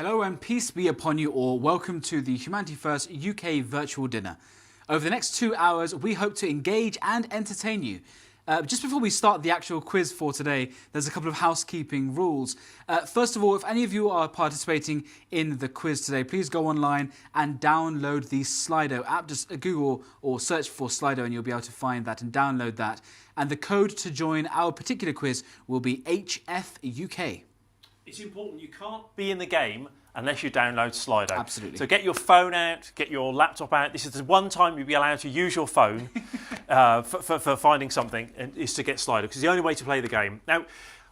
Hello and peace be upon you all. Welcome to the Humanity First UK virtual dinner. Over the next 2 hours, we hope to engage and entertain you. Just before we start the actual quiz for today, there's a couple of housekeeping rules. First of all, if any of you are participating in the quiz today, please go online and download the Slido app. Just Google or search for Slido and you'll be able to find that and download that. And the code to join our particular quiz will be HFUK. It's important, you can't be in the game unless you download Slido. Absolutely. So get your phone out, get your laptop out. This is the one time you'll be allowed to use your phone for finding something, and is to get Slido, because it's the only way to play the game. Now,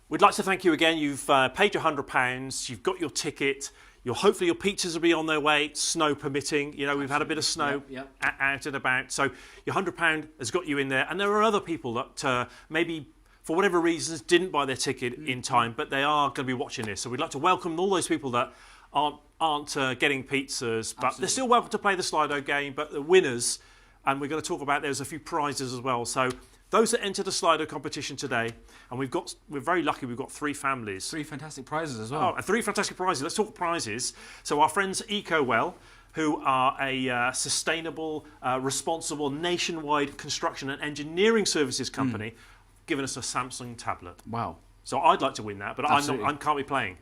we'd like to thank you again. You've paid your £100, you've got your ticket, hopefully your pizzas will be on their way, snow permitting. You know, we've had a bit of snow out and about. So your £100 has got you in there. And there are other people that maybe, for whatever reasons, didn't buy their ticket in time, but they are going to be watching this. So we'd like to welcome all those people that aren't getting pizzas, but they're still welcome to play the Slido game. But the winners, and we're going to talk about, there's a few prizes as well. So those that entered the Slido competition today, and we're very lucky, we've got 3 families. 3 fantastic prizes as well. Oh, and 3 fantastic prizes. Let's talk prizes. So our friends EcoWell, who are a sustainable, responsible, nationwide construction and engineering services company, given us a Samsung tablet. Wow. So I'd like to win that, but I can't be playing.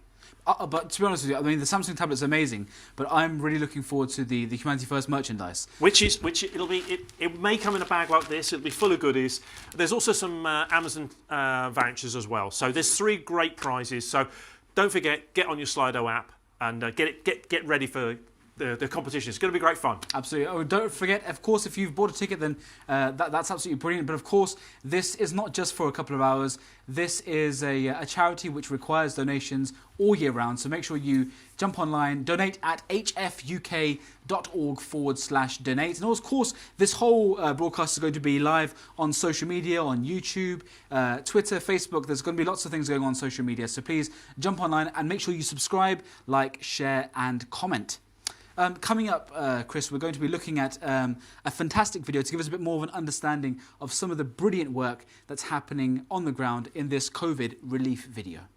But to be honest with you, I mean, the Samsung tablet's amazing, but I'm really looking forward to the Humanity First merchandise. It may come in a bag like this. It'll be full of goodies. There's also some Amazon vouchers as well. So there's 3 great prizes. So don't forget, get on your Slido app and get ready for the competition. It's going to be great fun. Absolutely. Oh, don't forget, of course, if you've bought a ticket, then that's absolutely brilliant. But of course, this is not just for a couple of hours. This is a charity which requires donations all year round. So make sure you jump online, donate at hfuk.org/donate. And of course, this whole broadcast is going to be live on social media, on YouTube, Twitter, Facebook. There's going to be lots of things going on social media. So please jump online and make sure you subscribe, like, share and comment. Coming up, Chris, we're going to be looking at a fantastic video to give us a bit more of an understanding of some of the brilliant work that's happening on the ground in this COVID relief video.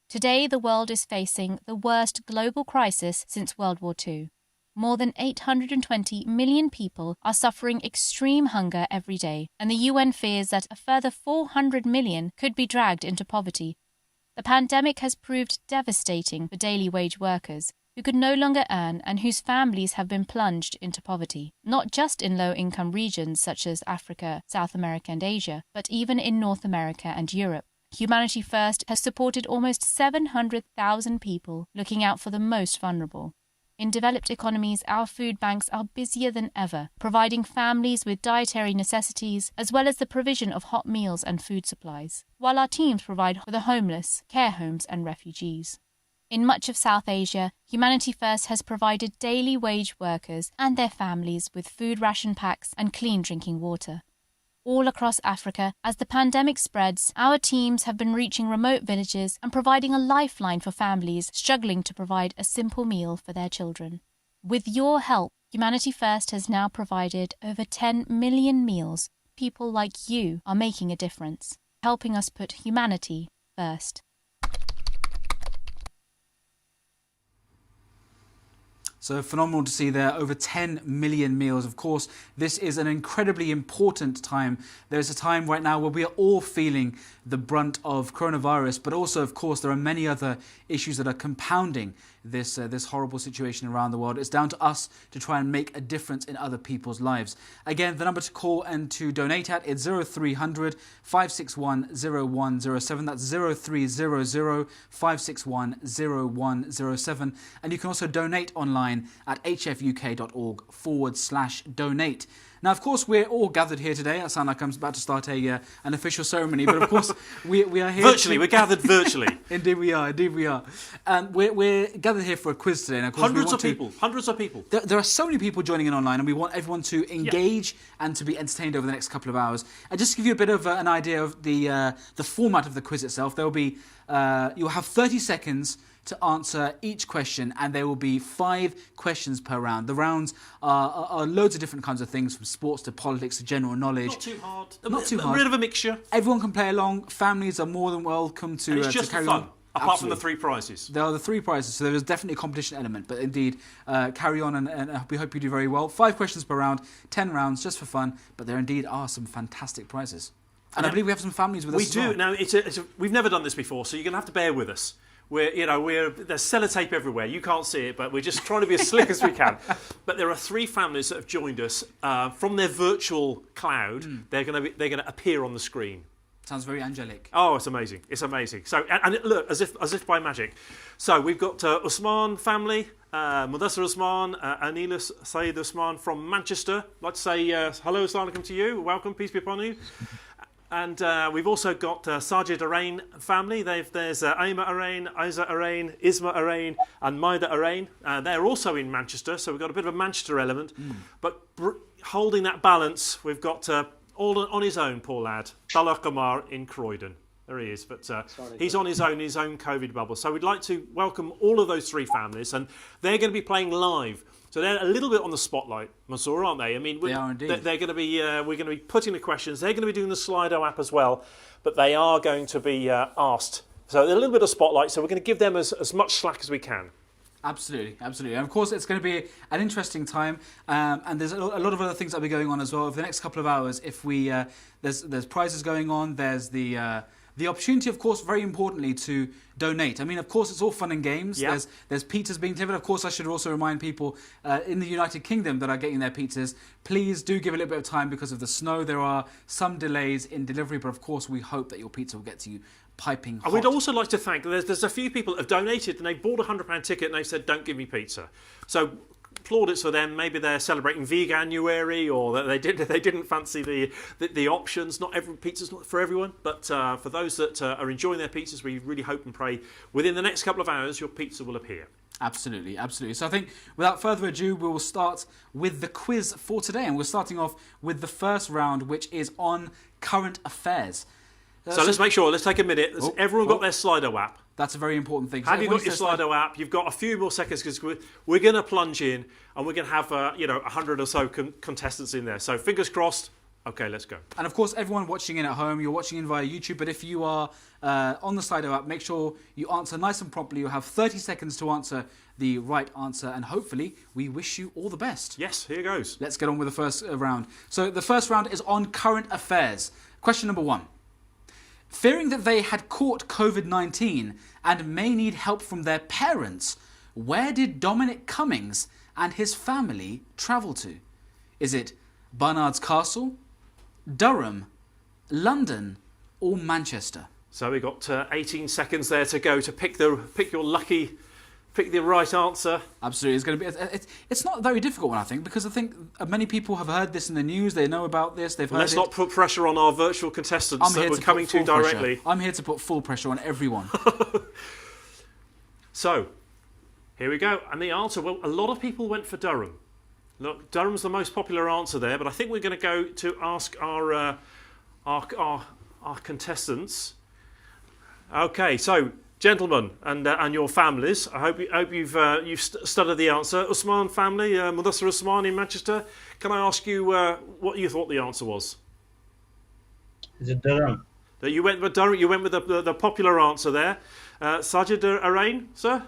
Today, the world is facing the worst global crisis since World War II. More than 820 million people are suffering extreme hunger every day, and the UN fears that a further 400 million could be dragged into poverty. The pandemic has proved devastating for daily wage workers, who could no longer earn and whose families have been plunged into poverty, not just in low-income regions such as Africa, South America and Asia, but even in North America and Europe. Humanity First has supported almost 700,000 people looking out for the most vulnerable. In developed economies, our food banks are busier than ever, providing families with dietary necessities as well as the provision of hot meals and food supplies, while our teams provide for the homeless, care homes and refugees. In much of South Asia, Humanity First has provided daily wage workers and their families with food ration packs and clean drinking water. All across Africa, as the pandemic spreads, our teams have been reaching remote villages and providing a lifeline for families struggling to provide a simple meal for their children. With your help, Humanity First has now provided over 10 million meals. People like you are making a difference, helping us put humanity first. So phenomenal to see there, over 10 million meals. Of course, this is an incredibly important time. There's a time right now where we are all feeling the brunt of coronavirus, but also, of course, there are many other issues that are compounding this horrible situation around the world. It's down to us to try and make a difference in other people's lives. Again, the number to call and to donate at is 0300 561 0107. That's 0300 561 0107. And you can also donate online at hfuk.org/donate. Now, of course, we're all gathered here today. I sound like I'm about to start an official ceremony, but of course, we are here virtually. We're gathered virtually. Indeed, we are. We're gathered here for a quiz today. And of course, hundreds of people. There are so many people joining in online, and we want everyone to engage and to be entertained over the next couple of hours. And just to give you a bit of an idea of the format of the quiz itself, there will be you'll have 30 seconds to answer each question, and there will be 5 questions per round. The rounds are loads of different kinds of things, from sports to politics to general knowledge. Not too hard. Not too hard. A bit of a mixture. Everyone can play along. Families are more than welcome to and it's just carry fun. on. Apart from the 3 prizes. There are the 3 prizes, so there is definitely a competition element. But indeed, carry on, and we hope you do very well. 5 questions per round, 10 rounds, just for fun. But there indeed are some fantastic prizes. And I believe we have some families with us as well. We do. Now, we've never done this before, so you're going to have to bear with us. There's sellotape everywhere. You can't see it, but we're just trying to be as slick as we can. But there are 3 families that have joined us from their virtual cloud. They're going to appear on the screen. Sounds very angelic. Oh, it's amazing! It's amazing. So, and look, as if by magic. So we've got Usman family, Mudassir Usman, Anilis Saeed Usman from Manchester. I'd like to say hello, assalamu alaikum to you. Welcome, peace be upon you. And we've also got Sajid Arain family. There's Aima Arain, Aiza Arain, Isma Arain, and Maida Arain. They're also in Manchester, so we've got a bit of a Manchester element. But holding that balance, we've got all on his own, poor lad, Talaq Amar in Croydon. There he is, but he's on his own COVID bubble. So we'd like to welcome all of those 3 families, and they're going to be playing live. So they're a little bit on the spotlight, Mansour, aren't they? I mean, they are indeed. They're going to be. We're going to be putting the questions. They're going to be doing the Slido app as well, but they are going to be asked. So they're a little bit of spotlight. So we're going to give them as much slack as we can. Absolutely, absolutely. And of course, it's going to be an interesting time, and there's a lot of other things that'll be going on as well over the next couple of hours. If we there's prizes going on, there's the opportunity, of course, very importantly, to donate. I mean, of course, it's all fun and games. Yeah. There's pizzas being delivered. Of course, I should also remind people in the United Kingdom that are getting their pizzas, please do give a little bit of time because of the snow. There are some delays in delivery, but of course, we hope that your pizza will get to you piping hot. And we'd also like to thank, there's a few people that have donated and they bought a £100 ticket and they've said, don't give me pizza. So plaudits for them. Maybe they're celebrating Veganuary, or that they didn't fancy the options. Not every pizza's not for everyone, but for those that are enjoying their pizzas, we really hope and pray within the next couple of hours your pizza will appear. Absolutely, absolutely. So I think without further ado, we will start with the quiz for today, and we're starting off with the first round, which is on current affairs. So let's make sure. Let's take a minute. Has everyone got their Slido app? That's a very important thing. Have you got your Slido app? You've got a few more seconds because we're going to plunge in and we're going to have 100 or so contestants in there. So fingers crossed. Okay, let's go. And of course, everyone watching in at home, you're watching in via YouTube, but if you are on the Slido app, make sure you answer nice and promptly. You'll have 30 seconds to answer the right answer, and hopefully we wish you all the best. Yes, here goes. Let's get on with the first round. So the first round is on current affairs. Question number 1. Fearing that they had caught COVID-19 and may need help from their parents, where did Dominic Cummings and his family travel to? Is it Barnard's Castle, Durham, London, or Manchester? So we've got 18 seconds there to go to pick the right answer. Absolutely, it's going to be. It's not a very difficult one, I think, because I think many people have heard this in the news. They know about this. They've heard Let's not put pressure on our virtual contestants that we're coming to directly. Pressure. I'm here to put full pressure on everyone. So, here we go. And the answer, well, a lot of people went for Durham. Look, Durham's the most popular answer there, but I think we're going to go to ask our contestants. Okay, so gentlemen and your families, I hope you've studied the answer. Usman family, Mudassir Usman in Manchester. Can I ask you what you thought the answer was? Is it Durham? That you went with Durham. You went with the popular answer there. Sajid Arain, sir.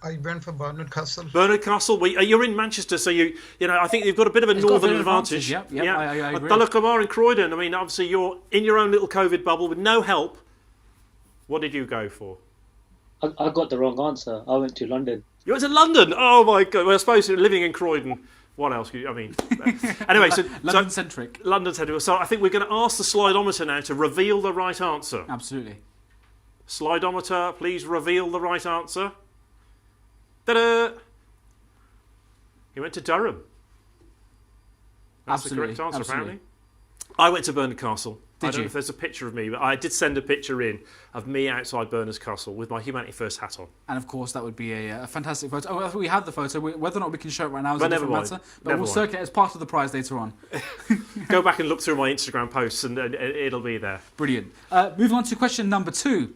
I went for Barnard Castle. Barnard Castle. You're in Manchester, so you know. I think you've got a bit of a northern advantage. Yep, I agree. Talaq Amar in Croydon. I mean, obviously you're in your own little COVID bubble with no help. What did you go for? I got the wrong answer. I went to London. You went to London? Oh my God! Well, I suppose living in Croydon. What else? Anyway, so London-centric. London-centric. So I think we're going to ask the slidometer now to reveal the right answer. Absolutely. Slidometer, please reveal the right answer. Ta-da! He went to Durham. That's the correct answer, apparently. I went to Barnard Castle. I don't know if there's a picture of me, but I did send a picture in of me outside Berners Castle with my Humanity First hat on. And of course, that would be a fantastic photo. Oh, I thought we had the photo. Whether or not we can show it right now is a different matter. But we'll circulate as part of the prize later on. Go back and look through my Instagram posts and it'll be there. Brilliant. Moving on to question number 2.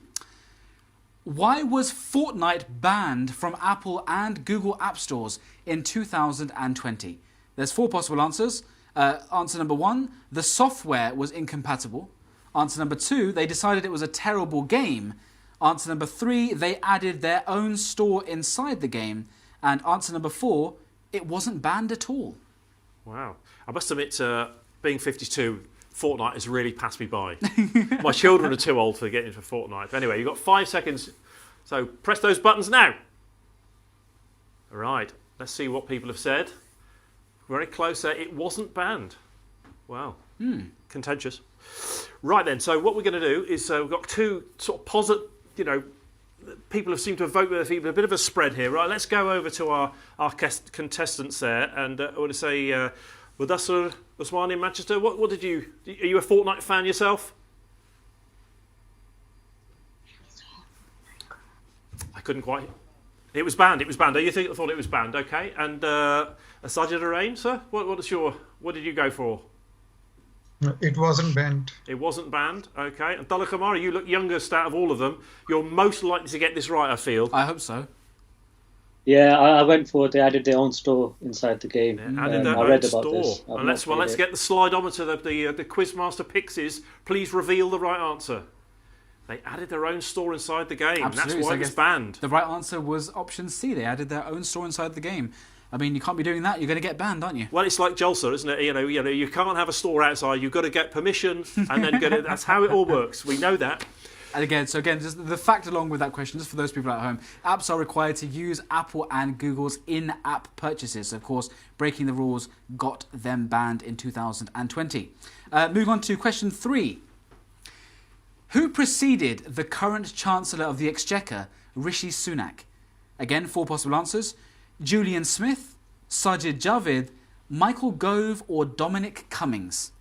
Why was Fortnite banned from Apple and Google App Stores in 2020? There's 4 possible answers. Answer number 1, the software was incompatible. Answer number 2, they decided it was a terrible game. Answer number 3, they added their own store inside the game. And answer number 4, it wasn't banned at all. Wow. I must admit, being 52, Fortnite has really passed me by. My children are too old to get into Fortnite. But anyway, you've got 5 seconds. So press those buttons now. All right. Let's see what people have said. Very close there. It wasn't banned. Wow. Contentious. Right then. So what we're going to do is we've got 2 sort of positive, people have seemed to have voted with their feet, but a bit of a spread here. Right. Let's go over to our contestants there. And I want to say, Mudassir Usmani in Manchester, what did you... Are you a Fortnite fan yourself? I couldn't quite... It was banned. Oh, you thought it was banned, okay. And Sajid Arain, sir, what did you go for? It wasn't banned. It wasn't banned, okay. And Dala Kamara, you look youngest out of all of them. You're most likely to get this right, I feel. I hope so. Yeah, I went for they added their own store inside the game. Yeah, added their I read own about store. this. And let's get the slidometer, the Quizmaster Pixies. Please reveal the right answer. They added their own store inside the game. Absolutely. That's why it was banned. The right answer was option C. They added their own store inside the game. I mean, you can't be doing that. You're going to get banned, aren't you? Well, it's like Jalsa, isn't it? You can't have a store outside. You've got to get permission, and then that's how it all works. We know that. And again, just the fact along with that question, just for those people at home, apps are required to use Apple and Google's in-app purchases. Of course, breaking the rules got them banned in 2020. Moving on to question 3. Who preceded the current Chancellor of the Exchequer, Rishi Sunak? Again, 4 possible answers. Julian Smith, Sajid Javid, Michael Gove or Dominic Cummings?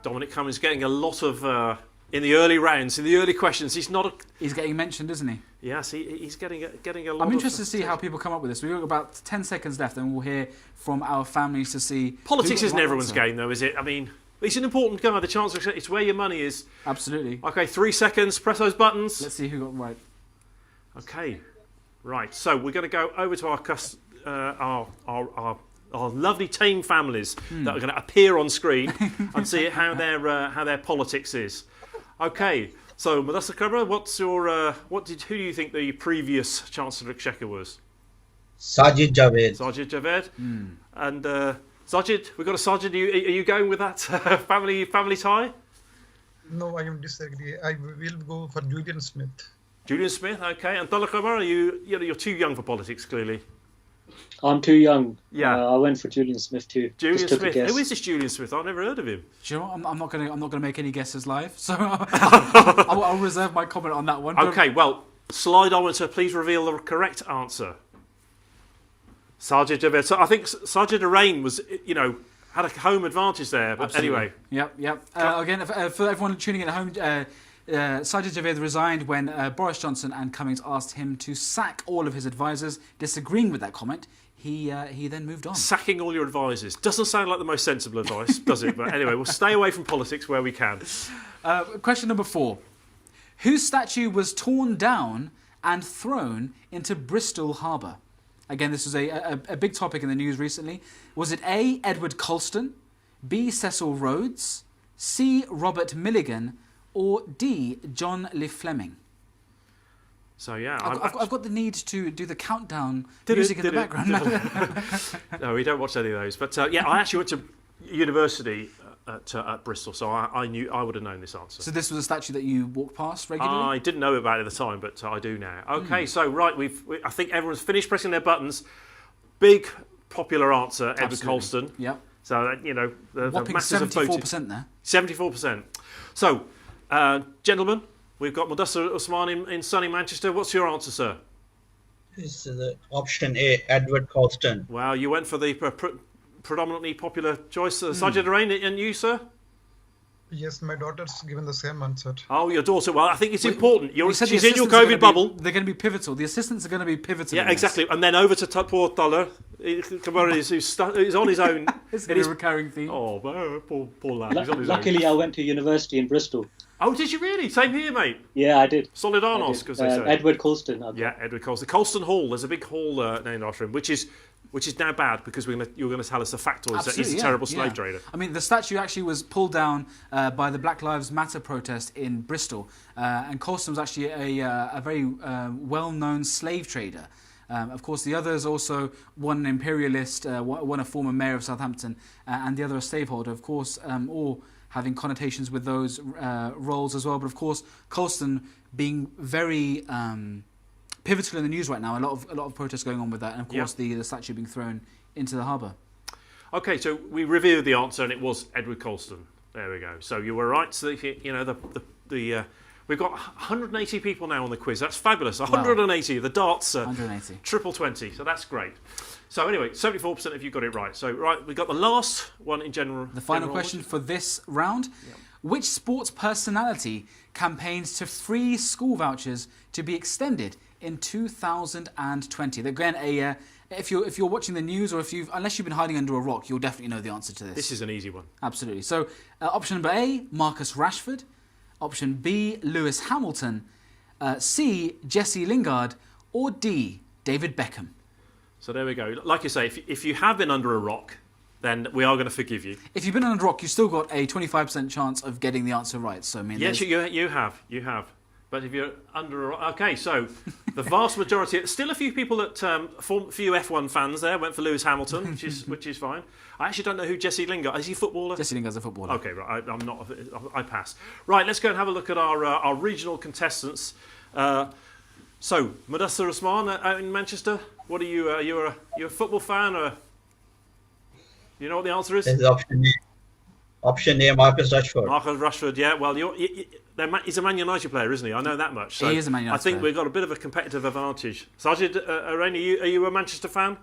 Dominic Cummings getting a lot of... in the early rounds, in the early questions, he's getting mentioned, isn't he? Yes, he's getting a lot. I'm interested to see how people come up with this. We've got about 10 seconds left, and we'll hear from our families to see. Politics isn't everyone's game, though, is it? I mean, he's an important guy. The Chancellor, it's where your money is. Absolutely. Okay, 3 seconds. Press those buttons. Let's see who got right. Okay, right. So we're going to go over to our lovely team families that are going to appear on screen and see how their politics is. Okay, so Mudassir Kabra, who do you think the previous Chancellor of Exchequer was? Sajid Javed. Sajid Javed. And Sajid, we've got a Sajid. Are you going with that family tie? No, I am disagree. I will go for Julian Smith. Julian Smith, okay. And Dala Kamara, you're too young for politics, clearly. I'm too young. Yeah. I went for Julian Smith too. Julian Smith. Who is this Julian Smith? I've never heard of him. Do you know what? I'm not going to make any guesses live, so I'll reserve my comment on that one. Okay, well, slidometer, please reveal the correct answer. Sajid Javed. So I think Sajid Arain was, had a home advantage there. But Absolutely. Anyway. Yep. Again, for everyone tuning in at home, Sajid Javid resigned when Boris Johnson and Cummings asked him to sack all of his advisors. Disagreeing with that comment, he then moved on. Sacking all your advisors doesn't sound like the most sensible advice, does it? But anyway, we'll stay away from politics where we can. Question number 4. Whose statue was torn down and thrown into Bristol Harbour? Again, this was a big topic in the news recently. Was it A, Edward Colston, B, Cecil Rhodes, C, Robert Milligan, or D, John Le Fleming? So yeah, I've got the need to do the countdown music in the background. No, we don't watch any of those. But yeah, I actually went to university at Bristol, so I would have known this answer. So this was a statue that you walked past regularly? I didn't know about it at the time, but I do now. Okay, so right, I think everyone's finished pressing their buttons. Big popular answer, Edward Colston. Yep. So the whopping masses have voted. 74% there. 74%. So, gentlemen, we've got Mudassir Usman in sunny Manchester. What's your answer, sir? This is option A, Edward Colston. Well, you went for the predominantly popular choice, Sajid Arain, and you, sir? Yes, my daughter's given the same answer. Oh, your daughter. Well, I think it's important. She's in your assistants COVID bubble. They're going to be pivotal. The assistants are going to be pivotal. Yeah, exactly. And then over to poor Dollar. Kamara is on his own. It's a recurring theme. Oh, poor lad. He's on his Luckily, own. I went to university in Bristol. Oh, did you really? Same here, mate. Yeah, I did. Solidarność, because they say. Edward Colston. Yeah, Edward Colston. Colston Hall. There's a big hall named after him, which is now bad because you're going to tell us the factoids that he's a terrible slave trader. I mean, the statue actually was pulled down by the Black Lives Matter protest in Bristol, and Colston was actually a very well-known slave trader. Of course, the others also one an imperialist, one a former mayor of Southampton, and the other a slaveholder. Of course, all having connotations with those roles as well. But of course, Colston being very pivotal in the news right now. A lot of protests going on with that, and of course the statue being thrown into the harbour. Okay, so we revealed the answer, and it was Edward Colston. There we go. So you were right. So we've got 180 people now on the quiz. That's fabulous. 180. Wow. The darts are 180. Triple 20. So that's great. So anyway, 74% of you got it right. So we got the last one in general. The final question for this round. Yep. Which sports personality campaigns to free school vouchers to be extended in 2020? Again, if you're watching the news, or unless you've been hiding under a rock, you'll definitely know the answer to this. This is an easy one. Absolutely. So option number A, Marcus Rashford. Option B, Lewis Hamilton. C, Jesse Lingard. Or D, David Beckham. So there we go. Like you say, if you have been under a rock, then we are going to forgive you. If you've been under a rock, you've still got a 25% chance of getting the answer right. So I mean, yes, you have. But if you're under a rock, okay. So the vast majority, still a few people that few F1 fans there went for Lewis Hamilton, which is fine. I actually don't know who Jesse Lingard is. He a footballer? Jesse Lingard's a footballer. Okay, right. I'm not. I pass. Right, let's go and have a look at our regional contestants. So Mudassir Usman out in Manchester. What are you? Are you a football fan, or you know what the answer is? This is option A. Option A, Marcus Rashford. Marcus Rashford, yeah. Well, he's a Man United player, isn't he? I know that much. So he is a Man United I think player. We've got a bit of a competitive advantage. Sajid, Arain, are you a Manchester fan?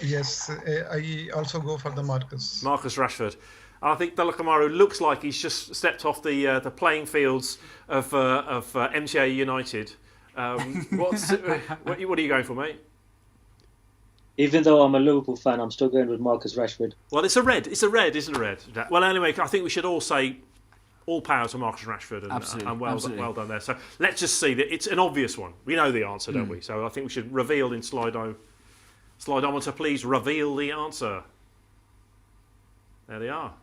Yes, I also go for the Marcus. Marcus Rashford. I think Dela Kamaru looks like he's just stepped off the playing fields of MCA United. What are you going for, mate? Even though I'm a Liverpool fan, I'm still going with Marcus Rashford. Well, it's a red, isn't it? Well, anyway, I think we should all say all power to Marcus Rashford, and well done there. So let's just see that it's an obvious one. We know the answer, don't we? So I think we should reveal in Slidometer, please reveal the answer. There they are.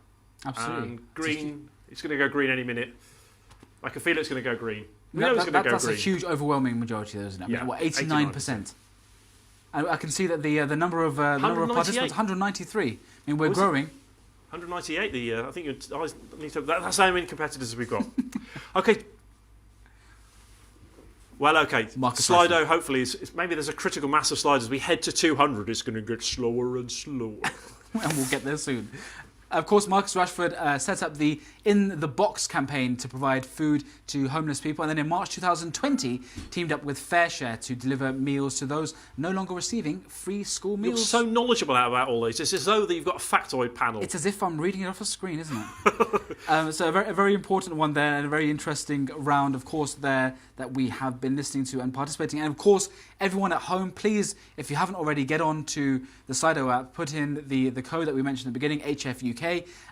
Absolutely. And green, it's going to go green any minute. I can feel it's going to go green. We know it's going to go green. That's a huge, overwhelming majority, though, isn't it? Yeah, 89%. I can see that the number of participants, 193. I mean, we're growing. 198. I think that's how many competitors we've got. Okay. Well, okay. Slido, Rashford. Hopefully, maybe there's a critical mass of sliders. We head to 200. It's going to get slower and slower. And we'll get there soon. Of course, Marcus Rashford set up the In the Box campaign to provide food to homeless people, and then in March 2020 teamed up with FareShare to deliver meals to those no longer receiving free school meals. You're so knowledgeable about all these. It's as though that you've got a factoid panel. It's as if I'm reading it off a screen, isn't it? So a very important one there, and a very interesting round, of course, there that we have been listening to and participating. And of course, everyone at home, please, if you haven't already, get on to the Slido app, put in the code that we mentioned at the beginning, HFUK,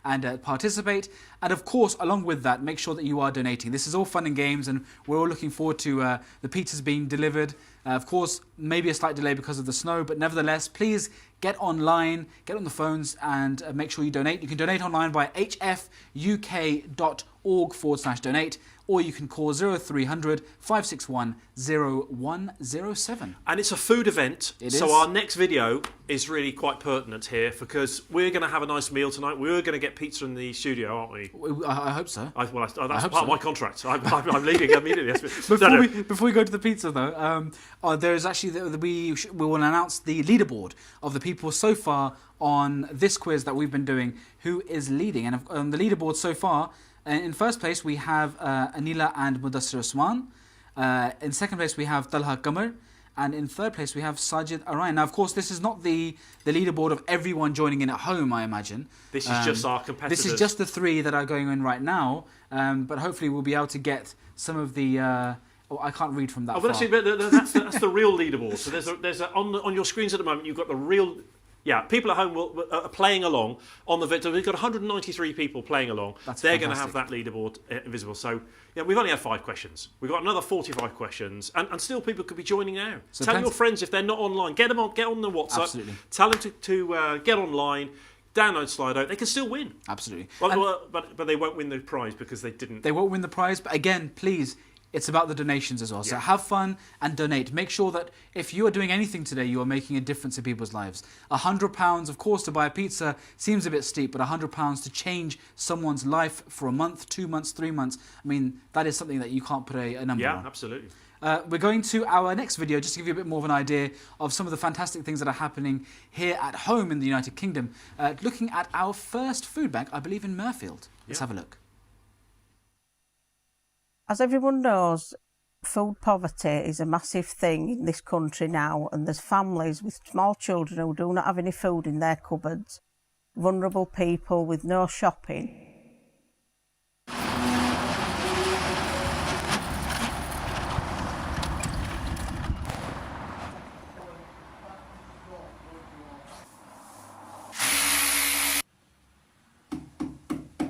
and participate. And of course, along with that, make sure that you are donating. This is all fun and games, and we're all looking forward to the pizzas being delivered. Of course, maybe a slight delay because of the snow, but nevertheless, please get online, get on the phones, and make sure you donate. You can donate online via hfuk.org/donate, or you can call 0300 561 0107. And it's a food event, so our next video is really quite pertinent here, because we're going to have a nice meal tonight. We're going to get pizza in the studio, aren't we? I hope so. That's part of my contract. I'm leaving immediately. Before we go to the pizza, though, there's actually we will announce the leaderboard of the people so far on this quiz that we've been doing, who is leading. And on the leaderboard so far, in first place we have Anila and Mudassir Usman. In second place we have Talha Qamar. And in third place we have Sajid Arain. Now, of course, this is not the leaderboard of everyone joining in at home, I imagine. This is just our competitors. This is just the three that are going in right now. But hopefully we'll be able to get some of the Oh, I can't read from that Oh, far. but actually, that's the real leaderboard. So there's on your screens at the moment. You've got the real. Yeah, people at home are playing along on the video. We've got 193 people playing along. They're going to have that leaderboard visible. So we've only had 5 questions. We've got another 45 questions, and still people could be joining now. So tell your friends if they're not online, get on the WhatsApp. Absolutely. Tell them to get online. Download Slido. They can still win. Absolutely. But they won't win the prize because they didn't. They won't win the prize, but again, please, it's about the donations as well. So have fun and donate. Make sure that if you are doing anything today, you are making a difference in people's lives. £100, of course, to buy a pizza seems a bit steep, but £100 to change someone's life for a month, 2 months, 3 months, I mean, that is something that you can't put a number on. Yeah, absolutely. We're going to our next video just to give you a bit more of an idea of some of the fantastic things that are happening here at home in the United Kingdom. Looking at our first food bank, I believe in Murfield. Let's have a look. As everyone knows, food poverty is a massive thing in this country now, and there's families with small children who do not have any food in their cupboards, vulnerable people with no shopping.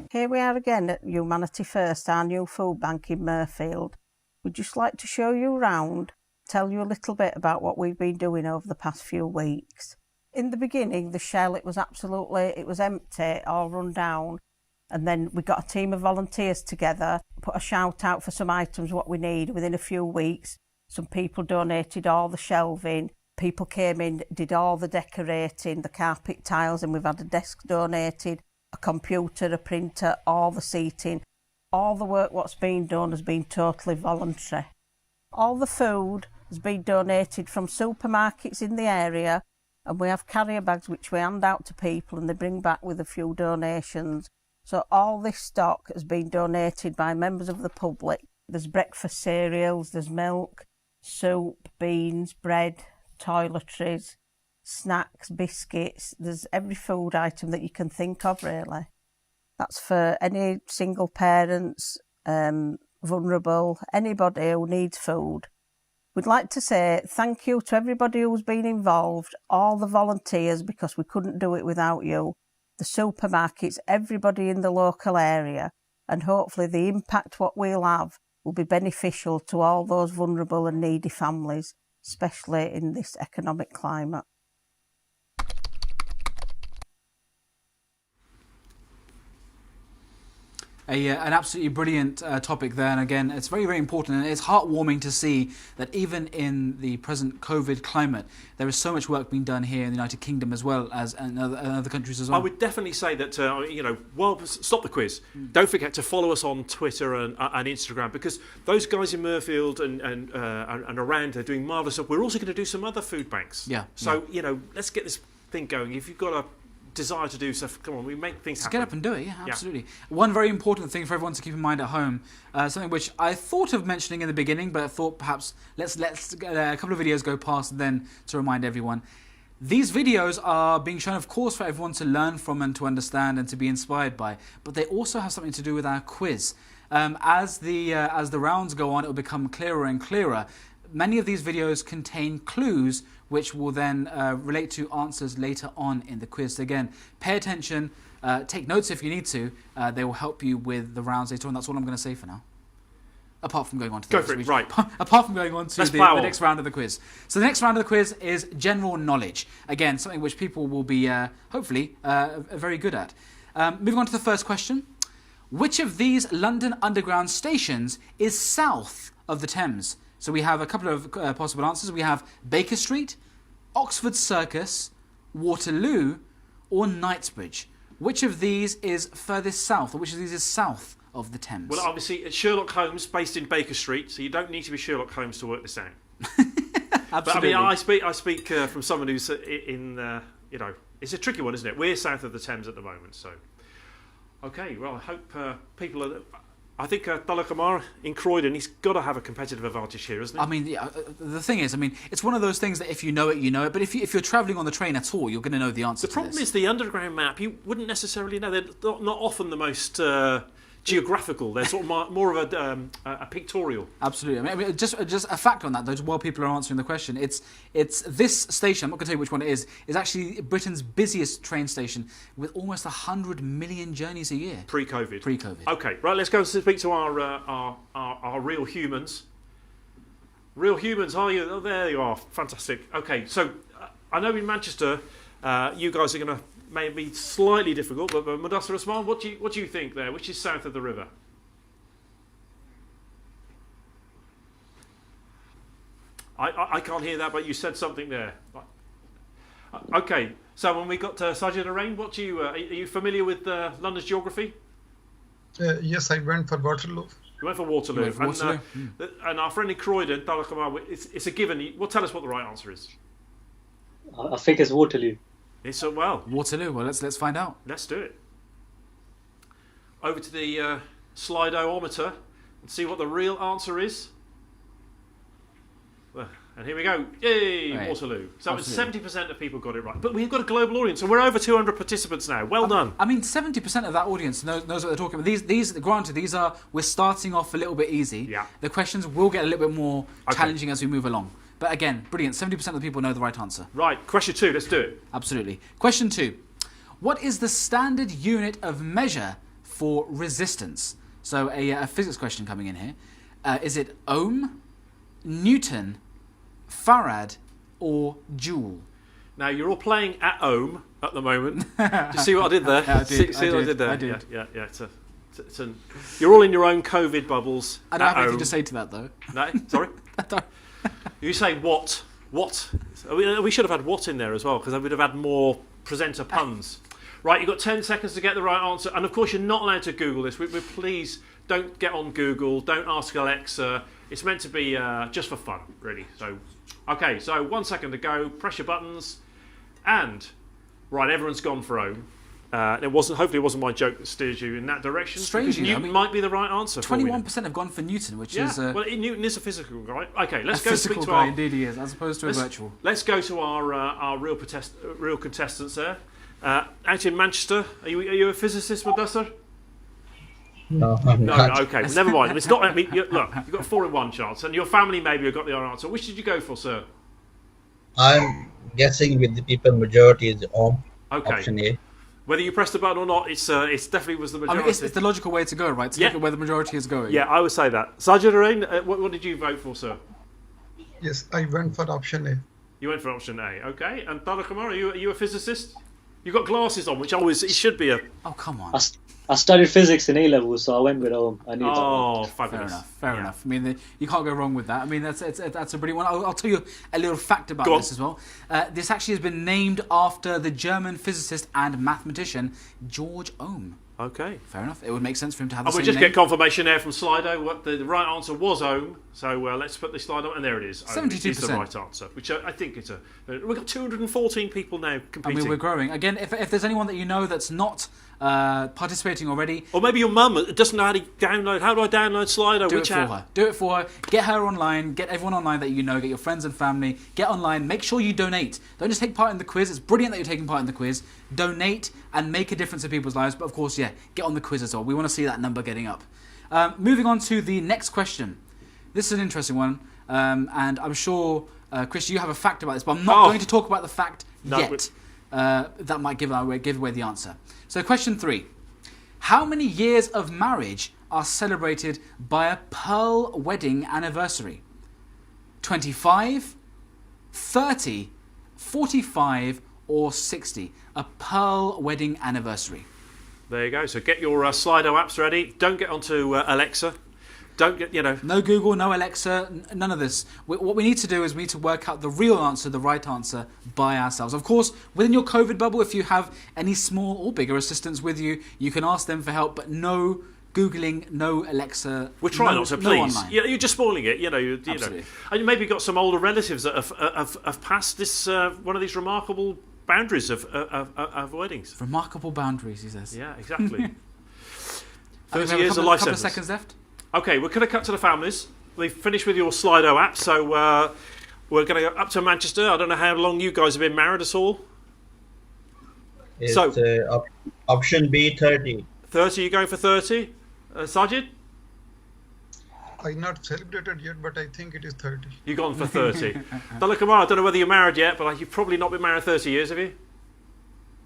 Here we are again at Humanity First, our new food bank in Murfield. We'd just like to show you around, tell you a little bit about what we've been doing over the past few weeks. In the beginning, the shell, it was empty, all run down. And then we got a team of volunteers together, put a shout out for some items, what we need. Within a few weeks, some people donated all the shelving. People came in, did all the decorating, the carpet tiles, and we've had a desk donated, a computer, a printer, all the seating. All the work what's been done has been totally voluntary. All the food has been donated from supermarkets in the area, and we have carrier bags which we hand out to people and they bring back with a few donations. So all this stock has been donated by members of the public. There's breakfast cereals, there's milk, soup, beans, bread, toiletries, snacks, biscuits. There's every food item that you can think of, really. That's for any single parents, vulnerable, anybody who needs food. We'd like to say thank you to everybody who's been involved, all the volunteers, because we couldn't do it without you, the supermarkets, everybody in the local area, and hopefully the impact what we'll have will be beneficial to all those vulnerable and needy families, especially in this economic climate. An absolutely brilliant topic there, and again, it's very, very important, and it's heartwarming to see that even in the present COVID climate, there is so much work being done here in the United Kingdom as well as in other countries as well. I would definitely say that, stop the quiz. Don't forget to follow us on Twitter and Instagram, because those guys in Murfield and around are doing marvellous stuff. We're also going to do some other food banks. Yeah. So, let's get this thing going. If you've got a desire to do stuff, come on, we make things happen. Get up and do it, yeah, absolutely. One very important thing for everyone to keep in mind at home, something which I thought of mentioning in the beginning, but I thought perhaps let's get a couple of videos go past then to remind everyone. These videos are being shown, of course, for everyone to learn from and to understand and to be inspired by, but they also have something to do with our quiz. As the rounds go on, it will become clearer and clearer. Many of these videos contain clues which will then relate to answers later on in the quiz. So again, pay attention, take notes if you need to. They will help you with the rounds later on. That's all I'm going to say for now. Apart from going on to the next round of the quiz. So the next round of the quiz is general knowledge. Again, something which people will be hopefully very good at. Moving on to the first question. Which of these London Underground stations is south of the Thames? So we have a couple of possible answers. We have Baker Street, Oxford Circus, Waterloo, or Knightsbridge. Which of these is furthest south, or which of these is south of the Thames? Well, obviously, it's Sherlock Holmes, based in Baker Street, so you don't need to be Sherlock Holmes to work this out. Absolutely. But I speak from someone who's in, it's a tricky one, isn't it? We're south of the Thames at the moment, so. Okay, well, I hope people are. I think Dalakamara in Croydon, he's got to have a competitive advantage here, hasn't he? I mean, the thing is, it's one of those things that if you know it, you know it. But if you're travelling on the train at all, you're going to know the answer to this. The problem is the underground map, you wouldn't necessarily know. They're not often the most geographical. They're sort of more of a pictorial. Absolutely. I mean, just a fact on that, though, while people are answering the question, it's this station, I'm not going to tell you which one it is actually Britain's busiest train station with almost 100 million journeys a year. Pre-COVID. Pre-COVID. Okay, right, let's go and speak to our real humans. Real humans, are you? Oh, there you are. Fantastic. Okay, so I know in Manchester, you guys are going to maybe slightly difficult, but Mudassar Usman, what do you think there? Which is south of the river? I can't hear that, but you said something there. Okay, so when we got to Sajid Arain, are you familiar with London's geography? Yes, I went for Waterloo. You went for Waterloo. You went for Waterloo. And our friend in Croydon, Talak Amar, it's a given. Well, tell us what the right answer is. I think it's Waterloo. It's well. Waterloo. Well, let's find out. Let's do it. Over to the Slido-ometer and see what the real answer is. And here we go. Yay, right. Waterloo. So absolutely. 70% of people got it right. But we've got a global audience, so we're over 200 participants now. Well done. I mean, 70% of that audience knows what they're talking about. Granted, we're starting off a little bit easy. Yeah. The questions will get a little bit more challenging as we move along. But again, brilliant. 70% of the people know the right answer. Right. Question 2. Let's do it. Absolutely. Question 2. What is the standard unit of measure for resistance? So a physics question coming in here. Is it ohm, Newton, Farad, or joule? Now you're all playing at ohm at the moment. Do you see what I did there? Yeah, I did. See what I did there? I did. Yeah. You're all in your own COVID bubbles. I don't have anything to say to that, though. No, sorry. You say what? What? We should have had what in there as well, because I would have had more presenter puns. Right, you've got 10 seconds to get the right answer, and of course you're not allowed to Google this. Please don't get on Google. Don't ask Alexa. It's meant to be just for fun, really. So, okay, so 1 second to go. Press your buttons, and right, everyone's gone for ohm. Hopefully it wasn't my joke that steers you in that direction. Strangely, Newton might be the right answer. 21% have gone for Newton, which is well, Newton is a physical guy. Okay, let's go physical speak to guy. Indeed, he is, as opposed to a virtual. Let's go to our real contestants there. Out in Manchester, are you a physicist, Mudassar? No, I'm not. Okay, well, never mind. It's not. I mean, look, you've got a 4 in 1 chance, and your family maybe have got the right answer. Which did you go for, sir? I'm guessing with the people majority is ohm. Okay. Option A. Whether you press the button or not, it's definitely was the majority. I mean, it's the logical way to go, right? To look at where the majority is going. Yeah, I would say that. Sajid Arain, what did you vote for, sir? Yes, I went for option A. You went for option A, okay. And Tala Kamara, are you a physicist? You've got glasses on, which always it should be a. Oh, come on. I studied physics in A level, so I went with ohm. I knew that. Oh, fabulous. Fair enough. I mean, you can't go wrong with that. I mean, that's a brilliant one. I'll tell you a little fact about this as well. This actually has been named after the German physicist and mathematician George Ohm. Okay. Fair enough. It would make sense for him to have the same we just name. get confirmation there from Slido. What the right answer was ohm. So let's put this slide on, and there it is. 72% is the right answer, which I think it's a. We've got 214 people now competing. I mean, we're growing. Again, if there's anyone that you know that's not participating already, or maybe your mum doesn't know how to download. How do I download Slido? Do it for her. Get her online. Get everyone online that you know. Get your friends and family. Get online. Make sure you donate. Don't just take part in the quiz. It's brilliant that you're taking part in the quiz. Donate and make a difference in people's lives. But of course, get on the quiz as well. We want to see that number getting up. Moving on to the next question. This is an interesting one, and I'm sure, Chris, you have a fact about this, but I'm not going to talk about the fact yet. That might give away the answer. So question 3. How many years of marriage are celebrated by a pearl wedding anniversary? 25, 30, 45 or 60? A pearl wedding anniversary. There you go. So get your Slido apps ready. Don't get onto Alexa. Don't get, No Google, no Alexa, none of this. What we need to do is we need to work out the real answer, the right answer, by ourselves. Of course, within your COVID bubble, if you have any small or bigger assistants with you, you can ask them for help, but no Googling, no Alexa. We're trying not to, please. Online. You're just spoiling it, you know. And you maybe got some older relatives that have passed this one of these remarkable boundaries of weddings. Remarkable boundaries, he says. Yeah, exactly. 30 years of life sentence. A couple of seconds left. Okay, we're going to cut to the families. We've finished with your Slido app, so we're going to go up to Manchester. I don't know how long you guys have been married at all. It's option B, 30. 30, you going for 30? Sajid? I not celebrated yet, but I think it is 30. You've gone for 30. Dalla Kamara, I don't know whether you're married yet, but you've probably not been married 30 years, have you?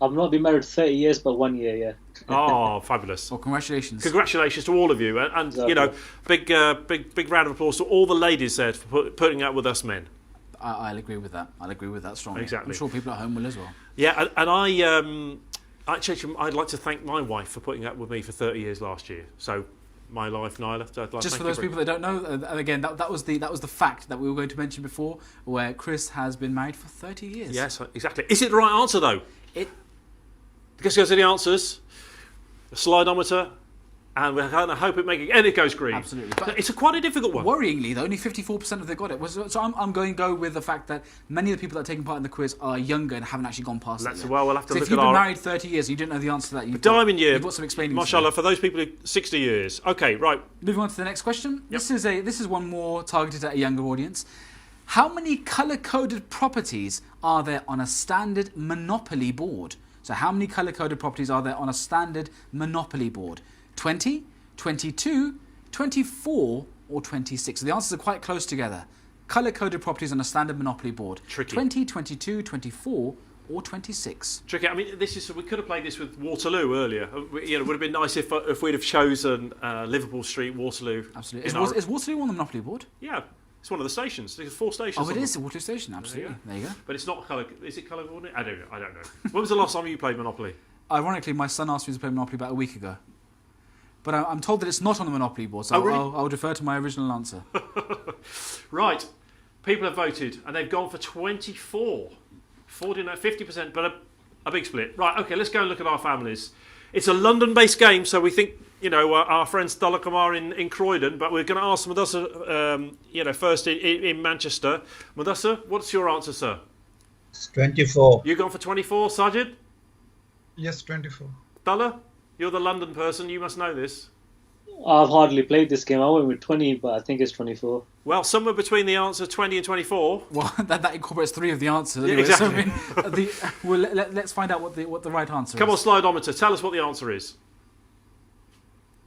I've not been married 30 years, but 1 year, yeah. Oh, fabulous. Well, congratulations. Congratulations to all of you. And Exactly. you know, big round of applause to all the ladies there for putting up with us men. I'll agree with that. I'll agree with that strongly. Exactly. I'm sure people at home will as well. Yeah, and actually, I'd like to thank my wife for putting up with me for 30 years last year. So, my life, Nyla. Just for those people that don't know, and again, that was the fact that we were going to mention before, where Chris has been married for 30 years. Yes, exactly. Is it the right answer though? Let's go to the answers. The slidometer, and we're going to hope it goes green. Absolutely. But it's quite a difficult one. Worryingly, though, only 54% of them got it. So I'm going to go with the fact that many of the people that are taking part in the quiz are younger and haven't actually gone past it yet. Well, we'll have to so look if you've at been married 30 years and you didn't know the answer to that, you've got some explaining to do. Mashallah, for those people who 60 years. Okay, right. Moving on to the next question. Yep. This is one more targeted at a younger audience. How many colour-coded properties are there on a standard Monopoly board? So how many colour-coded properties are there on a standard Monopoly board? 20, 22, 24 or 26? So the answers are quite close together. Colour-coded properties on a standard Monopoly board. Tricky. 20, 22, 24 or 26? Tricky. I mean, we could have played this with Waterloo earlier. You know, it would have been nice if we'd have chosen Liverpool Street, Waterloo. Absolutely. Is Waterloo on the Monopoly board? Yeah. It's one of the stations. There's 4 stations. Oh, it is the Waterloo station. Absolutely. There you go. But it's not colour. Is it colour coordinated? I don't know. When was the last time you played Monopoly? Ironically, my son asked me to play Monopoly about a week ago. But I'm told that it's not on the Monopoly board, so really? I'll defer to my original answer. Right. People have voted, and they've gone for 24. 50%, but a big split. Right, okay, let's go and look at our families. It's a London-based game, so we think, you know, our friends Dalla Kamar in Croydon, but we're going to ask Mudassar, first in Manchester. Mudassar, what's your answer, sir? It's 24. You gone for 24, Sajid? Yes, 24. Dalla, you're the London person, you must know this. I've hardly played this game. I went with 20, but I think it's 24. Well, somewhere between the answer 20 and 24. Well, that incorporates 3 of the answers. Yeah, Anyway. exactly. So, let's find out what the right answer Come on, is. slidometer, tell us what the answer is.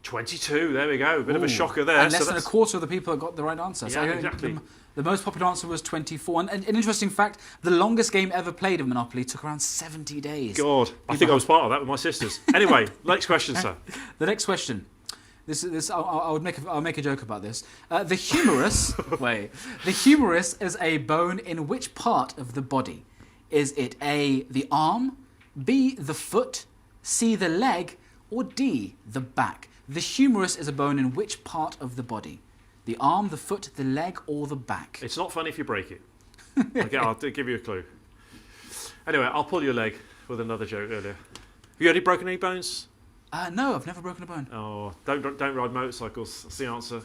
22, there we go. Bit of a shocker there. And less than a quarter of the people got the right answer. Yeah, exactly. The most popular answer was 24. And an interesting fact, the longest game ever played of Monopoly took around 70 days. God, I think I was part of that with my sisters. Anyway, next question, sir. The next question. I'll make a joke about this. The humerus. The humerus is a bone in which part of the body? Is it A, the arm, B, the foot, C, the leg, or D, the back? The humerus is a bone in which part of the body? The arm, the foot, the leg, or the back? It's not funny if you break it. Okay, I'll give you a clue. Anyway, I'll pull your leg with another joke earlier. Have you already broken any bones? No, I've never broken a bone. Oh, don't ride motorcycles. That's the answer.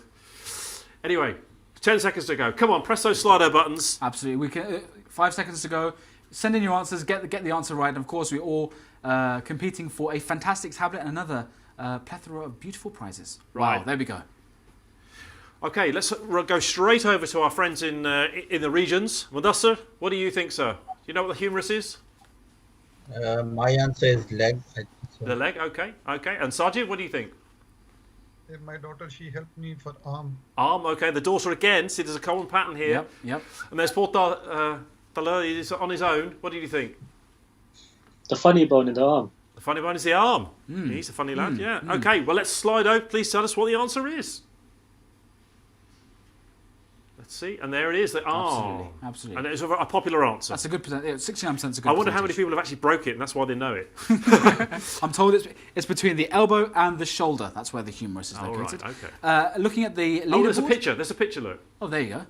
Anyway, 10 seconds to go. Come on, press those Slido buttons. Absolutely. We can. 5 seconds to go. Send in your answers. Get the answer right. And of course, we're all competing for a fantastic tablet and another plethora of beautiful prizes. Right. Wow, there we go. Okay, let's go straight over to our friends in the regions. Mudassar, what do you think, sir? Do you know what the humerus is? My answer is leg. I think so. The leg, okay. And Sajid, what do you think? My daughter, she helped me for arm. Arm, okay. The daughter again. See, there's a common pattern here. Yep. And there's poor Dalla is on his own. What do you think? The funny bone in the arm. The funny one is the arm. He's a funny lad, yeah. Okay, well, let's slide over. Please tell us what the answer is. Let's see. And there it is, the arm. Absolutely. And it's a popular answer. That's a good percent. 69% is a good percentage. I wonder how many people have actually broke it, and that's why they know it. I'm told it's between the elbow and the shoulder. That's where the humerus is located. Right, okay. Looking at the leaderboard. Oh, there's a picture. There's a picture, look. Oh, there you go.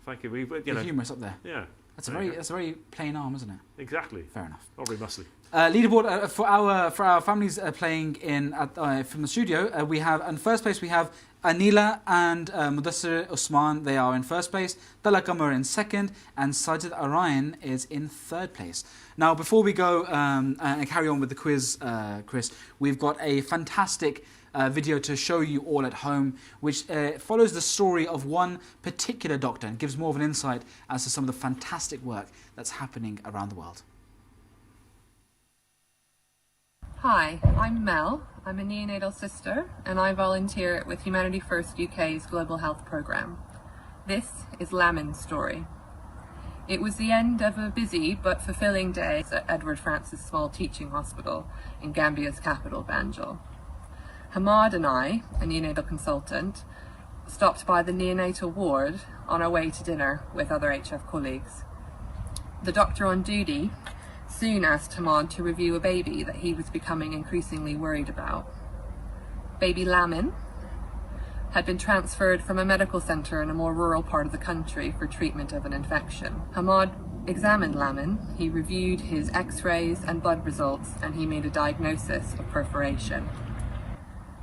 Thank you. The humerus up there. Yeah. That's a very plain arm, isn't it? Exactly. Fair enough. Not very muscly. Leaderboard for our families playing from the studio. We have in first place we have Anila and Mudassar Usman. They are in first place. Dalla Kamar in second, and Sajid Arayan is in third place. Now, before we go and carry on with the quiz, Chris, we've got a fantastic video to show you all at home, which follows the story of one particular doctor and gives more of an insight as to some of the fantastic work that's happening around the world. Hi, I'm Mel. I'm a neonatal sister and I volunteer with Humanity First UK's Global Health Programme. This is Lamin's story. It was the end of a busy but fulfilling day at Edward Francis Small Teaching Hospital in Gambia's capital, Banjul. Hamad and I, a neonatal consultant, stopped by the neonatal ward on our way to dinner with other HF colleagues. The doctor on duty soon asked Hamad to review a baby that he was becoming increasingly worried about. Baby Lamin had been transferred from a medical centre in a more rural part of the country for treatment of an infection. Hamad examined Lamin, he reviewed his x-rays and blood results, and he made a diagnosis of perforation.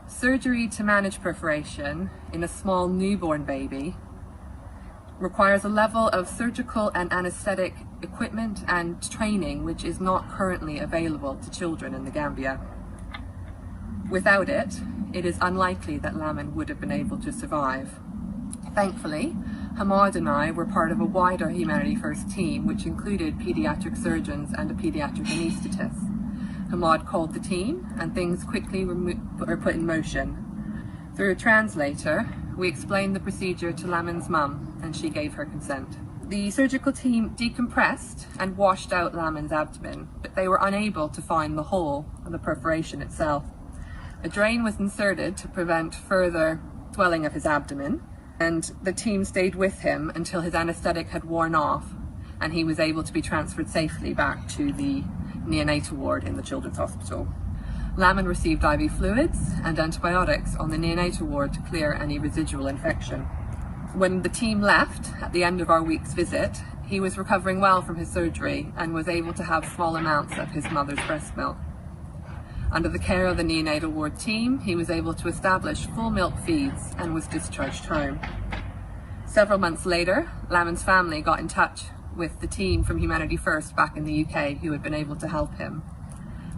Surgery to manage perforation in a small newborn baby requires a level of surgical and anaesthetic equipment and training which is not currently available to children in the Gambia. Without it, it is unlikely that Lamin would have been able to survive. Thankfully, Hamad and I were part of a wider Humanity First team which included paediatric surgeons and a paediatric anaesthetist. Hamad called the team and things quickly were put in motion. Through a translator, we explained the procedure to Lamin's mum and she gave her consent. The surgical team decompressed and washed out Lamin's abdomen, but they were unable to find the hole of the perforation itself. A drain was inserted to prevent further swelling of his abdomen, and the team stayed with him until his anaesthetic had worn off and he was able to be transferred safely back to the neonatal ward in the children's hospital. Lamin received IV fluids and antibiotics on the neonatal ward to clear any residual infection. When the team left at the end of our week's visit, he was recovering well from his surgery and was able to have small amounts of his mother's breast milk. Under the care of the neonatal ward team, he was able to establish full milk feeds and was discharged home. Several months later, Lamin's family got in touch with the team from Humanity First back in the UK who had been able to help him.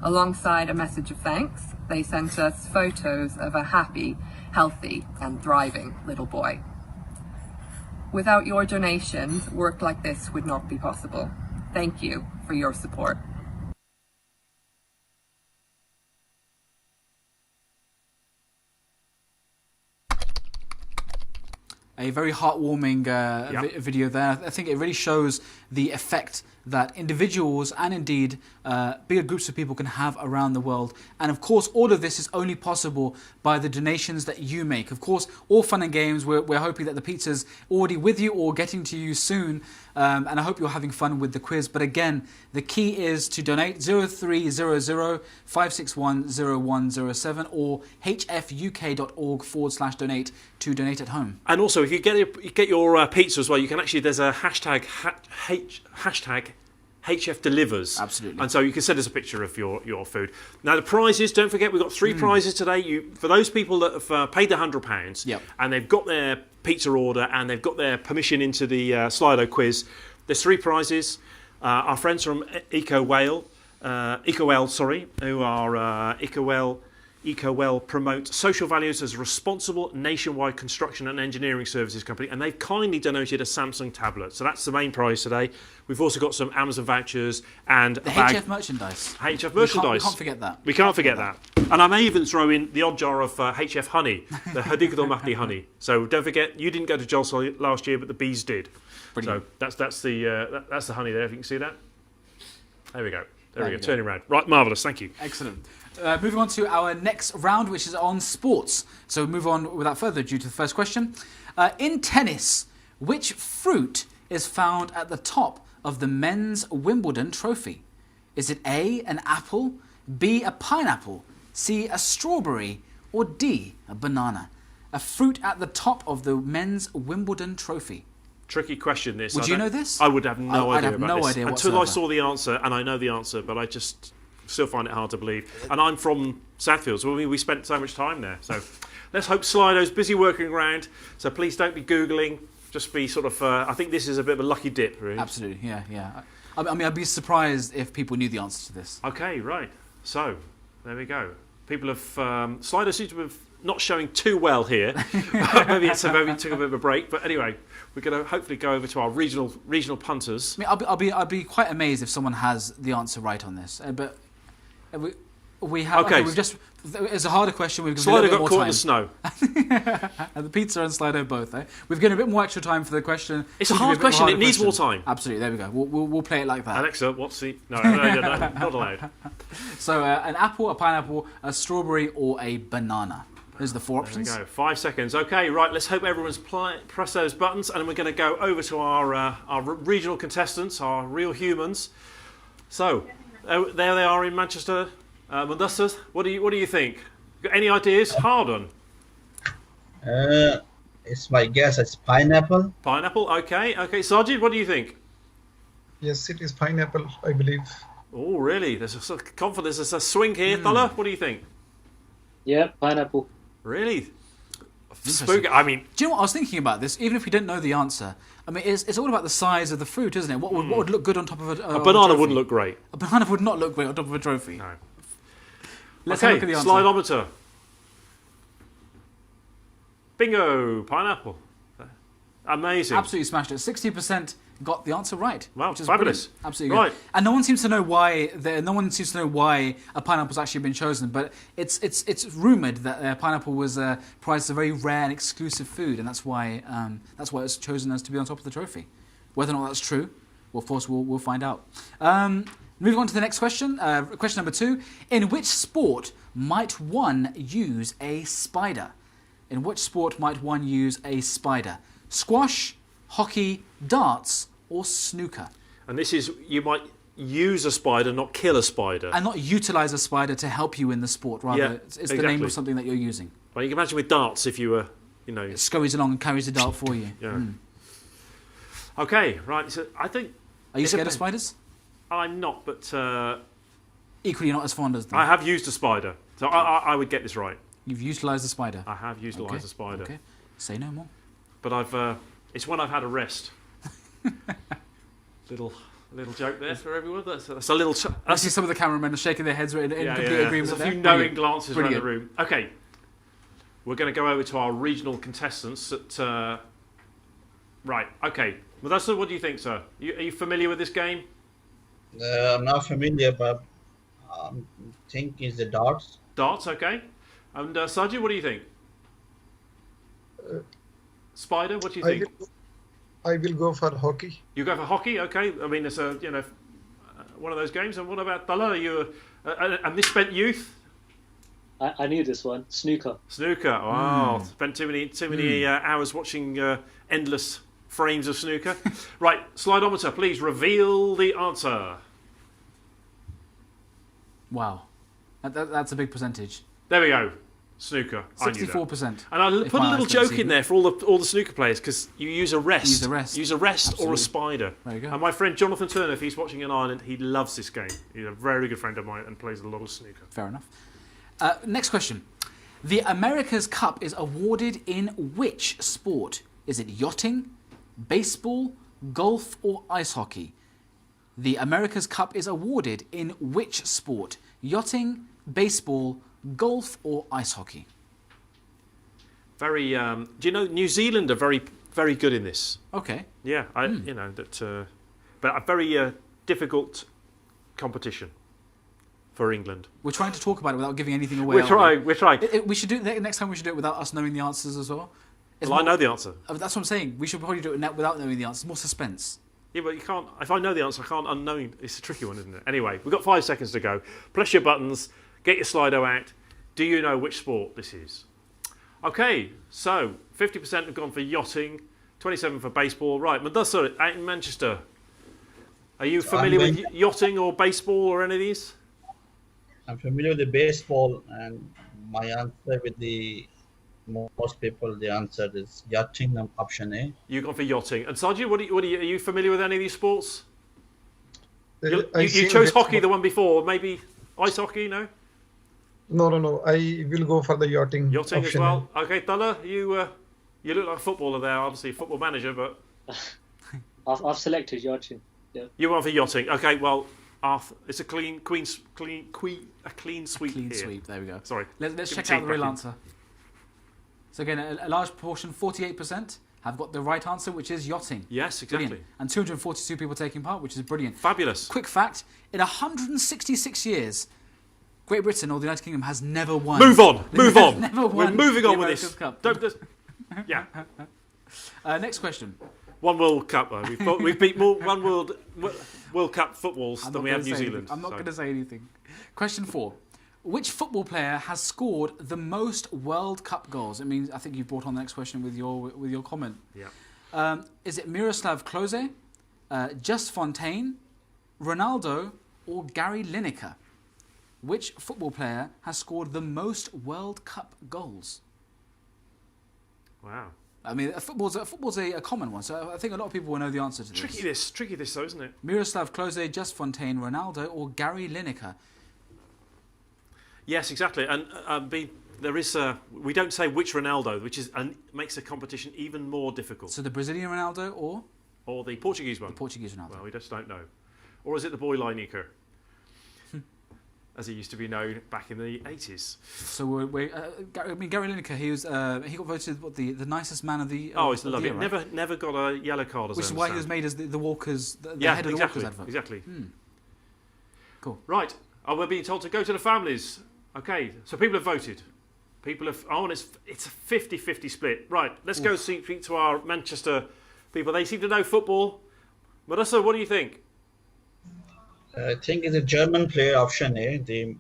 Alongside a message of thanks, they sent us photos of a happy, healthy and thriving little boy. Without your donations, work like this would not be possible. Thank you for your support. A very heartwarming video there. I think it really shows the effect that individuals and indeed bigger groups of people can have around the world. And of course, all of this is only possible by the donations that you make. Of course, all fun and games. We're hoping that the pizza's already with you or getting to you soon. And I hope you're having fun with the quiz. But again, the key is to donate 0300 561 0107 or hfuk.org/donate to donate at home. And also, if you get your pizza as well, you can actually, there's a hashtag HF delivers. Absolutely. And so you can send us a picture of your food. Now the prizes, don't forget, we've got 3 prizes today. For those people that have paid their £100 Yep. and they've got their pizza order and they've got their permission into the Slido quiz, there's 3 prizes. Our friends from EcoWell, who are EcoWell promote social values as a responsible nationwide construction and engineering services company, and they've kindly donated a Samsung tablet. So that's the main prize today. We've also got some Amazon vouchers and The a bag. HF merchandise. HF merchandise. We can't forget that. We can't forget that. And I may even throw in the odd jar of HF honey, the Hadigdo Mahdi honey. So don't forget, you didn't go to Jolsol last year, but the bees did. Brilliant. So that's the honey there, if you can see that. There we go. There we go. Turning around. Right, marvellous. Thank you. Excellent. Moving on to our next round, which is on sports. So we move on without further ado to the first question. In tennis, which fruit is found at the top of the men's Wimbledon trophy? Is it A, an apple, B, a pineapple, C, a strawberry, or D, a banana? A fruit at the top of the men's Wimbledon trophy. Tricky question, this. Would you know this? I would have no idea about this. Idea until whatsoever. I saw the answer, and I know the answer, but I just still find it hard to believe. And I'm from Southfields, so we spent so much time there. So let's hope Slido's busy working around. So please don't be Googling. Just be sort of, I think this is a bit of a lucky dip, really. Absolutely, yeah. I mean, I'd be surprised if people knew the answer to this. Okay, right. So, there we go. People have, Slido seems to be not showing too well here. maybe took a bit of a break. But anyway, we're going to hopefully go over to our regional punters. I mean, I'll be quite amazed if someone has the answer right on this. We have. Okay. We've just. It's a harder question. We've given Slido a bit got more caught time. in the snow. And the pizza and Slido both. We've given a bit more extra time for the question. It's a Should be hard bit question. harder It needs more question. time. Absolutely. There we go. We'll play it like that. Alexa, what's the... No, not allowed. So an apple, a pineapple, a strawberry, or a banana. Those are the four options. There we go. 5 seconds. Okay, right. Let's hope everyone's pressed those buttons, and we're going to go over to our regional contestants, our real humans. So there they are in Manchester. Mudassir, what do you think? Got any ideas? Hard on. It's my guess. It's pineapple. Pineapple. Okay. Sajid, what do you think? Yes, it is pineapple, I believe. Oh, really? There's a sort of confidence. There's a swing here. Thala, what do you think? Yeah, pineapple. Really? Interesting. Spooky. I mean, Do you know what I was thinking about this? Even if we didn't know the answer, I mean, it's all about the size of the fruit, isn't it? What would look good on top of a banana wouldn't look great. A banana would not look great on top of a trophy. No. Let's have a Okay, look at the answer. slidometer. Bingo, pineapple. Amazing. Absolutely smashed it. 60% got the answer right. Wow, which is fabulous. brilliant. Absolutely Right. good. And no one seems to know why. No one seems to know why a pineapple's actually been chosen. But it's rumoured that pineapple was prized as a very rare and exclusive food, and that's why it's chosen as to be on top of the trophy. Whether or not that's true, well, of course, we'll find out. Moving on to the next question. Question number 2: in which sport might one use a spider? In which sport might one use a spider? Squash, hockey, darts, or snooker? And this is, you might use a spider, not kill a spider. And not utilise a spider to help you in the sport, rather Yeah, it's the exactly. name of something that you're using. Well, you can imagine with darts if you were, It scurries along and carries the dart for you. Yeah. Okay, right. So I think Are you It scared of depends. spiders? I'm not, but Equally, you're not as fond as them. I have used a spider, so I would get this right. You've utilised the spider. I have utilised Okay, a spider, Okay, say no more. but it's when I've had a rest. little joke there for everyone. That's a little. I see some of the cameramen are shaking their heads in complete agreement. There's a there. few knowing Brilliant. glances around the Brilliant. room. Okay, we're going to go over to our regional contestants. Right. Okay. Mudassir, what do you think, sir? Are you familiar with this game? I'm not familiar, but I think it's the darts. Darts. Okay. And Sajid, what do you think? Spider. What do you think? I will go for hockey. You go for hockey. Okay. I mean, it's one of those games. And what about Thala? Are you a misspent youth? I knew this one. Snooker. Snooker. Wow. Spent too many hours watching endless frames of snooker. Right. Slidometer, please reveal the answer. Wow, that's a big percentage. There we go. Snooker. I knew that. 64%. And I If put a my little eyes don't joke see in me. there for all the snooker players, because you use a rest. Use a rest. Use a rest or Absolutely. a spider. There you go. And my friend Jonathan Turner, if he's watching in Ireland, he loves this game. He's a very good friend of mine and plays a lot of snooker. Fair enough. Next question. The America's Cup is awarded in which sport? Is it yachting, baseball, golf, or ice hockey? The America's Cup is awarded in which sport? Yachting, baseball, golf, or ice hockey? Very. Do you know New Zealand are very, very good in this? Okay. Yeah, but a very difficult competition for England. We're trying to talk about it without giving anything away. We're aren't we? trying. We should do it next time. We should do it without us knowing the answers as well. It's Well, I more- know the answer. That's what I'm saying. We should probably do it without knowing the answers. More suspense. Yeah, but you can't. If I know the answer, I can't unknowing. It's a tricky one, isn't it? Anyway, we've got 5 seconds to go. Press your buttons. Get your Slido out. Do you know which sport this is? Okay, so 50% have gone for yachting, 27% for baseball. Right, Mudassir, out in Manchester. Are you familiar with yachting or baseball or any of these? I'm familiar with the baseball, and my answer with most people, the answer is yachting, option A. You've gone for yachting. And Sajid, are you familiar with any of these sports? You I seen chose baseball. hockey the one before, maybe ice hockey, no? No. I will go for the yachting. Yachting as option well. Okay, Thala, you look like a footballer there, obviously a football manager, but I've selected yachting. Yeah. you went for yachting. Okay, well, Arthur, it's a clean sweep Clean here. sweep. There we go. Sorry. Let's Get check my out the teeth real back in. answer. So again, a large portion, 48%, have got the right answer, which is yachting. Yes, exactly. Brilliant. And 242 people taking part, which is brilliant. Fabulous. Quick fact, in 166 years, Great Britain or the United Kingdom has never won. Move on. Move on. Never won We're moving the on with America's this. Cup. Don't just. Yeah. Next question. One World Cup. We've beat more World Cup footballs than we have New Zealand. I'm not going to say anything. Question 4. Which football player has scored the most World Cup goals? I think you've brought on the next question with your comment. Yeah. Is it Miroslav Klose, Just Fontaine, Ronaldo, or Gary Lineker? Which football player has scored the most World Cup goals? Wow. Football's a common one, so I think a lot of people will know the answer to this. Tricky this though, isn't it? Miroslav Klose, Just Fontaine, Ronaldo, or Gary Lineker? Yes, exactly. And there is we don't say which Ronaldo, which makes the competition even more difficult. So the Brazilian Ronaldo or the Portuguese one? The Portuguese Ronaldo. Well, we just don't know. Or is it the boy Lineker, as he used to be known back in the 80s? So Gary Lineker, he got voted the nicest man of the. Oh, he's lovely. Year, right? Never got a yellow card, which is why he was made as the Walkers, the head of the exactly, Walkers advert. Exactly. Cool. Right. We're being told to go to the families. Okay. So people have voted. It's a 50-50 split. Right. Let's go speak to our Manchester people. They seem to know football. Marissa, what do you think? I think it's a German player, option A. The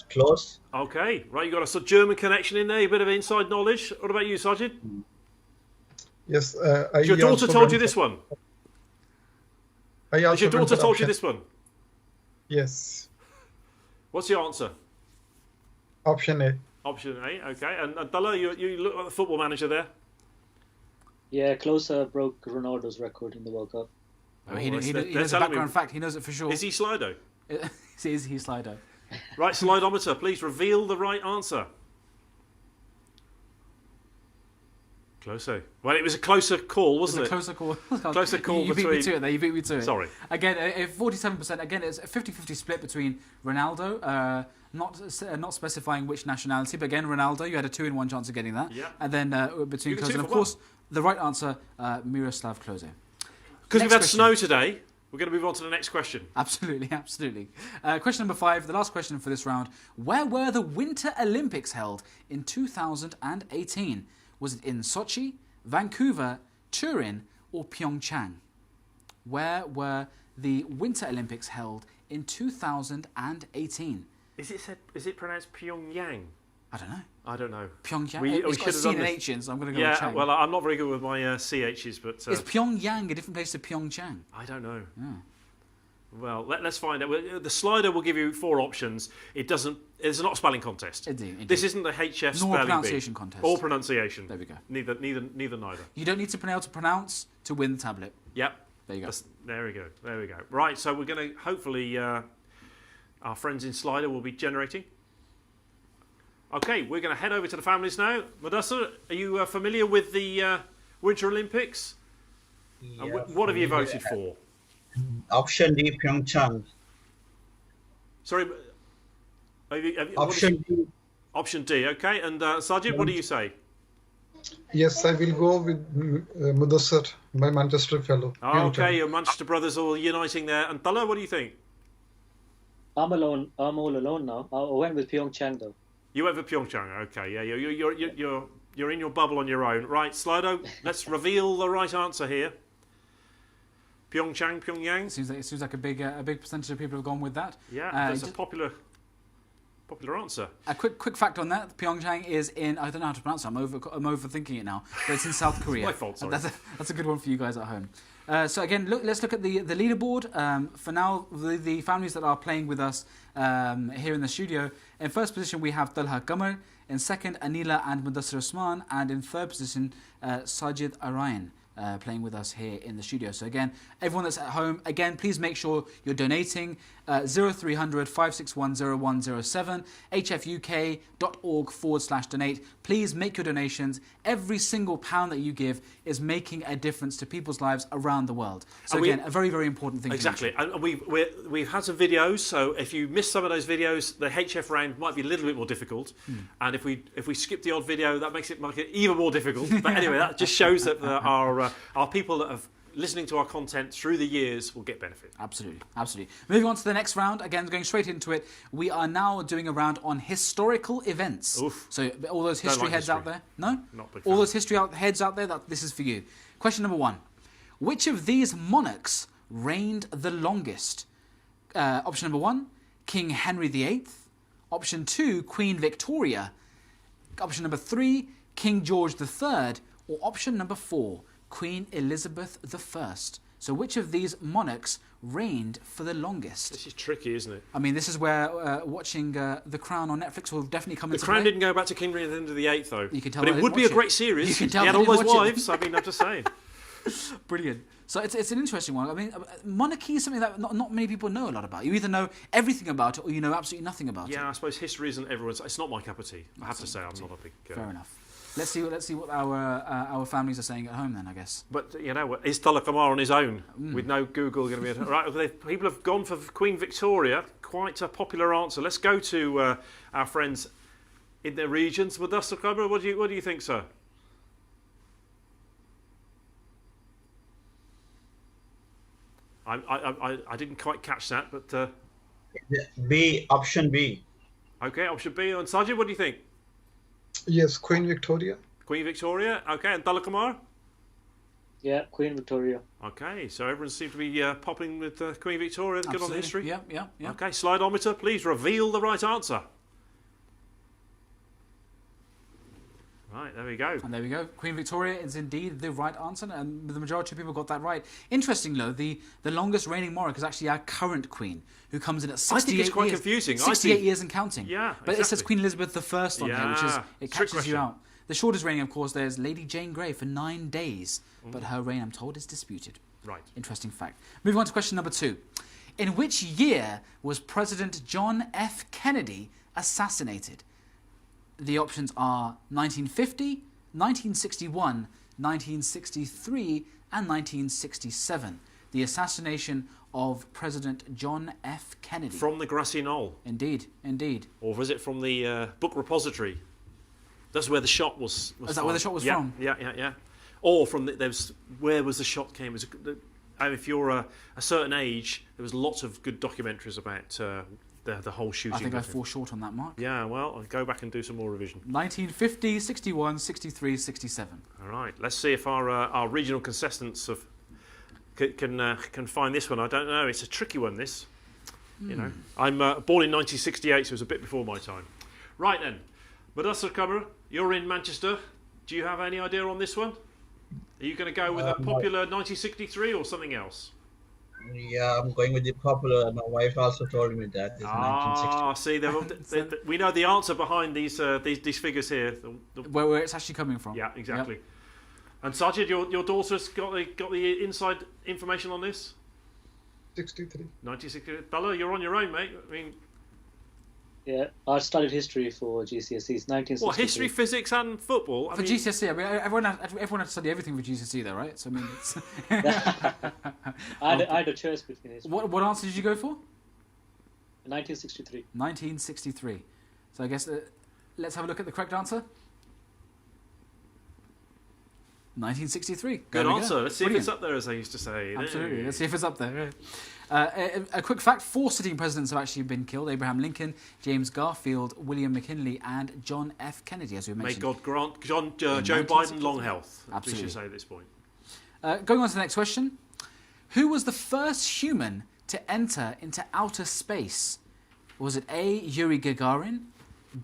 close. Okay, right. You got a German connection in there. A bit of inside knowledge. What about you, Sajid? Yes. Has your daughter told you this one? Has your daughter told you this one? Yes. What's your answer? Option A. Option A. Okay. And Abdullah, you look like the football manager there. Yeah, Klose broke Ronaldo's record in the World Cup. He knows the background fact. He knows it for sure. Is he Slido? Is he Slido? Right, Slidometer, please reveal the right answer. Closer. Well, it was a closer call, wasn't it? It was a closer call. Closer call you between... beat me to it there. You beat me to it. Sorry. Again, 47%. Again, it's a 50-50 split between Ronaldo, not specifying which nationality, but again, Ronaldo, you had a 2-in-1 chance of getting that. Yeah. And then between Klose, and of course, the right answer, Miroslav Klose. Because we've had snow today, we're going to move on to the next question. Absolutely. Question number 5, the last question for this round. Where were the Winter Olympics held in 2018? Was it in Sochi, Vancouver, Turin, or Pyeongchang? Where were the Winter Olympics held in 2018? Is it pronounced Pyongyang? I don't know. Pyongyang? We it's should got a have C done in this. H in, so I'm going to go with Chang. Well, I'm not very good with my CHs, but... Is Pyongyang a different place to Pyeongchang? I don't know. Yeah. Well, let's find out. The slider will give you 4 options. It's not a spelling contest. Indeed. This isn't the HF spelling Nor a pronunciation contest. Or pronunciation. There we go. Neither. You don't need to pronounce to win the tablet. Yep. There you go. There we go. Right, so we're going to hopefully our friends in Slider will be generating. Okay, we're going to head over to the families now. Madassa, are you familiar with the Winter Olympics? Yeah, and what have you voted for? Option D, Pyeongchang. Sorry. Option D. Option D, okay. And Sajid, what do you say? Yes, I will go with Mudassar, my Manchester fellow. Okay, your Manchester brothers all uniting there. And Tala, what do you think? I'm all alone now. I went with Pyeongchang though. You went for Pyeongchang, okay. Yeah, you're in your bubble on your own. Right, Slido, let's reveal the right answer here. Pyongyang. It seems like a big percentage of people have gone with that. Yeah, that's a popular answer. A quick fact on that: Pyeongchang is in. I don't know how to pronounce it. I'm overthinking it now, but it's in South Korea. My fault. Sorry. That's a good one for you guys at home. So again, let's look at the leaderboard. For now, the families that are playing with us here in the studio. In first position, we have Talha Qamar. In second, Anila and Mudassir Osman. And in third position, Sajid Arayan. Playing with us here in the studio. So again, everyone that's at home, again, please make sure you're donating 0300 561 0107 hfuk.org/donate. Please make your donations. Every single pound that you give is making a difference to people's lives around the world. So again, a very, very important thing. Exactly. And we've had some videos, so if you missed some of those videos, the HF round might be a little bit more difficult. And if we skip the odd video, that makes it even more difficult. But anyway, that just shows that our people that have listening to our content through the years will get benefit. Absolutely, absolutely. Moving on to the next round, again, going straight into it, we are now doing a round on historical events. Oof. So all those history like heads history. out there, no? Not big All fan. those history heads out there, this is for you. Question number 1. Which of these monarchs reigned the longest? Option number 1, King Henry VIII. Option 2, Queen Victoria. Option number 3, King George III. Or option number 4, Queen Elizabeth I. So which of these monarchs reigned for the longest? This is tricky, isn't it? I mean, this is where watching The Crown on Netflix will definitely come into The Crown play. didn't go back to King Henry VIII, though. You can tell but I it didn't would be a watch it. great series. You can tell he had I all didn't those watch it. wives. I mean, I'm just saying. Brilliant. So it's an interesting one. I mean, monarchy is something that not many people know a lot about. You either know everything about it or you know absolutely nothing about it. Yeah, I suppose history isn't everyone's. It's not my cup of tea. I have to say, I'm not a big. Fair enough. Let's see what our families are saying at home then, I guess. But you know, is Tulloch Lamar on his own with no Google going to be right? People have gone for Queen Victoria. Quite a popular answer. Let's go to our friends in their regions. Mudassar Kabra, what do you think, sir? I didn't quite catch that, but B, option B. okay, option B. And Sajid, what do you think? Yes, Queen Victoria. Queen Victoria. Okay, and Tulloch Lamar. Yeah, Queen Victoria. Okay, so everyone seems to be popping with Queen Victoria. Good on Absolutely. history. Yeah. Okay, slidometer, please reveal the right answer. Right, there we go. And there we go. Queen Victoria is indeed the right answer, and the majority of people got that right. Interesting, though, the longest reigning monarch is actually our current queen, who comes in at 68 years. I think it's quite confusing. 68 years and counting. Yeah, But it says exactly. Queen Elizabeth I on here, which is, it trick catches you question. out. The shortest reigning, of course, there's Lady Jane Grey for 9 days, but her reign, I'm told, is disputed. Right. Interesting fact. Moving on to question number 2. In which year was President John F. Kennedy assassinated? The options are 1950, 1961, 1963, and 1967. The assassination of President John F. Kennedy. From the grassy knoll. Indeed. Or was it from the book repository? That's where the shot was. Is that where the shot was from? Yeah. Or from where was the shot came? If you're a certain age, there was lots of good documentaries about the whole shooting. I think I fall short on that mark. Yeah, well, I'll go back and do some more revision. 1950, 61, 63, 67. All right, let's see if our regional contestants can find this one. I don't know. It's a tricky one, this. You know, I'm born in 1968, so it was a bit before my time. Right then, Mudassar Kabra, you're in Manchester. Do you have any idea on this one? Are you going to go with a popular 1963 or something else? Yeah, I'm going with the popular. My wife also told me that it's 1960. See, we know the answer behind these figures here. Where it's actually coming from. Yeah, exactly. Yep. And Sajid, your daughter's got the inside information on this. 63. 1963. Bella, you're on your own, mate. I mean, Yeah, I studied history for GCSEs. 1963. what, history, physics, and football? For GCSE, I mean, everyone had to study everything for GCSE, though, right? So I mean, it's I had a choice between history. what answer did you go for? 1963. 1963. So I guess let's have a look at the correct answer. 1963. Good There we go. answer. Let's see Brilliant. if it's up there, as I used to say. Absolutely. Let's see if it's up there. A quick fact: 4 sitting presidents have actually been killed: Abraham Lincoln, James Garfield, William McKinley, and John F. Kennedy, as we May mentioned. God grant Joe 1963. Biden long health. Absolutely. We should say at this point. Going on to the next question. Who was the first human to enter into outer space? Was it A. Yuri Gagarin,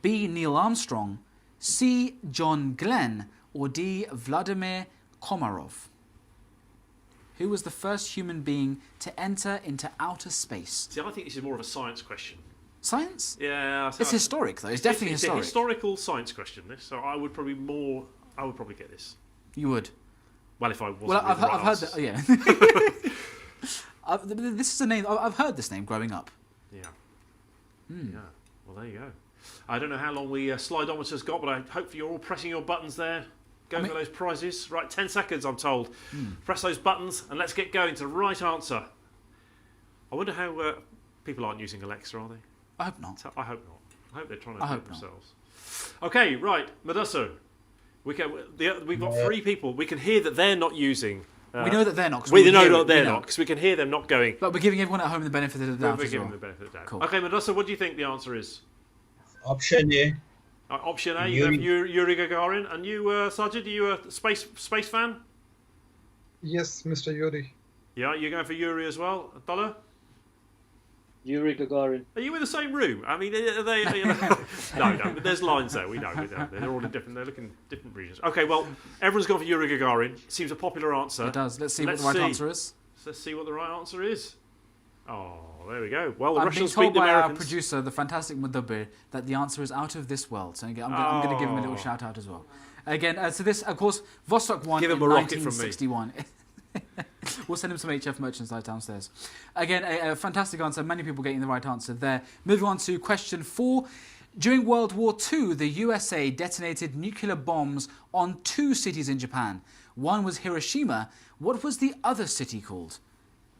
B. Neil Armstrong, C. John Glenn, or D. Vladimir Komarov? Who was the first human being to enter into outer space? See, I think this is more of a science question. Science? Yeah. It's historic, though. It's definitely it's historic. a historical science question, this. So I would probably get this. You would? Well, if I wasn't. Well, with the right I've heard answers. that. Yeah. This is a name. I've heard this name growing up. Yeah. Yeah. Well, there you go. I don't know how long we slidometer's got, but I hope you're all pressing your buttons there. Go for those prizes. Right, 10 seconds, I'm told. Press those buttons and let's get going to the right answer. I wonder how people aren't using Alexa, are they? I hope not. I hope not. I hope they're trying to do hope it not. themselves. Okay, right, Mudassar. We've got 3 people. We can hear that they're not using We know that they're not. 'Cause We can know hear that it, they're not, because we can hear them not going. But we're giving everyone at home the benefit of the doubt We're as giving well. them the benefit of the doubt. Cool. Okay, Madassa, what do you think the answer is? Option A. Option A, you have Yuri Gagarin. And you, Sajid, are you a space fan? Yes, Mr. Yuri. Yeah, you're going for Yuri as well? Dollar? Yuri Gagarin. Are you in the same room? I mean, are they? No, but there's lines there. We know. They're all in different. They're looking different regions. Okay, well, everyone's gone for Yuri Gagarin. Seems a popular answer. It does. Let's see what the right answer is. Let's see what the right answer is. Oh, there we go. Well, the I'm Russians being told beat the by our Americans. producer, the fantastic Mudabbir, that the answer is out of this world. So I'm going to give him a little shout out as well. Again, so this, of course, Vostok won Give in him a rocket from me. 1961. We'll send him some HF merchandise downstairs. Again, a fantastic answer. Many people getting the right answer there. Moving on to question 4. During World War II, the USA detonated nuclear bombs on 2 cities in Japan. One was Hiroshima. What was the other city called?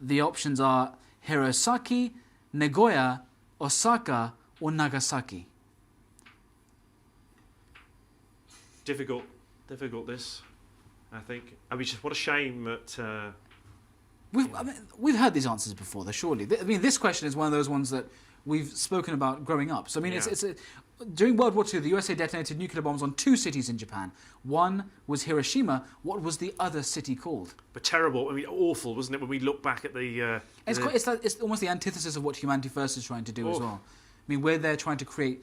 The options are Hirosaki, Nagoya, Osaka, or Nagasaki. Difficult this, I think. I mean, just what a shame that... We've heard these answers before, though, surely. I mean, this question is one of those ones that we've spoken about growing up. So, I mean, during World War II, the USA detonated nuclear bombs on 2 cities in Japan. One was Hiroshima. What was the other city called? But terrible. I mean, awful, wasn't it, when we look back at the... It's almost the antithesis of what Humanity First is trying to do as well. I mean, we're there trying to create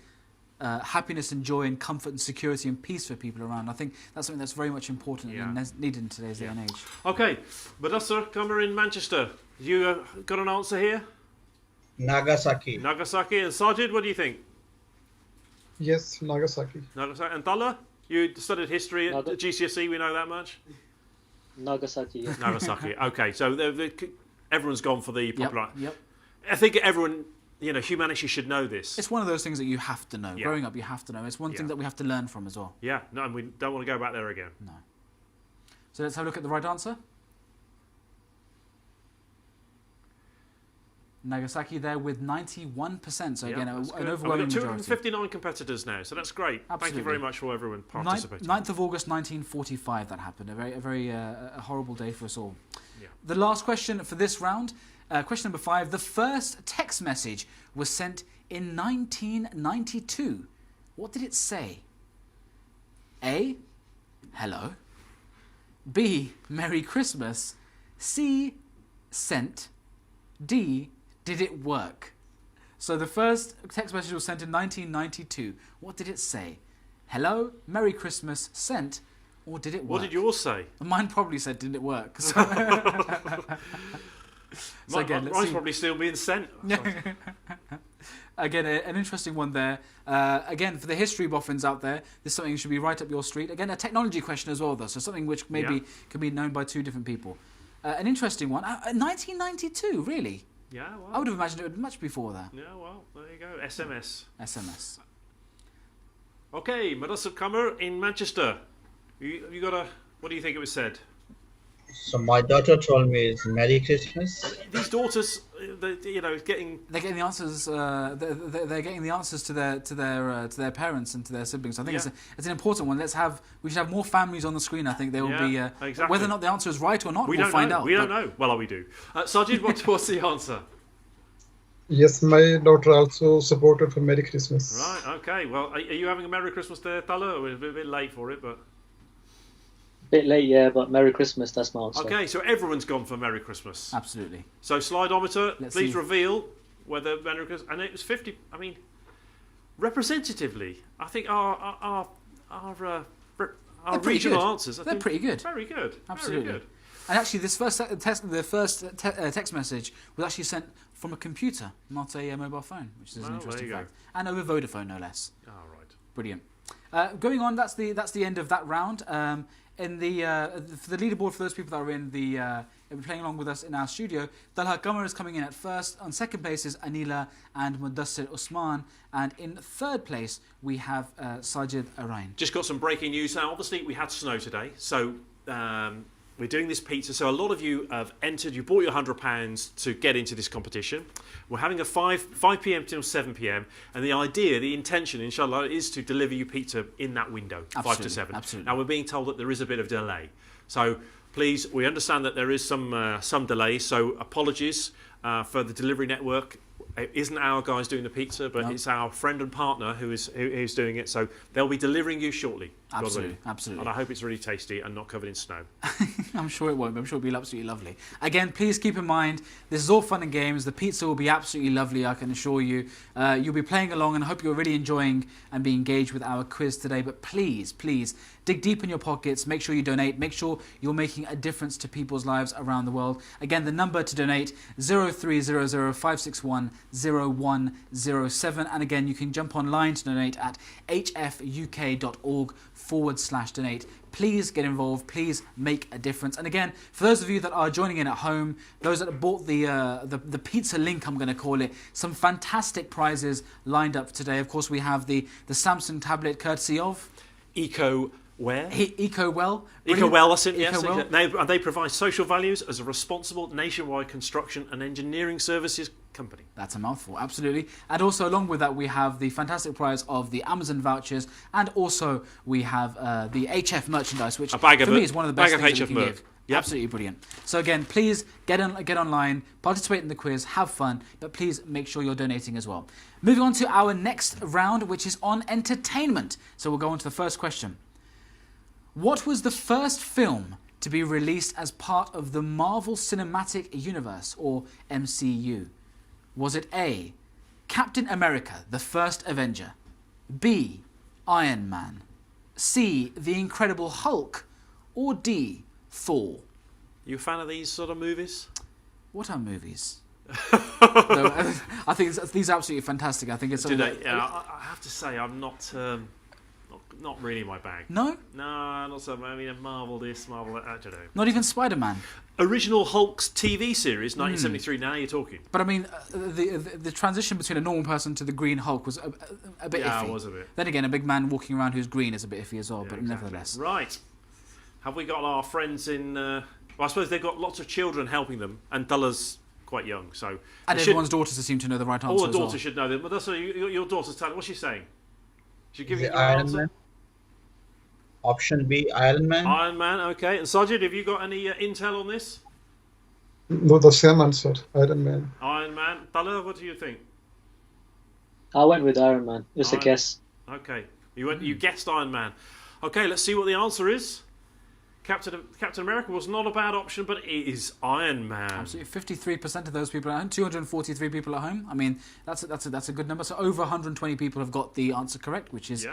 happiness and joy and comfort and security and peace for people around. I think that's something that's very much important and needed in today's day and age. Okay, Madassa, Kummer in Manchester. You got an answer here? Nagasaki. Nagasaki. And Sajid, what do you think? Yes, Nagasaki. Nagasaki. And Dalla, you studied history at GCSE, we know that much? Nagasaki. Yeah. Nagasaki. Okay, so everyone's gone for the popular... Yep. I think everyone... humanity should know this. It's one of those things that you have to know. Growing up, you have to know. It's one thing that we have to learn from as well. Yeah, no, and we don't want to go back there again. No. So let's have a look at the right answer. Nagasaki there with 91%. So again, an overwhelming majority. 259 competitors now, so that's great. Absolutely. Thank you very much for everyone participating. 9th of August 1945 that happened. A very horrible day for us all. Yeah. The last question for this round. Question number 5. The first text message was sent in 1992. What did it say? A. Hello. B. Merry Christmas. C. Sent. D. Did it work? So the first text message was sent in 1992. What did it say? Hello, Merry Christmas, sent, or did it work? What did yours say? Mine probably said, did it work? So again, mine's probably still being sent. Again, an interesting one there. Again, for the history boffins out there, this is something that should be right up your street. Again, a technology question as well, though, so something which maybe can be known by 2 different people. An interesting one. 1992, really? Yeah, well. I would have imagined it would be much before that. Yeah, well, there you go. SMS. Okay, Madassa Kummer in Manchester. You got a... What do you think it was said? So my daughter told me it's Merry Christmas. These daughters, getting... They're getting the answers. They're getting the answers to their parents and to their siblings. I think it's an important one. We should have more families on the screen. I think there will be exactly. Whether or not the answer is right or not. We'll find out. We don't know. Well, we do. Sajid, what's the answer? Yes, my daughter also supported for Merry Christmas. Right. Okay. Well, are you having a Merry Christmas there, Tala? We're a bit late for it, but. Bit late, yeah, but Merry Christmas, that's my answer. Okay, so everyone's gone for Merry Christmas. Absolutely. So, Slidometer, please see. Reveal whether Merry Christmas... And it was 50... I mean, representatively, I think our regional answers... They're pretty good. Very good. Absolutely. Very good. And actually, the first text message was actually sent from a computer, not a mobile phone, which is an interesting fact. And over Vodafone, no less. Oh, right. Brilliant. Going on, that's the end of that round. In the for the leaderboard, for those people that are in the playing along with us in our studio, Talha Qamar is coming in at first. On second place is Anila and Mudassir Usman, and in third place we have Sajid Arain. Just got some breaking news now. Obviously, we had snow today, so we're doing this pizza. So a lot of you have entered. You bought your £100 to get into this competition. We're having a 5 p.m. till 7 p.m. And the idea, the intention, inshallah, is to deliver you pizza in that window, 5 to 7. Absolutely. Now, we're being told that there is a bit of delay. So please, we understand that there is some delay, so apologies for the delivery network. It isn't our guys doing the pizza, but it's our friend and partner who's doing it. So they'll be delivering you shortly. Absolutely, absolutely. And I hope it's really tasty and not covered in snow. I'm sure it won't. I'm sure it'll be absolutely lovely. Again, please keep in mind, this is all fun and games. The pizza will be absolutely lovely, I can assure you. You'll be playing along, and I hope you're really enjoying and be engaged with our quiz today. But please, please, dig deep in your pockets. Make sure you donate. Make sure you're making a difference to people's lives around the world. Again, the number to donate, 0300 561 0107. And again, you can jump online to donate at hfuk.org/donate. Please get involved. Please make a difference. And again, for those of you that are joining in at home, those that bought the pizza link, I'm going to call it, some fantastic prizes lined up today. Of course, we have the Samsung tablet courtesy of EcoWare. EcoWell. EcoWell, that's it, yes. EcoWell. They provide social values as a responsible nationwide construction and engineering services company. That's a mouthful, absolutely. And also along with that, we have the fantastic prize of the Amazon vouchers, and also we have the HF merchandise, which for me is one of the best things that we can give. Yep. Absolutely brilliant. So again, please get online, participate in the quiz, have fun, but please make sure you're donating as well. Moving on to our next round, which is on entertainment. So we'll go on to the first question. What was the first film to be released as part of the Marvel Cinematic Universe, or MCU? Was it A, Captain America, the First Avenger, B, Iron Man, C, The Incredible Hulk, or D, Thor? You a fan of these sort of movies? What are movies? No, I think these are absolutely fantastic. I think it's. I have to say, I'm not really my bag. No? No, not so. I mean, Marvel this, Marvel that. I don't know. Not even Spider-Man. Original Hulk's TV series, 1973. Now you're talking. But I mean, the transition between a normal person to the Green Hulk was a bit iffy. Yeah, it was a bit. Then again, a big man walking around who's green is a bit iffy as well. Yeah, but exactly. Nevertheless, right. Have we got our friends in? Well, I suppose they've got lots of children helping them, and Dulla's quite young, so. And everyone's daughters seem to know the right answer. All the daughters should know them. But that's your daughter's telling. What's she saying? She's giving you an Iron answer. Man. Option B, Iron Man. Iron Man, okay. And Sajid, have you got any intel on this? No, the same answer, Iron Man. Iron Man. Dulla, what do you think? I went with Iron Man. Just a guess. Okay. You guessed Iron Man. Okay, let's see what the answer is. Captain America was not a bad option, but it is Iron Man. Absolutely, 53% of those people at home, 243 people at home. I mean, that's a good number. So over 120 people have got the answer correct, which is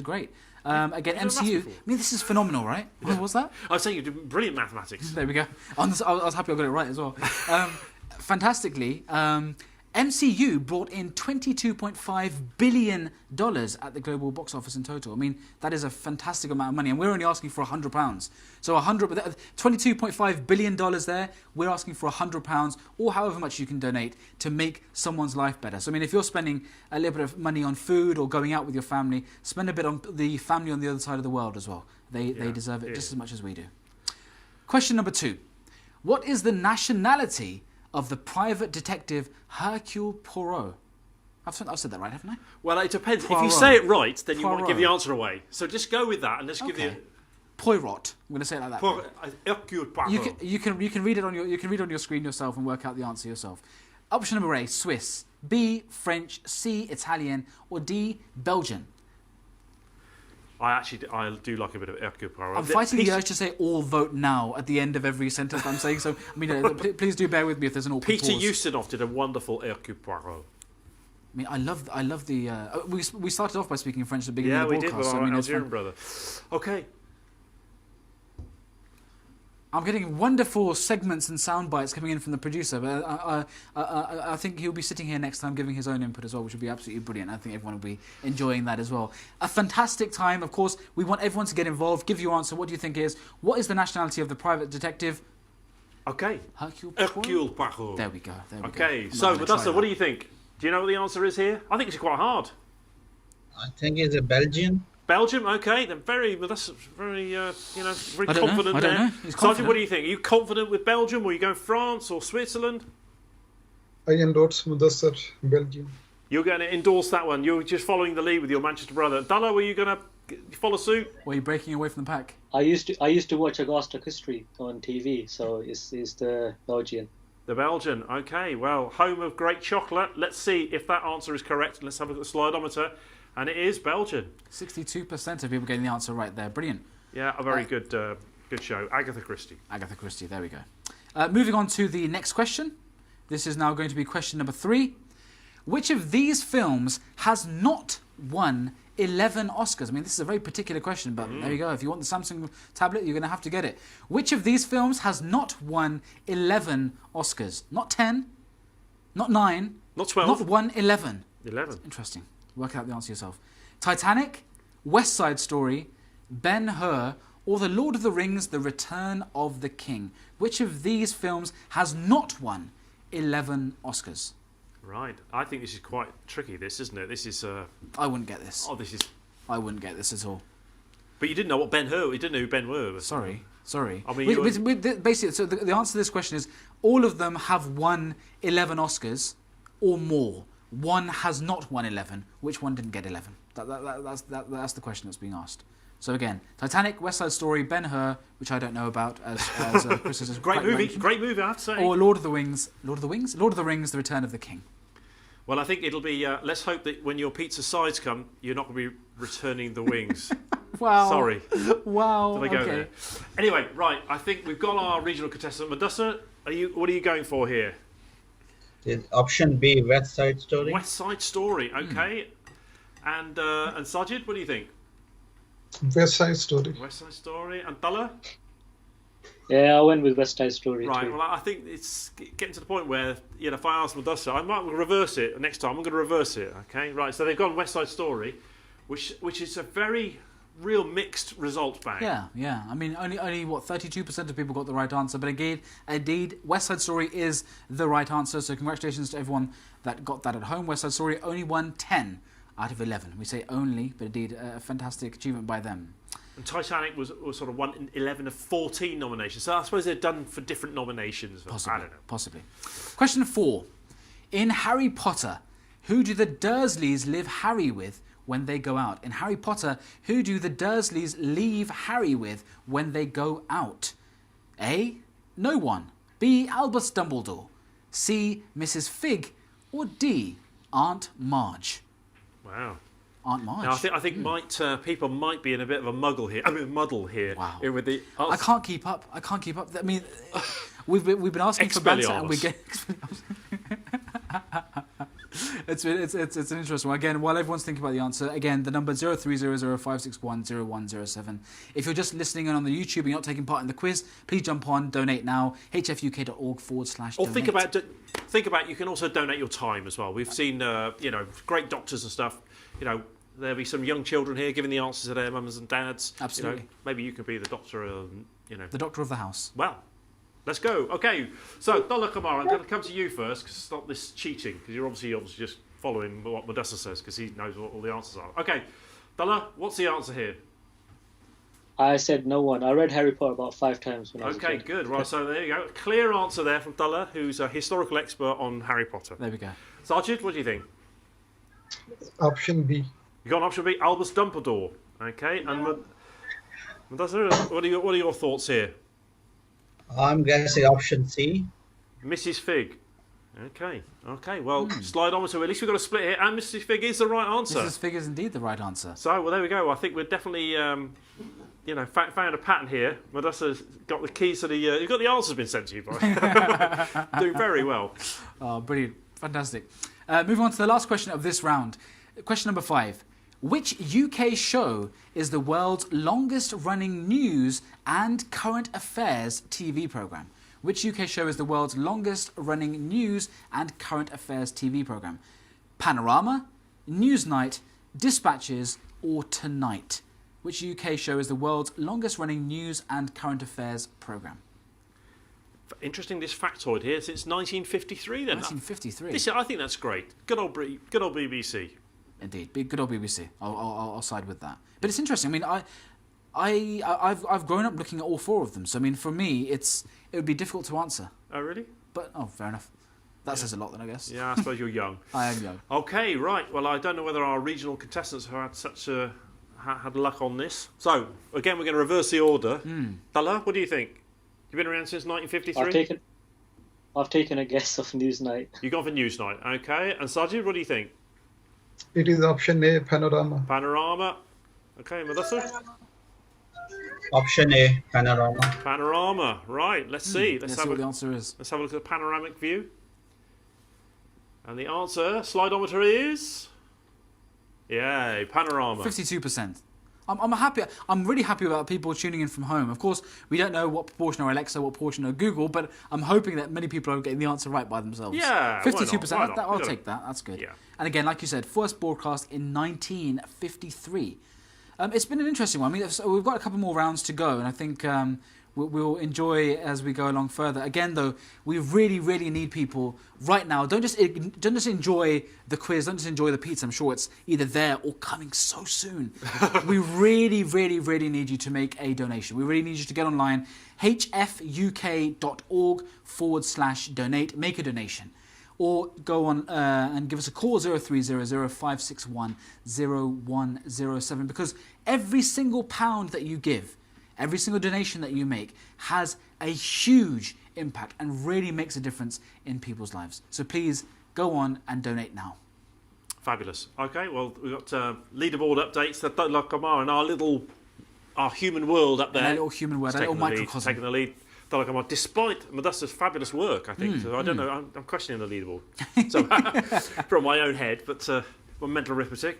great. Again, MCU. I mean, this is phenomenal, right? Yeah. What was that? I was saying you did brilliant mathematics. There we go. I was happy I got it right as well. Fantastically. MCU brought in $22.5 billion at the global box office in total. I mean, that is a fantastic amount of money, and we're only asking for £100. So $22.5 billion there, we're asking for £100 or however much you can donate to make someone's life better. So I mean, if you're spending a little bit of money on food or going out with your family, spend a bit on the family on the other side of the world as well. They deserve it just as much as we do. Question number 2. What is the nationality of the private detective Hercule Poirot? I've said that right, haven't I? Well, it depends. Poirot. If you say it right, then you Poirot. want to give the answer away. So just go with that and let's give the Poirot. I'm going to say it like that. Hercule Poirot. You can read it on your screen yourself and work out the answer yourself. Option number A, Swiss. B, French. C, Italian. Or D, Belgian. I do like a bit of Hercule Poirot. I'm fighting the urge to say all vote now at the end of every sentence I'm saying. So, I mean, please do bear with me if there's an awkward Peter pause. Ustinov did a wonderful Hercule Poirot. I mean, I love the. We started off by speaking French at the beginning of the broadcast. Yeah, we did with our Algerian brother. Okay. I'm getting wonderful segments and sound bites coming in from the producer, but I think he'll be sitting here next time giving his own input as well, which will be absolutely brilliant. I think everyone will be enjoying that as well. A fantastic time. Of course, we want everyone to get involved. Give your answer. What do you think is? What is the nationality of the private detective? Okay. Hercule Poirot. There we go. Okay. So, Mudassar, what do you think? Do you know what the answer is here? I think it's quite hard. I think it's a Belgian. Belgium, okay. That's very confident I don't there. know. He's confident. Sergeant, what do you think? Are you confident with Belgium, or are you going France or Switzerland? I endorse Mudassar, Belgium. You're going to endorse that one. You're just following the lead with your Manchester brother. Dalla, were you going to follow suit? Or are you breaking away from the pack? I used to watch Augusta history on TV, so it's the Belgian. The Belgian. Okay, well, home of great chocolate. Let's see if that answer is correct. Let's have a look at the slidometer. And it is Belgian. 62% of people getting the answer right there. Brilliant. Yeah, a very good show. Agatha Christie. Agatha Christie, there we go. Moving on to the next question. This is now going to be question number 3. Which of these films has not won 11 Oscars? I mean, this is a very particular question, but there you go. If you want the Samsung tablet, you're going to have to get it. Which of these films has not won 11 Oscars? Not 10, not 9, not 12, not 1, 11. 11. Interesting. Work out the answer yourself. Titanic, West Side Story, Ben-Hur, or The Lord of the Rings, The Return of the King. Which of these films has not won 11 Oscars? Right. I think this is quite tricky, this, isn't it? This is... I wouldn't get this. Oh, this is... I wouldn't get this at all. But you didn't know what Ben-Hur... You didn't know who Ben-Hur was. Sorry. I mean, basically, so the answer to this question is all of them have won 11 Oscars or more. One has not won 11. Which one didn't get 11? That's the question that's being asked. So again, Titanic, West Side Story, Ben-Hur, which I don't know about, as Chris has great movie, I have to say. Or Lord of the Rings, The Return of the King. Well, I think it'll be. Let's hope that when your pizza sides come, you're not going to be returning the wings. Wow. Sorry. Wow. Did I go there? Anyway, right. I think we've got our regional contestant. Medusa, what are you going for here? Option B, West Side Story. West Side Story. Okay. And Sajid, what do you think? West Side Story. West Side Story. And Dalla? Yeah, I went with West Side Story Right, too. well, I think it's getting to the point where, if I ask Medusa, I might reverse it next time. I'm going to reverse it, okay? Right, so they've gone West Side Story, which is a very real mixed result bang. Yeah. I mean, only what, 32% of people got the right answer, but indeed, West Side Story is the right answer, so congratulations to everyone that got that at home. West Side Story only won 10 out of 11. We say only, but indeed, a fantastic achievement by them. And Titanic was sort of won in 11 of 14 nominations. So I suppose they're done for different nominations. Possibly, I don't know. Possibly. Question 4. In Harry Potter, who do the Dursleys leave Harry with when they go out? In Harry Potter, who do the Dursleys leave Harry with when they go out? A. No one. B. Albus Dumbledore. C. Mrs. Fig. Or D. Aunt Marge. Wow. Aunt Marge. Now, I think people might be in a bit of a muddle here. Wow. With the I can't keep up. I mean, we've been asking for banter and we get. It's an interesting one. Again, while everyone's thinking about the answer, again, the number 030056100107. If you're just listening in on the YouTube and you're not taking part in the quiz, please jump on, donate now, hfuk.org/donate. Or think about you can also donate your time as well. We've seen great doctors and stuff. There'll be some young children here giving the answers to their mums and dads. Absolutely. Maybe you could be the doctor. The doctor of the house. Well, let's go. Okay, so Dalla Kamara, I'm going to come to you first because stop this cheating, because you're obviously just following what Medusa says because he knows what all the answers are. Okay, Dalla, what's the answer here? I said no one. I read Harry Potter about 5 times when I was a Okay, kid. good. Right, so there you go. Clear answer there from Dalla, who's a historical expert on Harry Potter. There we go. Sajid, what do you think? Option B. You got an option B, Albus Dumbledore. Okay, and Medusa, what are your thoughts here? I'm guessing option C. Mrs. Fig. Okay. Well, slide on. So at least we've got a split here, and Mrs. Fig is the right answer. Mrs. Fig is indeed the right answer. So, well, there we go. I think we're definitely, found a pattern here. Medusa's got the keys to the. You've got the answers been sent to you, boy. Doing very well. Oh, brilliant! Fantastic. Moving on to the last question of this round. Question number 5. Which UK show is the world's longest-running news and current affairs TV programme? Which UK show is the world's longest-running news and current affairs TV programme? Panorama, Newsnight, Dispatches, or Tonight? Which UK show is the world's longest-running news and current affairs programme? Interesting, this factoid here. Since 1953, then. 1953. I think that's great. Good old BBC. Indeed, good old BBC. I'll side with that. But it's interesting. I mean, I've grown up looking at all 4 of them. So I mean, for me, it would be difficult to answer. Oh, really? But fair enough. That says a lot then, I guess. Yeah, I suppose you're young. I am young. Okay, right. Well, I don't know whether our regional contestants have had had luck on this. So, again, we're going to reverse the order. Tala, what do you think? You've been around since 1953? I've taken a guess of Newsnight. You've gone for Newsnight. Okay. And Sajid, what do you think? It is option A, Panorama. Panorama. Okay, Madassar? Option A, Panorama. Panorama. Right, let's see. Let's see what the answer is. Let's have a look at the panoramic view. And the answer, slidometer is... Yay, Panorama. 52%. I'm happy. I'm really happy about people tuning in from home. Of course, we don't know what proportion are Alexa, what proportion are Google, but I'm hoping that many people are getting the answer right by themselves. Yeah, 52%. why not? I'll take that. That's good. Yeah. And again, like you said, first broadcast in 1953. It's been an interesting one. I mean, so we've got a couple more rounds to go, and I think we'll enjoy as we go along further. Again, though, we really, really need people right now. Don't just enjoy the quiz. Don't just enjoy the pizza. I'm sure it's either there or coming so soon. We really, really, really need you to make a donation. We really need you to get online, hfuk.org/donate. Make a donation. Or go on and give us a call, 0300 561 0107, because every single pound that you give, every single donation that you make has a huge impact and really makes a difference in people's lives. So please go on and donate now. Fabulous. Okay, well, we've got leaderboard updates. That don't look and our human world up there. And a little human world, a little microcosm. Taking the lead. Despite Modesta's fabulous work, I think. So I don't know. I'm questioning the leaderboard. So from my own head, but my mental arithmetic.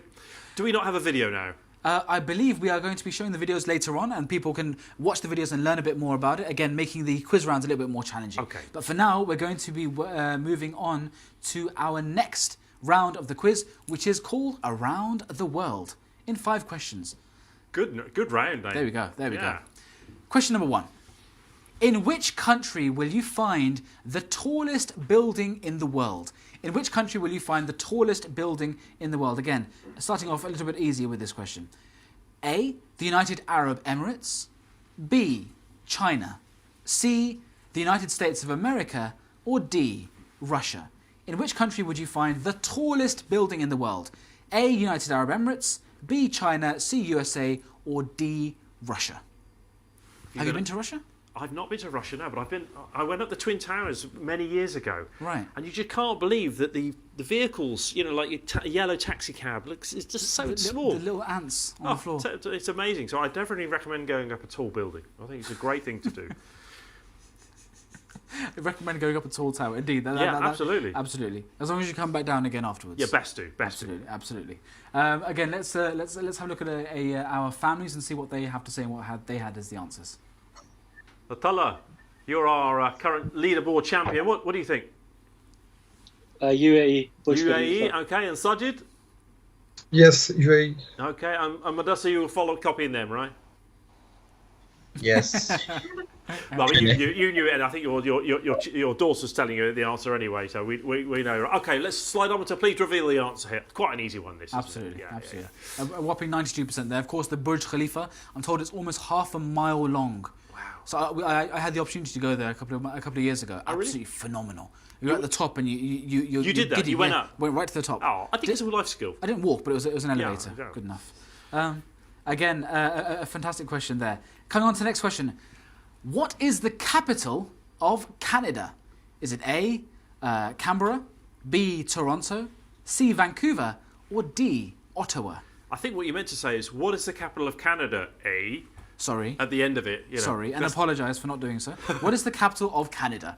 Do we not have a video now? I believe we are going to be showing the videos later on, and people can watch the videos and learn a bit more about it. Again, making the quiz rounds a little bit more challenging. Okay. But for now, we're going to be moving on to our next round of the quiz, which is called Around the World, in 5 questions. Good round, mate. There we go. Question number 1. In which country will you find the tallest building in the world? In which country will you find the tallest building in the world? Again, starting off a little bit easier with this question. A, the United Arab Emirates. B, China. C, the United States of America. Or D, Russia. In which country would you find the tallest building in the world? A, United Arab Emirates. B, China. C, USA. Or D, Russia. Have you been to Russia? I've not been to Russia now, but I went up the Twin Towers many years ago. Right. And you just can't believe that the vehicles, like a yellow taxi cab, it's just so small. The little ants on the floor. It's amazing. So I definitely recommend going up a tall building. I think it's a great thing to do. I recommend going up a tall tower. Indeed. Absolutely. Absolutely. As long as you come back down again afterwards. Yeah, best do. Absolutely. Again, let's have a look at our families and see what they have to say and what they had as the answers. Atala, you're our current leaderboard champion. What do you think? UAE. UAE, okay. And Sajid? Yes, UAE. Okay, and Madassa, you will follow copying them, right? Yes. Well, you knew it, and I think your daughter's telling you the answer anyway, so we know. Okay, let's slide on to please reveal the answer here. Quite an easy one, this. Absolutely, Yeah. A whopping 92% there. Of course, the Burj Khalifa, I'm told it's almost half a mile long. Wow. So I had the opportunity to go there a couple of years ago. Oh, really? Absolutely phenomenal. You're at the top and you did that? Giddy, you went up? Went right to the top. Oh, I think it's a life skill. I didn't walk, but it was an elevator. Yeah. Good enough. Again, a fantastic question there. Coming on to the next question. What is the capital of Canada? Is it A, Canberra, B, Toronto, C, Vancouver, or D, Ottawa? I think what you meant to say is, what is the capital of Canada, A? Sorry. At the end of it. Sorry, and apologise for not doing so. What is the capital of Canada?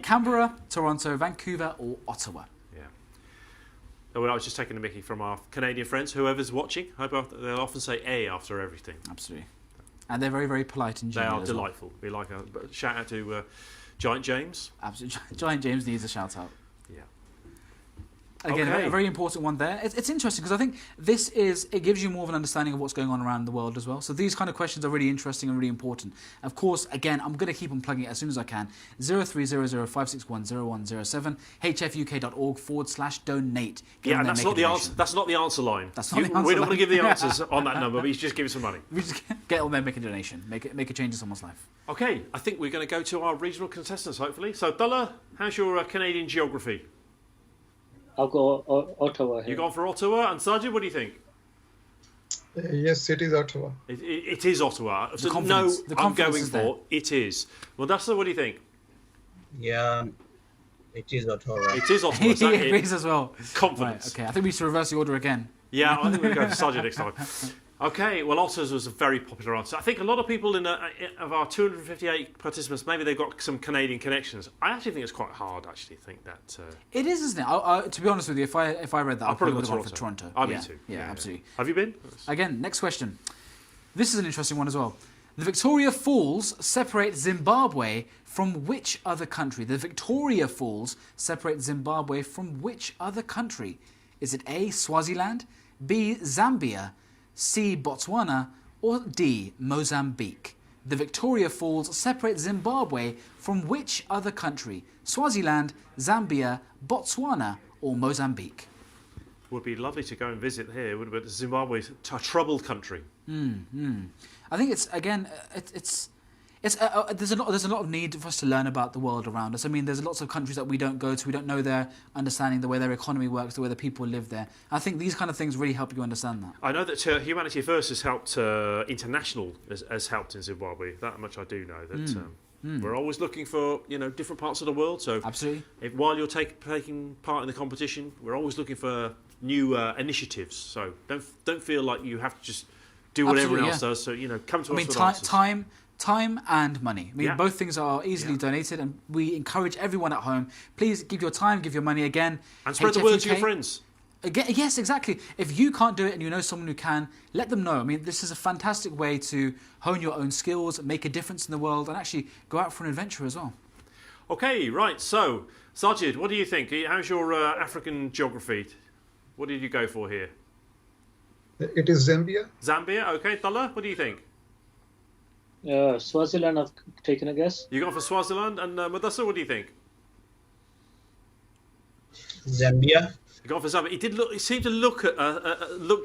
Canberra, Toronto, Vancouver, or Ottawa? Yeah. Well, I was just taking the mickey from our Canadian friends, whoever's watching. They'll often say A after everything. Absolutely. And they're very, very polite and genuine. They are delightful. We like a shout out to Giant James. Absolutely. Giant James needs a shout out. Yeah. Again, Okay. a very important one there. It's interesting because I think it gives you more of an understanding of what's going on around the world as well. So these kind of questions are really interesting and really important. Of course, again, I'm going to keep on plugging it as soon as I can. 030056100107 hfuk.org/donate. Yeah, and that's not the answer. That's not the answer line. That's not the answer We're not line. going to give the answers on that number, but you just give us some money. We just get on there, make a donation, make a change in someone's life. Okay, I think we're going to go to our regional contestants, hopefully. So, Dulla, how's your Canadian geography? I'll go Ottawa here. You gone for Ottawa? And Sajid, what do you think? Yes, it is Ottawa. It is Ottawa. So confidence. no, The I'm confidence going is there. for it is. Well, Dasta, what do you think? Yeah, it is Ottawa. It is Ottawa. Is He that it? agrees as well. Confidence. Right, okay, I think we should reverse the order again. Yeah, I think we'll go for Sajid next time. Okay, well, Otters was a very popular answer. I think a lot of people of our 258 participants, maybe they've got some Canadian connections. I actually think it's quite hard, actually, think that... It is, isn't it? To be honest with you, if I read that, I probably would have gone for Toronto. Me too. Yeah, absolutely. Have you been? Again, next question. This is an interesting one as well. The Victoria Falls separate Zimbabwe from which other country? The Victoria Falls separate Zimbabwe from which other country? Is it A, Swaziland, B, Zambia, C, Botswana, or D, Mozambique? The Victoria Falls separate Zimbabwe from which other country? Swaziland, Zambia, Botswana, or Mozambique? Would be lovely to go and visit here. Would have been Zimbabwe's a troubled country. I think it's again, there's a lot of need for us to learn about the world around us. I mean, there's lots of countries that we don't go to, we don't know their understanding, the way their economy works, the way the people live there. I think these kind of things really help you understand that. I know that Humanity First has helped, International has helped in Zimbabwe. That much I do know. That we're always looking for different parts of the world. So Absolutely. While you're taking part in the competition, we're always looking for new initiatives. So don't feel like you have to just do what everyone else does. So come to us with answers. Time and money. I mean, Yeah. both things are easily donated, and we encourage everyone at home, please give your time, give your money again. And spread the word to your friends. Again, yes, exactly. If you can't do it and you know someone who can, let them know. I mean, this is a fantastic way to hone your own skills, make a difference in the world, and actually go out for an adventure as well. Okay, right. So, Sajid, what do you think? How's your African geography? What did you go for here? It is Zambia. Zambia? Okay, Dalla, what do you think? Swaziland, I've taken a guess. You gone for Swaziland, and Madassa, what do you think? Zambia. You gone for Zambia. He seemed to look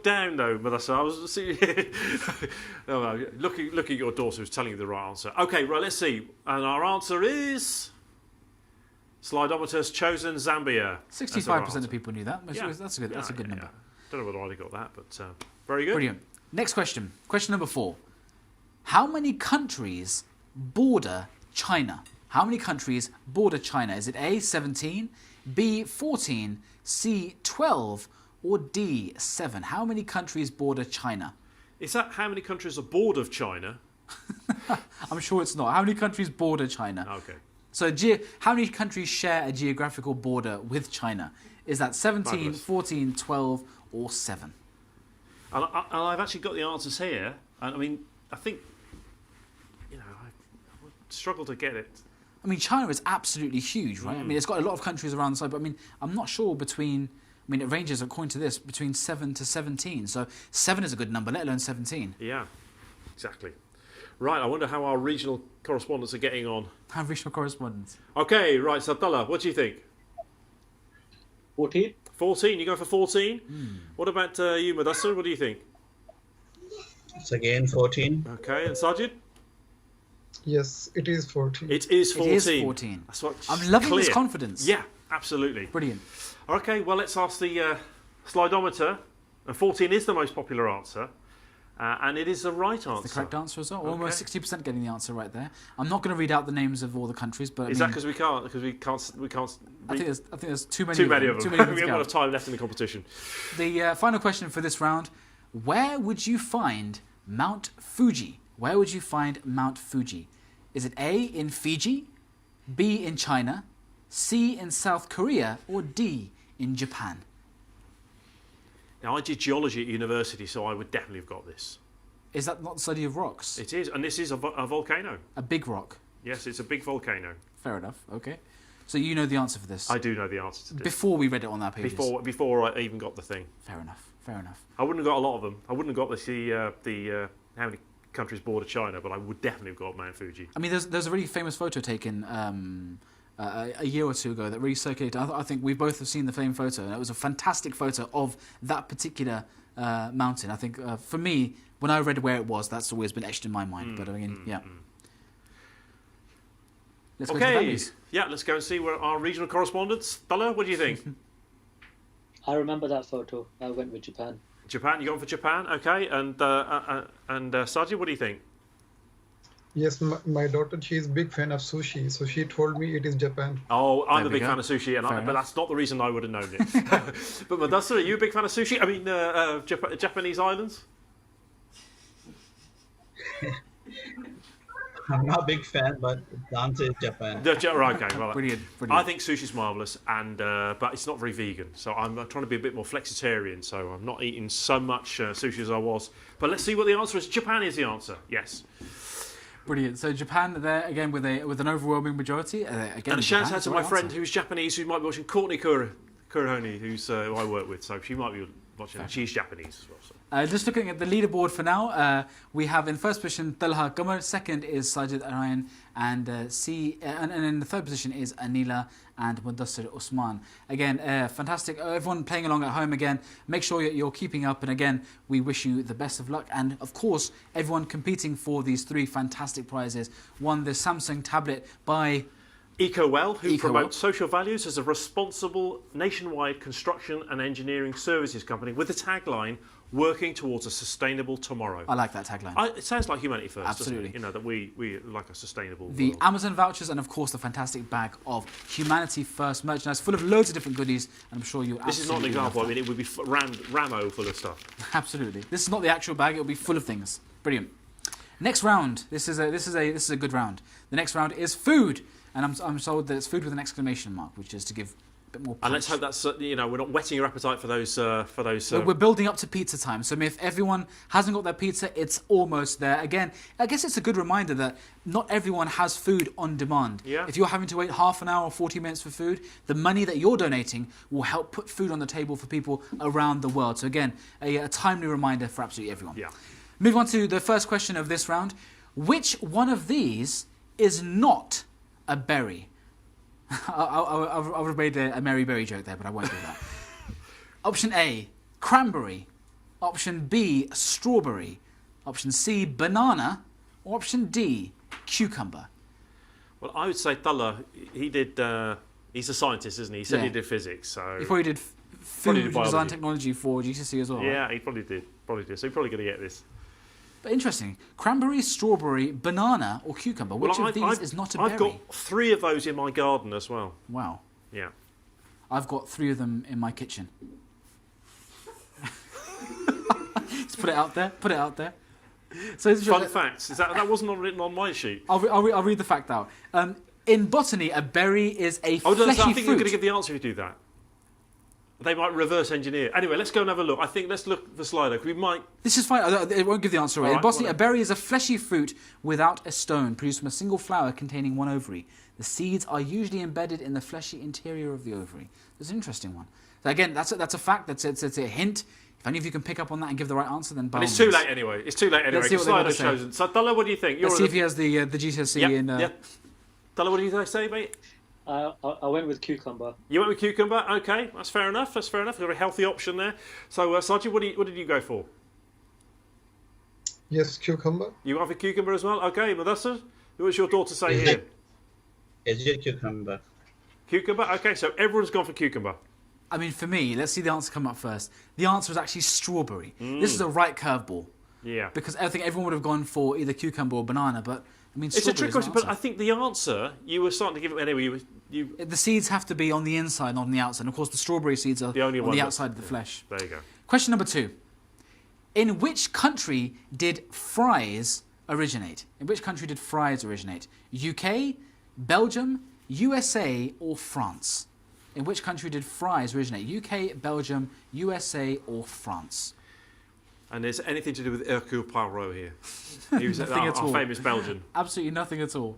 down though, Madassa. I was looking at your daughter who's telling you the right answer. Okay, right. Let's see. And our answer is Slidometer's chosen Zambia. 65% of people knew that. Yeah. That's a good number. Don't know whether I got that, but very good. Brilliant. Next question. Question number 4. How many countries border China? How many countries border China? Is it A, 17, B, 14, C, 12, or D, 7? How many countries border China? Is that how many countries are bored of China? I'm sure it's not. How many countries border China? Okay. So how many countries share a geographical border with China? Is that 17, Fabulous. 14, 12, or 7? And I've actually got the answers here. And I mean, I think, I would struggle to get it. I mean, China is absolutely huge, right? I mean, it's got a lot of countries around the side, but I mean, I'm not sure it ranges, according to this, between 7 to 17. So 7 is a good number, let alone 17. Yeah, exactly. Right, I wonder how our regional correspondents are getting on. Have regional correspondents. Okay, right, so Abdullah, what do you think? 14? 14, you go for 14? What about you, Madassar? What do you think? It's again 14. Okay, and Sajid? Yes, it is 14. It is 14. It is 14. That's what, I'm loving clear. this confidence. Yeah, absolutely. Brilliant. Okay, well, let's ask the slidometer. And 14 is the most popular answer. And it is the right answer. The correct answer as well. Okay. Almost 60% getting the answer right there. I'm not going to read out the names of all the countries, but Is that because we can't? Because we can't. I think there's too many. Too many of them. Too many of them We to haven't got count. enough time left in the competition. The final question for this round: where would you find Mount Fuji? Where would you find Mount Fuji? Is it A, in Fiji, B, in China, C, in South Korea, or D, in Japan? Now, I did geology at university, so I would definitely have got this. Is that not the study of rocks? It is, and this is a volcano. A big rock. Yes, it's a big volcano. Fair enough. Okay. So you know the answer for this. I do know the answer to this. Before we read it on our pages. Before I even got the thing. Fair enough. Fair enough. I wouldn't have got a lot of them. I wouldn't have got the how many countries border China, but I would definitely have got Mount Fuji. I mean, there's a really famous photo taken a year or two ago that really circulated. I think we both have seen the same photo, and it was a fantastic photo of that particular mountain. I think for me, when I read where it was, that's always been etched in my mind. But I mean, yeah. Let's go to the families. Yeah, let's go and see where our regional correspondents. Bella, what do you think? I remember that photo. I went with Japan. Japan, you going for Japan? Okay, and Sajid, what do you think? Yes, my daughter, she is a big fan of sushi, so she told me it is Japan. Oh, I'm There a we big go. fan of sushi, but that's not the reason I would have known it. But Madassa, are you a big fan of sushi? I mean, Japanese islands? I'm not a big fan, but the answer is Japan. Right, okay, well, Brilliant. I think sushi's marvellous, but it's not very vegan. So I'm trying to be a bit more flexitarian. So I'm not eating so much sushi as I was. But let's see what the answer is. Japan is the answer. Yes. Brilliant. So Japan there again with an overwhelming majority. Again, And a shout Japan out is to the my right friend answer. who's Japanese, who might be watching, Courtney Kurahoni, who I work with. So she might be watching. She's Japanese as well. So. Just looking at the leaderboard for now, we have in first position Talha Qamar, second is Sajid Arayan, and in the third position is Anila and Mudassir Usman. Again, fantastic. Everyone playing along at home again, make sure you're keeping up, and again, we wish you the best of luck. And of course, everyone competing for these 3 fantastic prizes. One, the Samsung tablet by EcoWell, who EcoWell. promotes social values as a responsible nationwide construction and engineering services company with the tagline, working towards a sustainable tomorrow. I like that tagline. It sounds like humanity first, Absolutely. doesn't it? You know, that we like a sustainable The world. Amazon vouchers, and of course the fantastic bag of Humanity First merchandise full of loads of different goodies, and I'm sure you'll This is not an absolutely love example. I that. mean, it would be Ramo full of stuff. Absolutely. This is not the actual bag, it'll be full of things. Brilliant. Next round. This is a good round. The next round is food, and I'm told that it's food with an exclamation mark, which is to give a bit more punch. And let's hope that's we're not whetting your appetite for those. We're building up to pizza time, so if everyone hasn't got their pizza, it's almost there. Again, I guess it's a good reminder that not everyone has food on demand. Yeah. If you're having to wait half an hour or 40 minutes for food, the money that you're donating will help put food on the table for people around the world. So again, a timely reminder for absolutely everyone. Yeah. Move on to the first question of this round. Which one of these is not a berry? I would have made a Mary Berry joke there, but I won't do that. Option A, cranberry. Option B, strawberry. Option C, banana. Or option D, cucumber. Well, I would say Talha. He did. He's a scientist, isn't he? He said Yeah. he did physics. So He probably did Probably food did biology. design technology for GCSE as well. yeah, he probably did. So he's probably going to get this. But interesting. Cranberry, strawberry, banana, or cucumber. Which of these is not a berry? I've got 3 of those in my garden as well. Wow. Yeah. I've got 3 of them in my kitchen. Let's put it out there. Put it out there. So Fun facts. That wasn't written on my sheet? I'll read the fact out. In botany, a berry is a Oh, no, fleshy I think fruit. you're going to give the answer if you do that. They might reverse engineer. Anyway, let's go and have a look. I think let's look at the Slido. We might. This is fine. It won't give the answer away. All In right, botany, a whatever. berry is a fleshy fruit without a stone, produced from a single flower containing 1 ovary. The seeds are usually embedded in the fleshy interior of the ovary. That's an interesting one. So again, that's a fact. That's a hint. If any of you can pick up on that and give the right answer, then by But all it's too means. late anyway. It's too late anyway. Let's see what they Slido's want to say. chosen. So, Talha, what do you think? Let's see if he has the GCSE in. Yep. Talha, what do you say, mate? I went with cucumber. You went with cucumber. Okay, that's fair enough. That's fair enough. You've got a healthy option there. So, Sajid, what did you go for? Yes, cucumber. You went for cucumber as well. Okay, Mudassir, what was your daughter say here? Is it cucumber? Cucumber. Okay, so everyone's gone for cucumber. I mean, for me, let's see the answer come up first. The answer is actually strawberry. This is a right curveball. Yeah. Because I think everyone would have gone for either cucumber or banana, but I mean, It's a trick question, strawberry is an but I think the answer you were starting to give it anyway. You answer. The seeds have to be on the inside, not on the outside. And of course, the strawberry seeds are The only on one the that- outside of the flesh. there you go. Question number 2. In which country did fries originate? In which country did fries originate? UK, Belgium, USA, or France? In which country did fries originate? UK, Belgium, USA, or France? And is anything to do with Hercule Poirot here? He was Nothing at our all. famous Belgian. Absolutely nothing at all.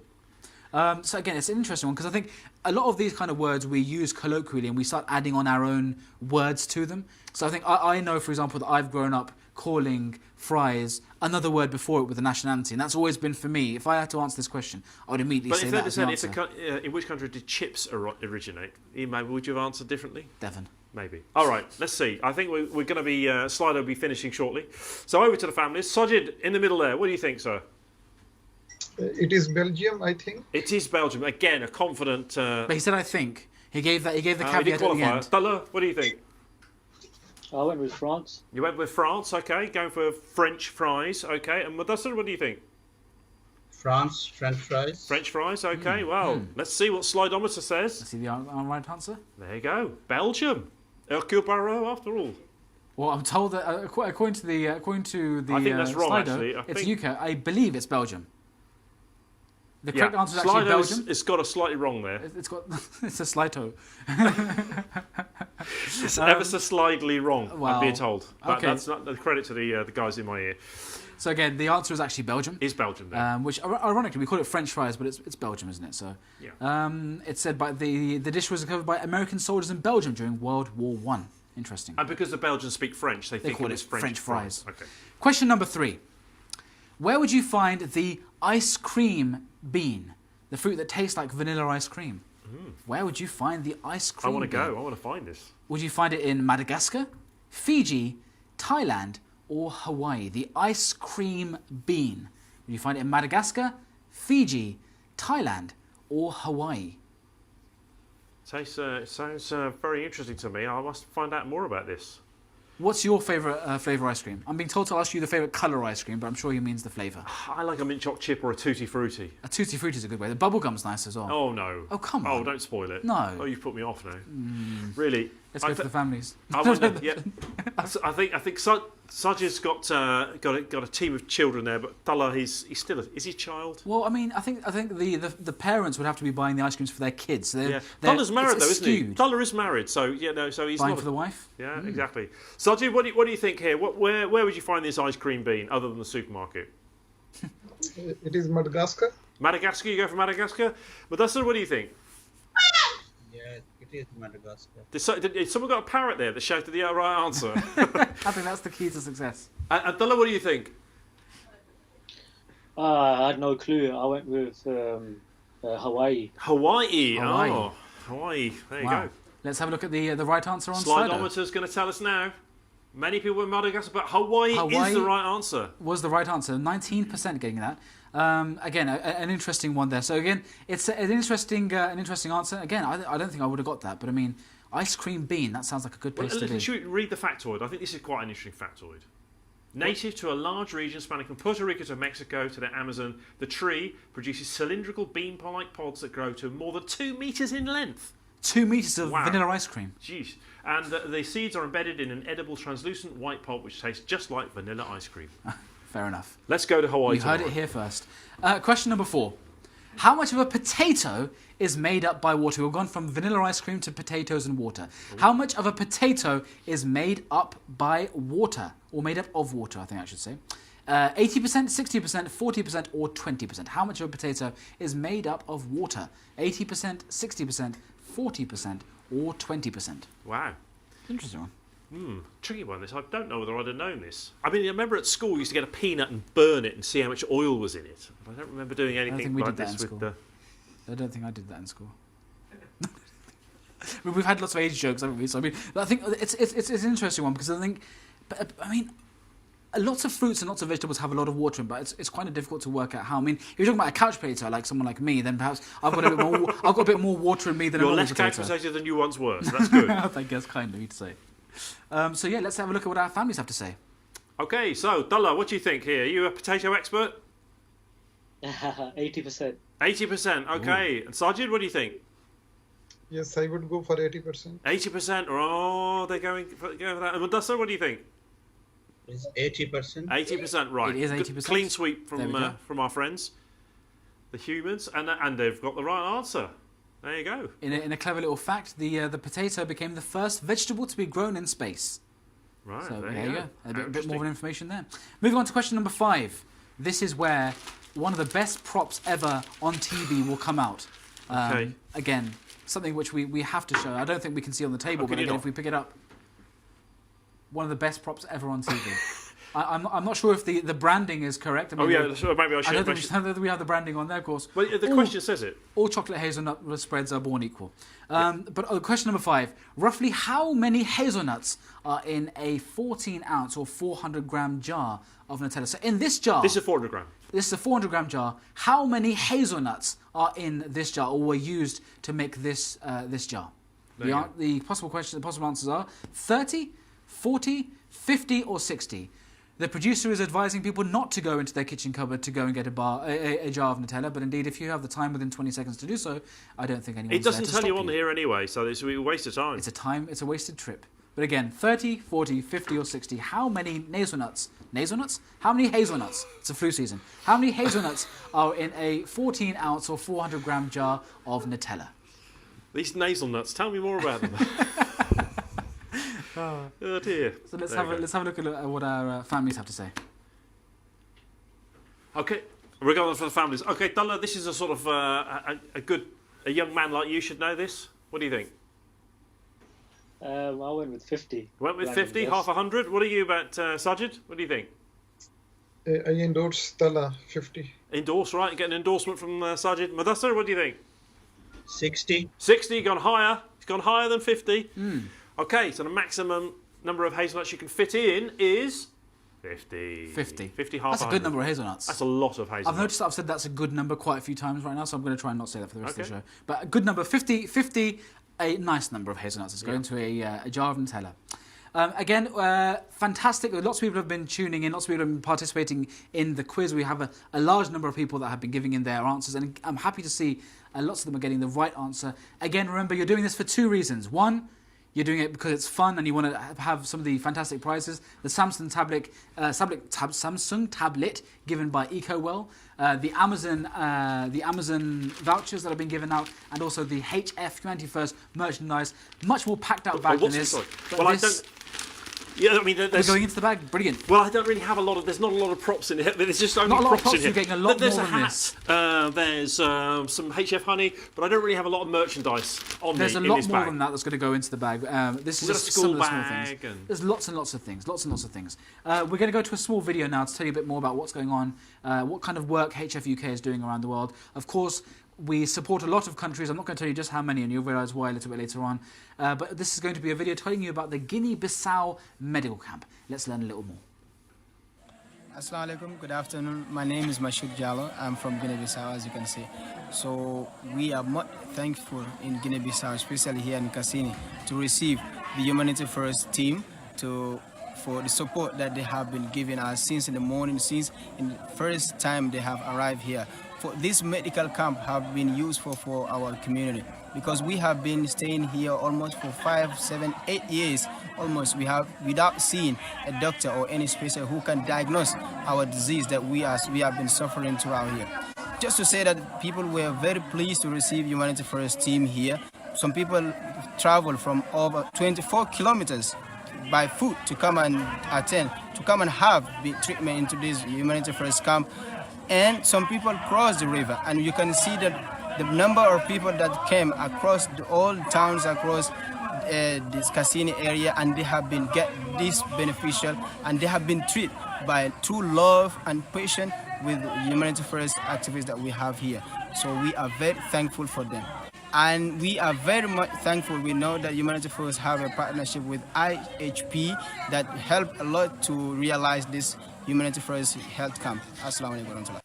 So again, it's an interesting one because I think a lot of these kind of words we use colloquially and we start adding on our own words to them. So I think I know, for example, that I've grown up calling fries another word before it with a nationality, and that's always been for me. If I had to answer this question, I would immediately say that as the answer. In which country did chips originate? Maybe would you have answered differently? Devon. Maybe. All right, let's see. I think we're going to be, Slido will be finishing shortly. So over to the families. Sajid, in the middle there, what do you think, sir? It is Belgium, I think. It is Belgium. Again, a confident... But he said, I think. He gave the caveat at the end. Dalla, what do you think? I went with France. You went with France, okay. Going for French fries, okay. And Mudassar, what do you think? France, French fries. French fries, okay. Well, let's see what Slidometer says. Let's see the right answer. There you go. Belgium. Hercule Poirot, after all. Well, I'm told that according to the I think that's wrong, Slido, actually. it's UK. I believe it's Belgium. The correct answer is actually Belgium. It's got a slightly wrong there. It's a Slido. It's ever so slightly wrong, well, I'm being told. But okay. That's not the credit to the guys in my ear. So again, the answer is actually Belgium. Is Belgium there? Which, ironically, we call it French fries, but it's Belgium, isn't it? So, yeah. It's said by the dish was discovered by American soldiers in Belgium during World War One. Interesting. And because the Belgians speak French, they think call it was French fries. Okay. Question number 3. Where would you find the ice cream bean? The fruit that tastes like vanilla ice cream. Where would you find the ice cream I want to bean? go. I want to find this. Would you find it in Madagascar, Fiji, Thailand, or Hawaii? The ice cream bean. Would you find it in Madagascar, Fiji, Thailand, or Hawaii? Sounds very interesting to me. I must find out more about this. What's your favourite flavour ice cream? I'm being told to ask you the favourite colour ice cream, but I'm sure he means the flavour. I like a mint choc chip or a tutti frutti. A tutti frutti is a good way. The bubblegum's nice as well. Oh, no. Oh, come on. Oh, don't spoil it. No. Oh, you've put me off now. Really. Let's go for the families. I think Sajid's got a team of children there, but Dalla, he's still is he a child? Well, I mean, I think the parents would have to be buying the ice creams for their kids. They're Dalla's married though, isn't he? skewed. Dalla is married, so so he's buying not for the wife. Yeah, exactly. Sajid, what do you think here? Where would you find this ice cream bean other than the supermarket? It is Madagascar. Madagascar, you go for Madagascar. Mudassar, what do you think? Yeah, it is Madagascar. Did someone got a parrot there that shouted the right answer? I think that's the key to success. And Dalla, what do you think? I had no clue. I went with Hawaii. Hawaii. Hawaii. Oh, Hawaii. There you go. Let's have a look at the right answer on Slido. Slidometer's going to tell us now. Many people in Madagascar, but Hawaii is the right answer. Was the right answer. 19% getting that. Again, an interesting one there. So again, it's an interesting answer. Again, I don't think I would have got that, but I mean, ice cream bean. That sounds like a good place to be. Should we read the factoid? I think this is quite an interesting factoid. Native to a large region spanning from Puerto Rico to Mexico to the Amazon, the tree produces cylindrical bean-like pods that grow to more than 2 meters in length. 2 meters of vanilla ice cream. Jeez. And the seeds are embedded in an edible translucent white pulp which tastes just like vanilla ice cream. Fair enough. Let's go to Hawaii. You heard it here first. Question number 4. How much of a potato is made up by water? We've gone from vanilla ice cream to potatoes and water. Ooh. How much of a potato is made up by water? Or made up of water, I think I should say. 80%, 60%, 40%, or 20%. How much of a potato is made up of water? 80%, 60%, 40%, or 20%. Wow. Interesting one. Tricky one, this. I don't know whether I'd have known this. I mean, I remember at school you used to get a peanut and burn it and see how much oil was in it. I don't remember doing anything like this with the... I don't think I did that in school. I mean, we've had lots of age jokes, haven't we? So I mean, I think it's an interesting one because I think, lots of fruits and lots of vegetables have a lot of water in, but it's kind of difficult to work out how. I mean, if you're talking about a couch potato, like someone like me, then perhaps I've got a bit more water in me than a normal potato. You're less couch potato than you once were, so that's good. I guess kind of you to say. So yeah, let's have a look at what our families have to say. Okay, so Dalla, what do you think here? Are you a potato expert? 80%. 80%, okay. Ooh. And Sajid, what do you think? Yes, I would go for 80%. 80%, oh, they're going for that. And Mudassar, what do you think? It's 80%. 80%, right. It is 80%. Good, clean sweep from our friends, the humans, and they've got the right answer. There you go. In a clever little fact, the potato became the first vegetable to be grown in space. Right, so there you go. A bit more of information there. Moving on to question number 5. This is where one of the best props ever on TV will come out. Okay. Again, something which we have to show. I don't think we can see on the table, but again, if we pick it up, one of the best props ever on TV. I'm not sure if the branding is correct. I mean, maybe I should. I don't think we have the branding on there, of course. Well, the question says it. All chocolate hazelnut spreads are born equal. But question number 5. Roughly how many hazelnuts are in a 14-ounce or 400-gram jar of Nutella? So in this jar... This is 400 gram. This is a 400-gram jar. How many hazelnuts are in this jar or were used to make this jar? The possible answers are 30, 40, 50 or 60. The producer is advising people not to go into their kitchen cupboard to go and get a jar of Nutella, but indeed, if you have the time within 20 seconds to do so, I don't think anyone's It doesn't there to tell you stop on here anyway, so it's a waste of time. It's a wasted trip. But again, 30, 40, 50 or 60, how many hazelnuts? How many hazelnuts? It's a flu season. How many hazelnuts are in a 14-ounce or 400-gram jar of Nutella? These nasal nuts, tell me more about them. Oh dear. So let's have a look at what our families have to say. Okay, we're going for the families. Okay, Dullah, this is a sort of a young man like you should know this. What do you think? I went with 50. Went with 50, half 100. What are you about, Sajid? What do you think? I endorse Tala 50. Endorse, right? Get an endorsement from Sajid. Mudassar, what do you think? 60. 60, gone higher. It's gone higher than 50. Okay, so the maximum number of hazelnuts you can fit in is 50. 50. 50, half That's a good number of hazelnuts. That's a lot of hazelnuts. I've noticed that I've said that's a good number quite a few times right now, so I'm going to try and not say that for the rest of the show. But a good number, 50, a nice number of hazelnuts is going to a jar of Nutella. Again, fantastic. Lots of people have been tuning in. Lots of people have been participating in the quiz. We have a large number of people that have been giving in their answers, and I'm happy to see lots of them are getting the right answer. Again, remember, you're doing this for 2 reasons. 1, you're doing it because it's fun and you want to have some of the fantastic prizes. The Samsung tablet given by EcoWell, the Amazon vouchers that have been given out, and also the HF Humanity First merchandise. Much more packed out bag than this. Yeah, I mean, we're going into the bag. Brilliant. Well, I don't really have a lot of. There's not a lot of props in it. There's just only not a lot of props in here. You're getting a lot there's more a than hat. this. There's some HF honey, but I don't really have a lot of merchandise on There's me. a lot more than that that's going to go into the bag. This is a just school some of the bag. Small things. There's lots and lots of things. We're going to go to a small video now to tell you a bit more about what's going on, what kind of work HF UK is doing around the world. Of course, we support a lot of countries. I'm not going to tell you just how many, and you'll realise why a little bit later on. But this is going to be a video telling you about the Guinea-Bissau medical camp. Let's learn a little more. Assalamu alaikum, good afternoon. My name is Mashoud Jallo. I'm from Guinea-Bissau, as you can see. So we are much thankful in Guinea-Bissau, especially here in Cassini, to receive the Humanity First team for the support that they have been giving us since in the morning, since in the first time they have arrived here. For this medical camp have been useful for our community because we have been staying here almost for 5, 7, 8 years almost. We have without seeing a doctor or any specialist who can diagnose our disease that we have been suffering throughout here. Just to say that people were very pleased to receive Humanity First team here. Some people travel from over 24 kilometers by foot to come and attend, to come and have the treatment into this Humanity First camp. And some people cross the river, and you can see that the number of people that came across all towns across this Cassini area, and they have been get this beneficial, and they have been treated by true love and patience with Humanity First activities that we have here. So we are very thankful for them. And we are very much thankful. We know that Humanity First have a partnership with IHP that helped a lot to realize this Humanity First health camp. Assalamu alaikum.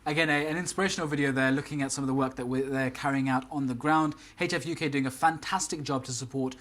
Again, an inspirational video there looking at some of the work that they're carrying out on the ground. HF UK doing a fantastic job to support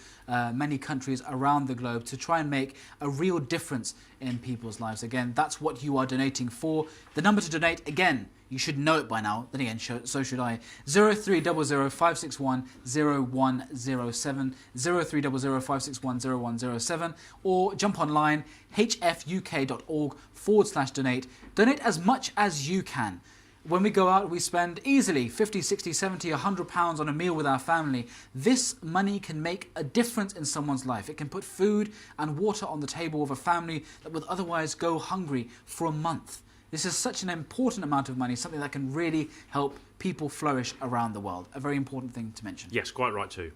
many countries around the globe to try and make a real difference in people's lives. Again, that's what you are donating for. The number to donate, again, you should know it by now. Then again, so should I. 0300 561 0107, 0300 561 0107, or jump online, hfuk.org/donate. Donate as much as you can. when we go out, we spend easily 50, 60, 70, 100 pounds on a meal with our family. This money can make a difference in someone's life. It can put food and water on the table of a family that would otherwise go hungry for a month. This is such an important amount of money, something that can really help people flourish around the world. A very important thing to mention. Yes, quite right too.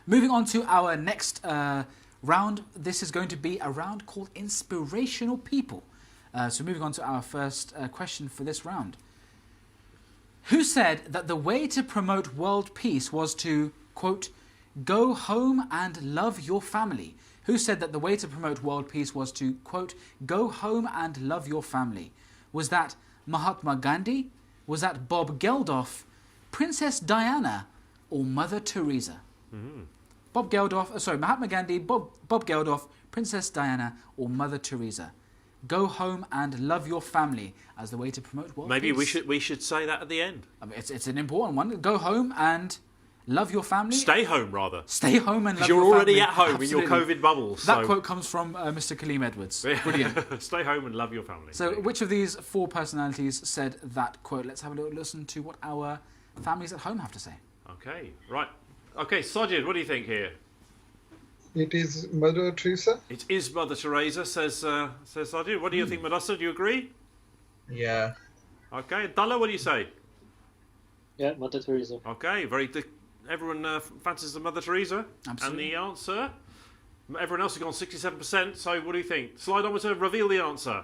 Moving on to our next round. This is going to be a round called Inspirational People. So moving on to our first question for this round. Who said that the way to promote world peace was to, quote, go home and love your family? Who said that the way to promote world peace was to, quote, go home and love your family? Was that Mahatma Gandhi? Was that Bob Geldof, Princess Diana, or Mother Teresa? Mahatma Gandhi, Bob Geldof, Princess Diana, or Mother Teresa? Go home and love your family as the way to promote world Maybe peace. we should say that at the end. I mean, it's an important one. Go home and love your family. Stay home, rather. Stay home and love your family. You're already at home Absolutely. in your COVID bubble. That quote comes from Mr. Kaleem Edwards. Brilliant. Stay home and love your family. So which of these four personalities said that quote? Let's have a little listen to what our families at home have to say. Okay, right. Okay, Sajid, what do you think here? It is Mother Teresa. It is Mother Teresa, says Sajid. What do you think, Madassa? Do you agree? Yeah. Okay, Dalla, what do you say? Yeah, Mother Teresa. Okay, everyone fancies the Mother Teresa. Absolutely. And the answer, everyone else has gone 67%, so what do you think? Slidometer, reveal the answer.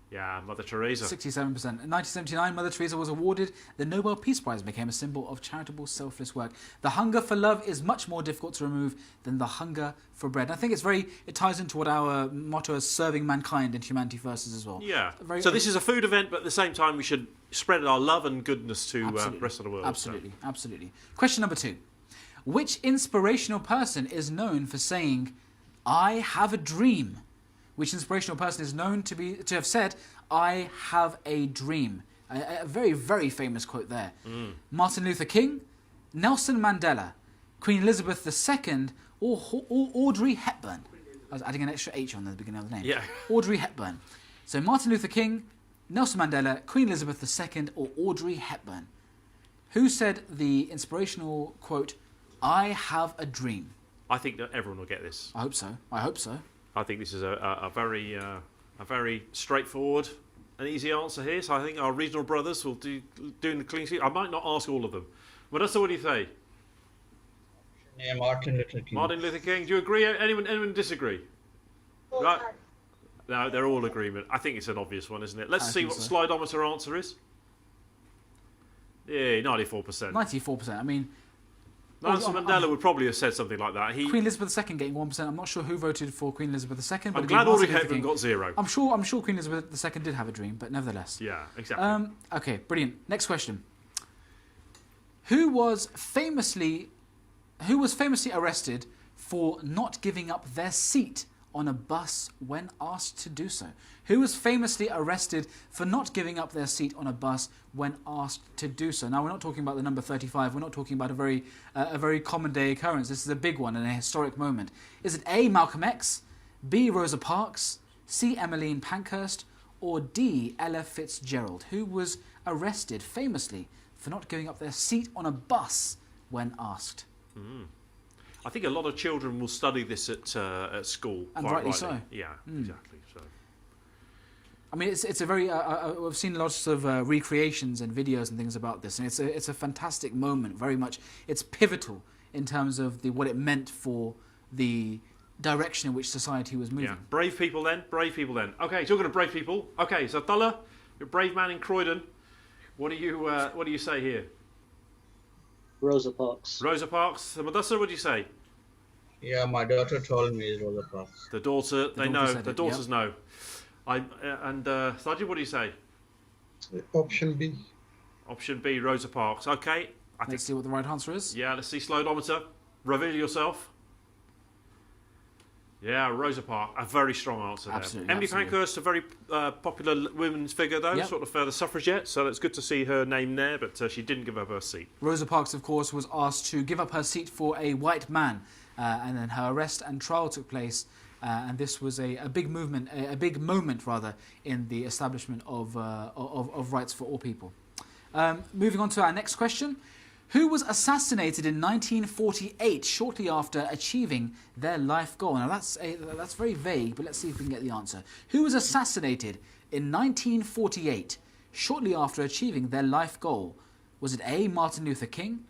Yeah, Mother Teresa. 67%. In 1979, Mother Teresa was awarded the Nobel Peace Prize and became a symbol of charitable, selfless work. The hunger for love is much more difficult to remove than the hunger for bread. And I think it ties into what our motto is, serving mankind and humanity first is as well. Yeah. So this is a food event, but at the same time we should spread our love and goodness to the rest of the world. Absolutely, absolutely. Question number 2. Which inspirational person is known for saying, I have a dream? Which inspirational person is known to have said, I have a dream? A very, very famous quote there. Martin Luther King, Nelson Mandela, Queen Elizabeth II, or Audrey Hepburn. I was adding an extra H on the beginning of the name. Yeah. Audrey Hepburn. So Martin Luther King, Nelson Mandela, Queen Elizabeth II, or Audrey Hepburn? Who said the inspirational quote, I have a dream? I think that everyone will get this. I hope so. I hope so. I think this is a very straightforward and easy answer here. So I think our regional brothers will doing the clean sheet. I might not ask all of them. Vanessa, what do you say? Yeah, Martin Luther King. Martin Luther King. Do you agree? Anyone disagree? Right. No, they're all agreement. I think it's an obvious one, isn't it? Let's see what the Slidometer answer is. Yeah, 94%. 94%. I mean, Nelson Mandela would probably have said something like that. Queen Elizabeth II getting 1%. I'm not sure who voted for Queen Elizabeth II. But I'm glad Audrey Hepburn got 0. I'm sure Queen Elizabeth II did have a dream, but nevertheless. Yeah, exactly. Okay, brilliant. Next question. Who was famously arrested for not giving up their seat on a bus when asked to do so? Who was famously arrested for not giving up their seat on a bus when asked to do so? Now, we're not talking about the number 35. We're not talking about a very common day occurrence. This is a big one and a historic moment. Is it A, Malcolm X, B, Rosa Parks, C, Emmeline Pankhurst, or D, Ella Fitzgerald? Who was arrested famously for not giving up their seat on a bus when asked? I think a lot of children will study this at school. And quite rightly so. Yeah, exactly. So. I mean, it's a very. I've seen lots of recreations and videos and things about this, and it's a fantastic moment. Very much, it's pivotal in terms of what it meant for the direction in which society was moving. Yeah, brave people then. Okay, talking of brave people. Okay, so Abdullah, you're a brave man in Croydon. What do you say here? Rosa Parks. Rosa Parks. Madassar, what do you say? Yeah, my daughter told me it's Rosa Parks. The daughter, they know. The daughters yep. know. Sajid, what do you say? Option B. Option B, Rosa Parks. Okay. Let's see what the right answer is. Yeah, let's see Slidometer. Reveal yourself. Yeah, Rosa Parks. A very strong answer there. Absolutely. Emily Pankhurst, a very popular women's figure, though, Yep. sort of the suffragette, so it's good to see her name there, but she didn't give up her seat. Rosa Parks, of course, was asked to give up her seat for a white man, and then her arrest and trial took place And this was a big movement, a big moment rather, in the establishment of rights for all people. Moving on to our next question. Who was assassinated in 1948 shortly after achieving their life goal? Now that's very vague, but let's see if we can get the answer. Who was assassinated in 1948 shortly after achieving their life goal? Was it A. Martin Luther King,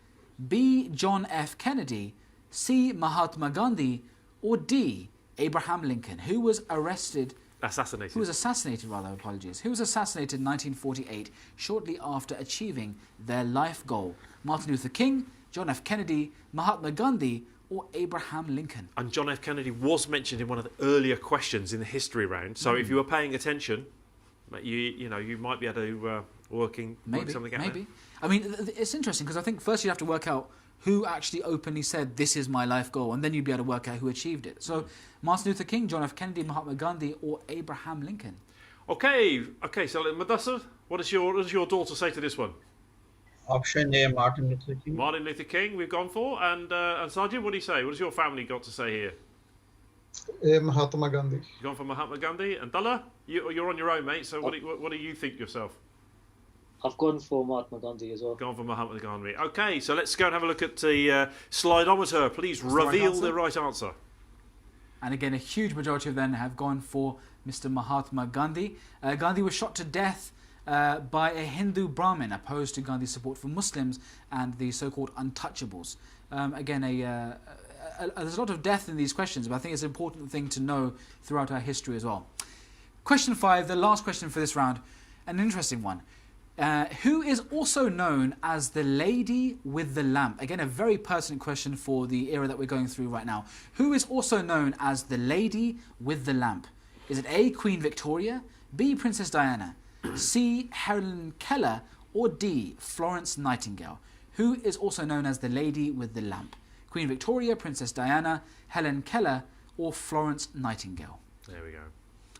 B. John F. Kennedy, C. Mahatma Gandhi, or D. Abraham Lincoln? Who was assassinated, apologies. Who was assassinated in 1948 shortly after achieving their life goal? Martin Luther King, John F. Kennedy, Mahatma Gandhi, or Abraham Lincoln? And John F. Kennedy was mentioned in one of the earlier questions in the history round. So if you were paying attention, you might be able to work something out. Maybe. I mean, it's interesting because I think first you have to work out who actually openly said, this is my life goal, and then you'd be able to work out who achieved it. So Martin Luther King, John F. Kennedy, Mahatma Gandhi, or Abraham Lincoln? Okay, so Mudassar, what does your daughter say to this one? Option A, Martin Luther King. Martin Luther King, we've gone for. And Sajid, what do you say? What has your family got to say here? Mahatma Gandhi. You've gone for Mahatma Gandhi. And Dalla, you're on your own, mate, so what do you think yourself? I've gone for Mahatma Gandhi as well. Gone for Mahatma Gandhi. Okay, so let's go and have a look at the slidometer. Please reveal the right answer. And again, a huge majority of them have gone for Mr. Mahatma Gandhi. Gandhi was shot to death by a Hindu Brahmin opposed to Gandhi's support for Muslims and the so-called untouchables. Again, there's a lot of death in these questions, but I think it's an important thing to know throughout our history as well. Question 5, the last question for this round, an interesting one. Who is also known as the Lady with the Lamp? Again, a very pertinent question for the era that we're going through right now. Who is also known as the Lady with the Lamp? Is it A, Queen Victoria, B, Princess Diana, C, Helen Keller, or D, Florence Nightingale? Who is also known as the Lady with the Lamp? Queen Victoria, Princess Diana, Helen Keller, or Florence Nightingale? There we go.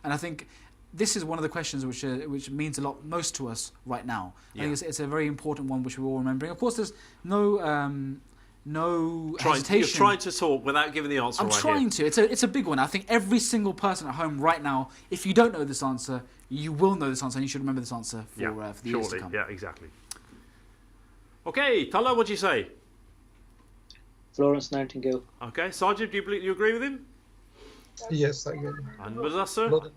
And I think this is one of the questions which means a lot most to us right now. I think it's a very important one which we're all remembering. Of course, there's no hesitation. You're trying to talk without giving the answer. I'm trying to. It's a big one. I think every single person at home right now, if you don't know this answer, you will know this answer, and you should remember this answer for the years to come. Yeah, exactly. Okay, Tala, what do you say? Florence Nightingale. Okay, Sajid, do you agree with him? Yes, I get it. And Mudassar?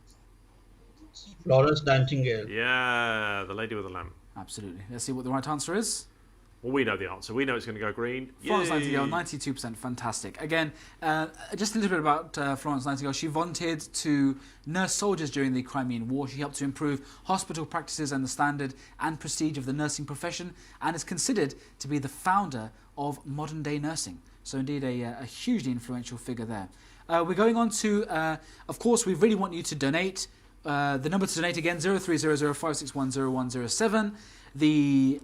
Florence Nightingale. Yeah, the Lady with the Lamp. Absolutely. Let's see what the right answer is. Well, we know the answer. We know it's going to go green. Florence Nightingale, 92%, fantastic. Again, just a little bit about Florence Nightingale. She volunteered to nurse soldiers during the Crimean War. She helped to improve hospital practices and the standard and prestige of the nursing profession, and is considered to be the founder of modern-day nursing. So indeed, a hugely influential figure there. We're going on to, of course, we really want you to donate. The number to donate again, 030056100107. The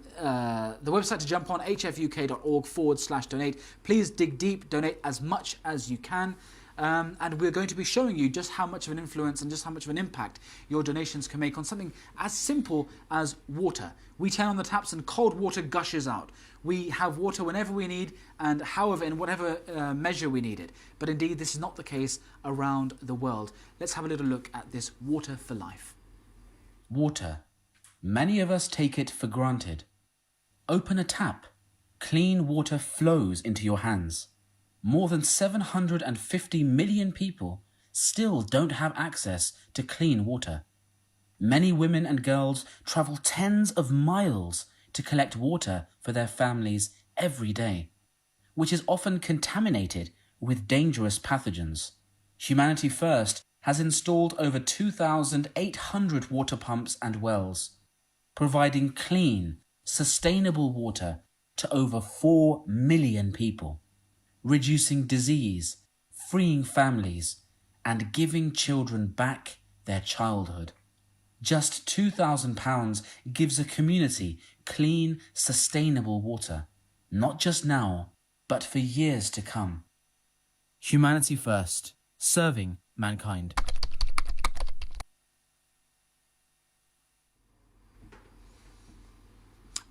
website to jump on, hfuk.org/donate. Please dig deep, donate as much as you can. And we're going to be showing you just how much of an influence and just how much of an impact your donations can make on something as simple as water. We turn on the taps and cold water gushes out. We have water whenever we need and however, in whatever measure we need it. But indeed, this is not the case around the world. Let's have a little look at this water for life. Water. Many of us take it for granted. Open a tap. Clean water flows into your hands. More than 750 million people still don't have access to clean water. Many women and girls travel tens of miles to collect water for their families every day, which is often contaminated with dangerous pathogens. Humanity First has installed over 2,800 water pumps and wells, providing clean, sustainable water to over 4 million people, reducing disease, freeing families, and giving children back their childhood. Just £2,000 gives a community clean, sustainable water, not just now, but for years to come. Humanity First, serving mankind.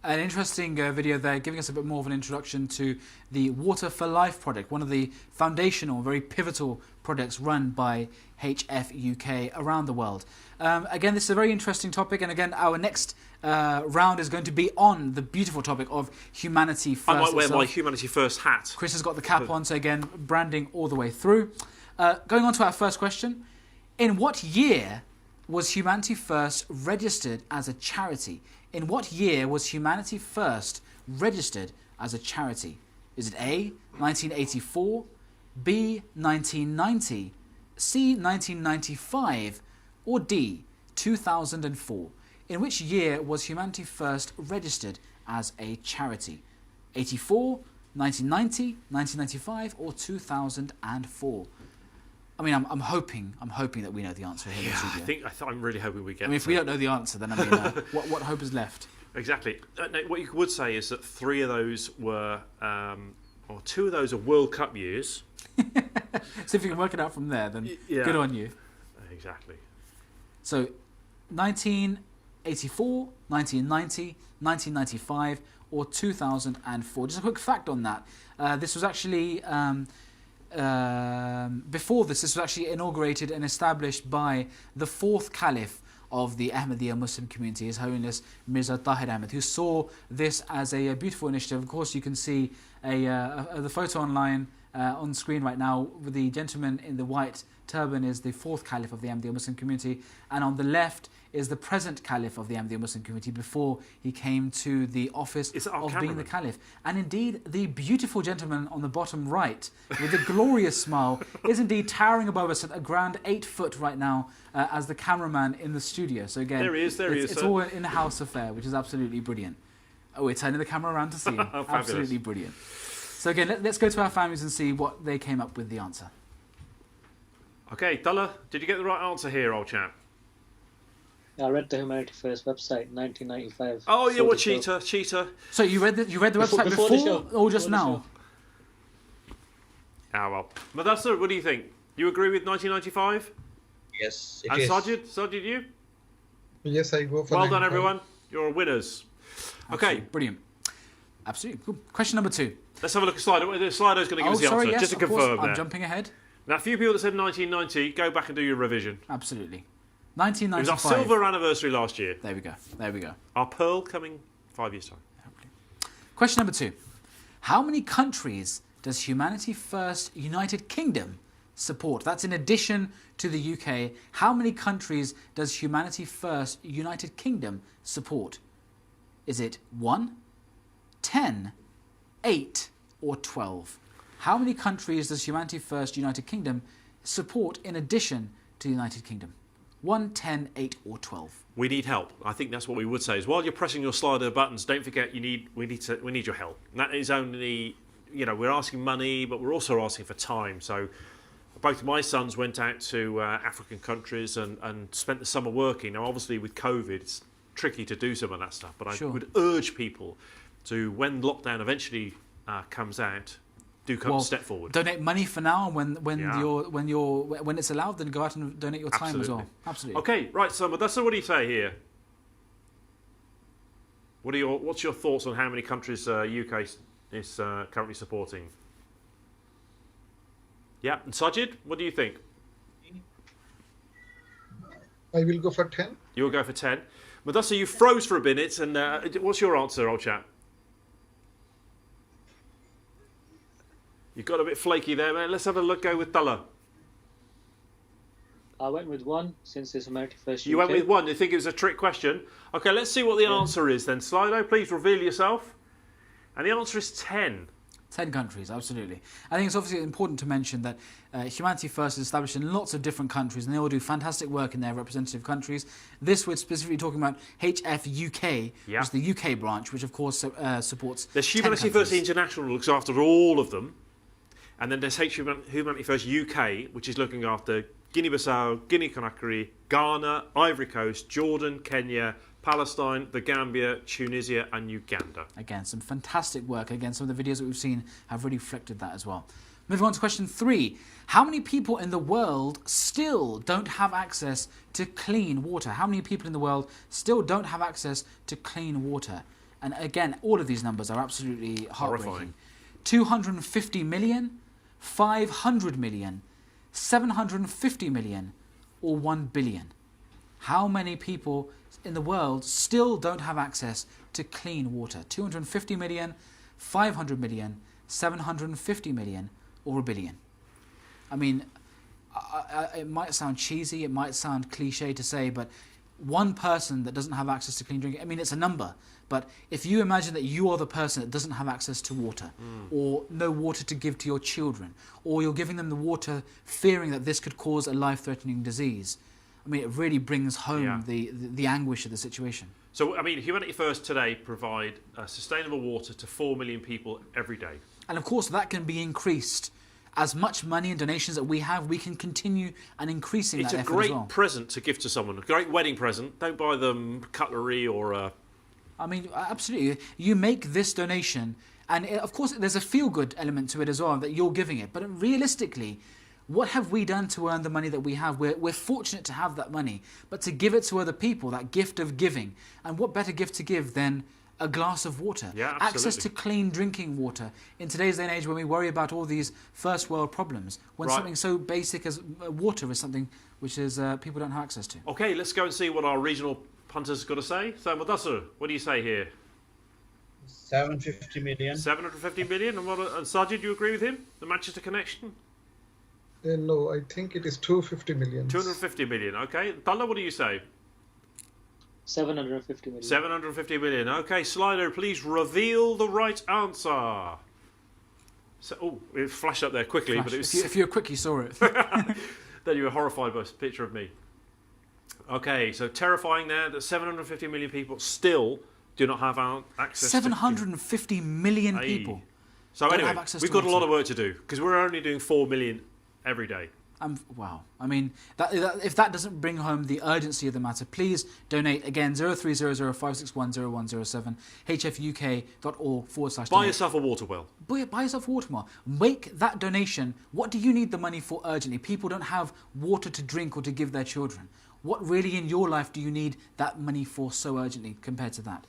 An interesting video there, giving us a bit more of an introduction to the Water for Life project, one of the foundational, very pivotal projects run by HF UK around the world. Again, this is a very interesting topic, and again, our next round is going to be on the beautiful topic of humanity first. I might wear itself. my humanity first hat. Chris has got the cap on, so again, branding all the way through. Going on to our first question. In what year was Humanity First registered as a charity? In what year was Humanity First registered as a charity? Is it A, 1984, B, 1990, C, 1995, or D, 2004? In which year was Humanity First registered as a charity? 84, 1990, 1995, or 2004? I mean, I'm hoping that we know the answer here. Yeah, I'm really hoping we get. I mean, if we don't know the answer, then I mean, what hope is left? Exactly. No, what you would say is that 3 of those were, or 2 of those are World Cup years. So if you can work it out from there, then good on you. Exactly. So, 1984, 1990, 1995, or 2004. Just a quick fact on that. This was actually. Before this was actually inaugurated and established by the 4th Caliph of the Ahmadiyya Muslim community, His Holiness Mirza Tahir Ahmed, who saw this as a beautiful initiative. Of course, you can see the photo online on screen right now with the gentleman in the white turban is the 4th Caliph of the Ahmadiyya Muslim community, and on the left is the present Caliph of the Ahmadiyya Muslim community before he came to the office of being the Caliph. And indeed, the beautiful gentleman on the bottom right with a glorious smile is indeed towering above us at a grand 8 foot right now as the cameraman in the studio. So again, it's all an in-house affair, which is absolutely brilliant. Oh, we're turning the camera around to see him. Absolutely brilliant. So again, let's go to our families and see what they came up with the answer. Okay, Dulla, did you get the right answer here, old chap? I read the Humanity First website, 1995. Oh, yeah, well, cheater. So you read the website before or just now? Ah, well. Madassar, what do you think? You agree with 1995? Yes, and Sajid, you? Yes, I go for. Well done, everyone. You're winners. Okay, brilliant. Absolutely. Cool. Question number 2. Let's have a look at Slido. Slido's going to give us the answer, yes, just to confirm I'm jumping ahead. Now, a few people that said 1990, go back and do your revision. Absolutely. 1995. It was our silver anniversary last year. There we go. Our pearl coming 5 years' time. Question number 2. How many countries does Humanity First United Kingdom support? That's in addition to the UK. How many countries does Humanity First United Kingdom support? Is it 1, 10, 8, or 12? How many countries does Humanity First United Kingdom support in addition to the United Kingdom? 1, 10, 8, or 12? We need help. I think that's what we would say. Is while you're pressing your Slido buttons, don't forget we need your help. And that is only, we're asking money, but we're also asking for time. So both my sons went out to African countries and spent the summer working. Now, obviously, with COVID, it's tricky to do some of that stuff. But I would urge people to, when lockdown eventually comes out, step forward. Donate money for now, and when it's allowed, then go out and donate your time as well. Absolutely. Okay, right, so Madassar, what do you say here? What's your thoughts on how many countries UK is currently supporting? Yeah, and Sajid, what do you think? I will go for 10. You'll go for 10. Madassar, you froze for a minute, and what's your answer, old chap? You got a bit flaky there, man. Let's have a look. Go with Dulla. I went with 1 since it's Humanity First. You went with 1. You think it was a trick question? Okay, let's see what the answer is then. Slido, please reveal yourself. And the answer is 10. 10 countries, absolutely. I think it's obviously important to mention that Humanity First is established in lots of different countries, and they all do fantastic work in their representative countries. This we're specifically talking about HF UK, which is the UK branch, which of course supports. There's Humanity First International, looks after all of them. And then there's Humanity First UK, which is looking after Guinea-Bissau, Guinea-Conakry, Ghana, Ivory Coast, Jordan, Kenya, Palestine, the Gambia, Tunisia and Uganda. Again, some fantastic work. Again, some of the videos that we've seen have really reflected that as well. Moving on to question 3. How many people in the world still don't have access to clean water? How many people in the world still don't have access to clean water? And again, all of these numbers are absolutely heartbreaking. Horrifying. 250 million, 500 million, 750 million, or 1 billion. How many people in the world still don't have access to clean water? 250 million, 500 million, 750 million, or 1 billion. I mean, it might sound cheesy, it might sound cliche to say, but one person that doesn't have access to clean drinking, I mean, it's a number, but if you imagine that you are the person that doesn't have access to water, or no water to give to your children, or you're giving them the water fearing that this could cause a life-threatening disease, I mean, it really brings home the anguish of the situation. So, I mean, Humanity First today provide sustainable water to 4 million people every day. And of course, that can be increased. As much money and donations that we have, we can continue and increasing that effort as well. It's a great present to give to someone, a great wedding present. Don't buy them cutlery or... I mean, absolutely. You make this donation, and of course there's a feel-good element to it as well, that you're giving it. But realistically, what have we done to earn the money that we have? We're fortunate to have that money, but to give it to other people, that gift of giving. And what better gift to give than a glass of water? Yeah, absolutely. Access to clean drinking water. In today's day and age when we worry about all these first world problems, when something so basic as water is something which is people don't have access to. Okay, let's go and see what our regional punters got to say. So, Mudassir, what do you say here? 750 million. 750 million? And Sajid, do you agree with him? The Manchester connection? No, I think it is 250 million. 250 million, okay. Talla, what do you say? 750 million. 750 million. Okay, Slido, please reveal the right answer. So, it flashed up there quickly, but it was... If you're quick, you saw it. Then you were horrified by a picture of me. Okay, so terrifying there that 750 million people still do not have access 750 million people. So don't anyway, have access we've to got a lot water. of work to do because we're only doing 4 million every day. Wow. I mean, if that doesn't bring home the urgency of the matter, please donate again 0300-561-0107 hfuk.org/donate. Buy yourself a water well. Buy yourself a water well. Make that donation. What do you need the money for urgently? People don't have water to drink or to give their children. What really in your life do you need that money for so urgently compared to that?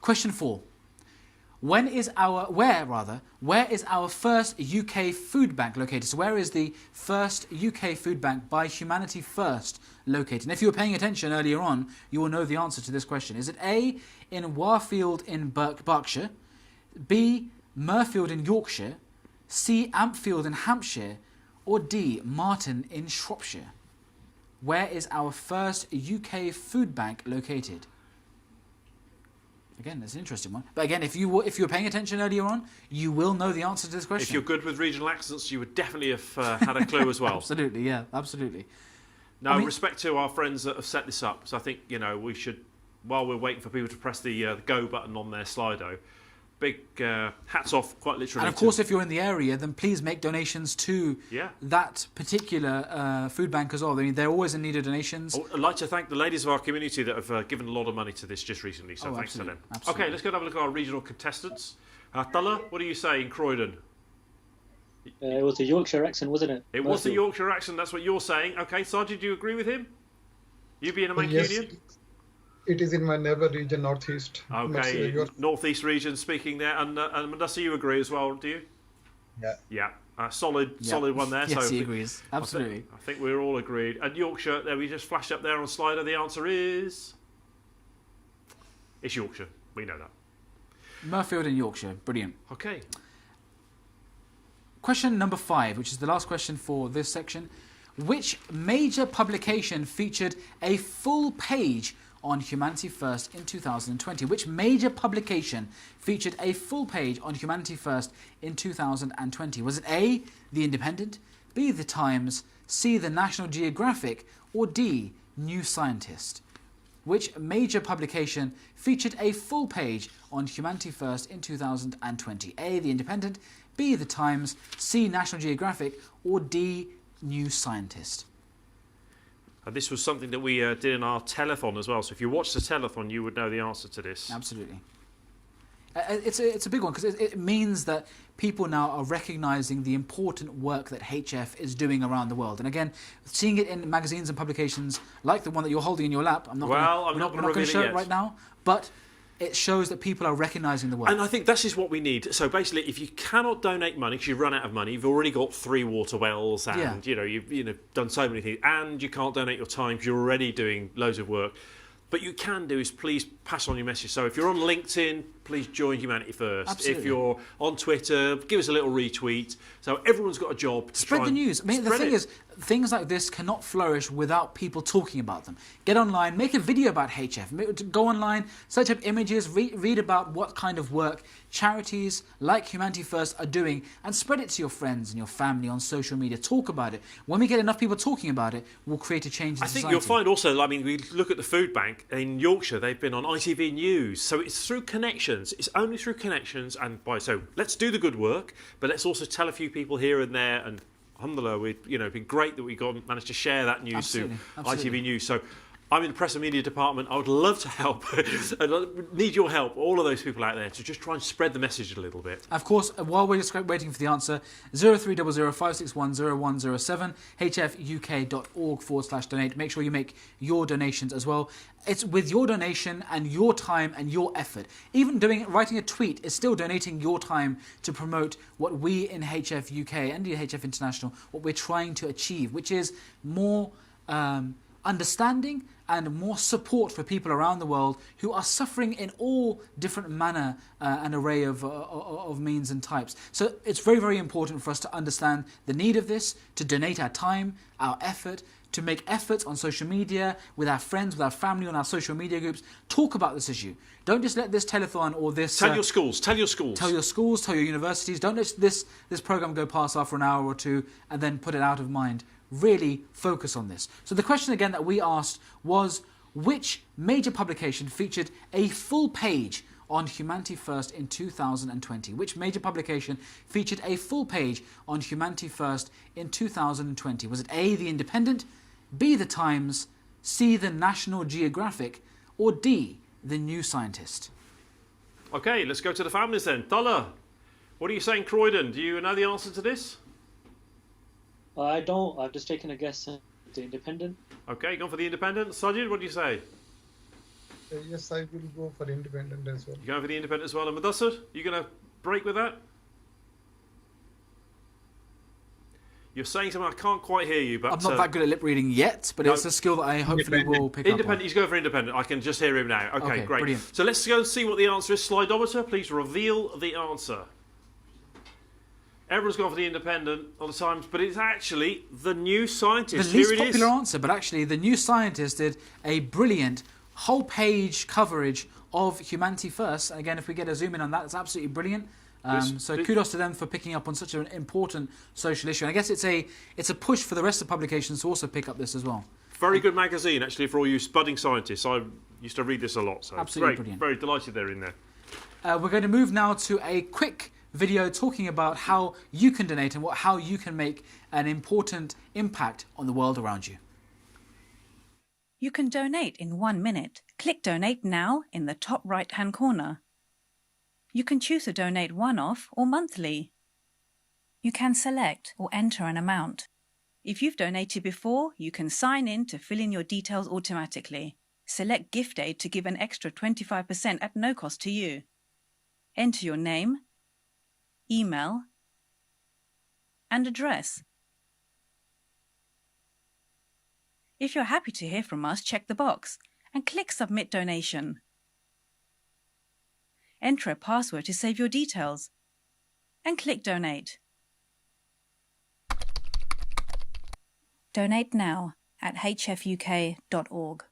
Question 4. Where is our first UK food bank located? So where is the first UK food bank by Humanity First located? And if you were paying attention earlier on, you will know the answer to this question. Is it A, in Warfield in Berkshire, B, Murfield in Yorkshire, C, Ampfield in Hampshire, or D, Marton in Shropshire? Where is our first UK food bank located? Again, that's an interesting one. But again, if you were paying attention earlier on, you will know the answer to this question. If you're good with regional accents, you would definitely have had a clue as well. Absolutely, yeah, absolutely. Now, respect to our friends that have set this up. So I think, we should, while we're waiting for people to press the go button on their Slido, big hats off, quite literally. And of course, if you're in the area, then please make donations to that particular food bank as well. I mean, they're always in need of donations. I'd like to thank the ladies of our community that have given a lot of money to this just recently, so thanks to them. Absolutely. Okay, let's go and have a look at our regional contestants. Talla, what do you say in Croydon? It was the Yorkshire accent, wasn't it? It was the Yorkshire accent, that's what you're saying. Okay, Sajid, do you agree with him? You being a Mancunian? Yes, it is in my neighbour region, northeast. Okay, northeast region speaking there. And Mudassir, you agree as well, do you? Yeah. Yeah. Solid one there. Yes, so he agrees. Absolutely. I think we're all agreed. And Yorkshire, there we just flashed up there on Slido. The answer is... It's Yorkshire. We know that. Murfield in Yorkshire. Brilliant. Okay. Question number 5, which is the last question for this section. Which major publication featured a full page on Humanity First in 2020? Which major publication featured a full page on Humanity First in 2020? Was it A, The Independent, B, The Times, C, The National Geographic, or D, New Scientist? Which major publication featured a full page on Humanity First in 2020? A, The Independent, B, The Times, C, National Geographic, or D, New Scientist? And this was something that we did in our telethon as well. So if you watched the telethon, you would know the answer to this. Absolutely. It's a big one because it means that people now are recognising the important work that HF is doing around the world. And again, seeing it in magazines and publications like the one that you're holding in your lap, I'm not going to show it right now, but it shows that people are recognising the work. And I think this is what we need. So basically, if you cannot donate money because you've run out of money, you've already got 3 water wells, and you've done so many things, and you can't donate your time because you're already doing loads of work. But you can do is please pass on your message. So if you're on LinkedIn, please join Humanity First. Absolutely. If you're on Twitter, give us a little retweet. So everyone's got a job to Spread the news. I mean, the thing is, things like this cannot flourish without people talking about them. Get online, make a video about HF. Go online, search up images, read about what kind of work charities like Humanity First are doing, and spread it to your friends and your family on social media. Talk about it. When we get enough people talking about it, we'll create a change in society. I think you'll find also, I mean, we look at the food bank in Yorkshire, they've been on ITV News. So it's through connections. It's only through connections. So let's do the good work, but let's also tell a few people here and there. And alhamdulillah, it'd been great that we managed to share that news through ITV News. So I'm in the press and media department. I would love to help. I need your help, all of those people out there, to just try and spread the message a little bit. Of course, while we're just waiting for the answer, 0300 561 0107, hfuk.org/donate. Make sure you make your donations as well. It's with your donation and your time and your effort. Even writing a tweet is still donating your time to promote what we in HF UK and HF International, what we're trying to achieve, which is more understanding and more support for people around the world who are suffering in all different manner and array of means and types. So it's very, very important for us to understand the need of this, to donate our time, our effort, to make efforts on social media, with our friends, with our family, on our social media groups. Talk about this issue. Don't just let this telethon or this... Tell your schools. Tell your schools, tell your universities. Don't let this programme go past after an hour or two and then put it out of mind. Really focus on this. So the question again that we asked was, which major publication featured a full page on Humanity First in 2020? Which major publication featured a full page on Humanity First in 2020? Was it A, The Independent, B, The Times, C, The National Geographic, or D, The New Scientist? Okay, let's go to the families then. Tala, what are you saying, Croydon? Do you know the answer to this? I don't. I've just taken a guess at The Independent. Okay, gone for The Independent. Sajid, what do you say? Yes, I will go for Independent as well. You're going for The Independent as well. And Mudassir, you going to break with that? You're saying something, I can't quite hear you. But I'm not that good at lip reading yet, but it's a skill that I hopefully will pick up on. He's going for Independent. I can just hear him now. Okay, great. Brilliant. So let's go and see what the answer is. Slidometer, please reveal the answer. Everyone's gone for The Independent all the times, but it's actually The New Scientist. The least popular answer, but actually The New Scientist did a brilliant whole-page coverage of Humanity First. And again, if we get a zoom in on that, it's absolutely brilliant. So kudos to them for picking up on such an important social issue. And I guess it's a push for the rest of the publications to also pick up this as well. Very good magazine, actually, for all you budding scientists. I used to read this a lot. So absolutely great. Brilliant. Very delighted they're in there. We're going to move now to a quick video talking about how you can donate and how you can make an important impact on the world around you. You can donate in 1 minute. Click Donate Now in the top right-hand corner. You can choose to donate one-off or monthly. You can select or enter an amount. If you've donated before, you can sign in to fill in your details automatically. Select Gift Aid to give an extra 25% at no cost to you. Enter your name, email, and address. If you're happy to hear from us, check the box and click Submit Donation. Enter a password to save your details and click Donate. Donate now at hfuk.org.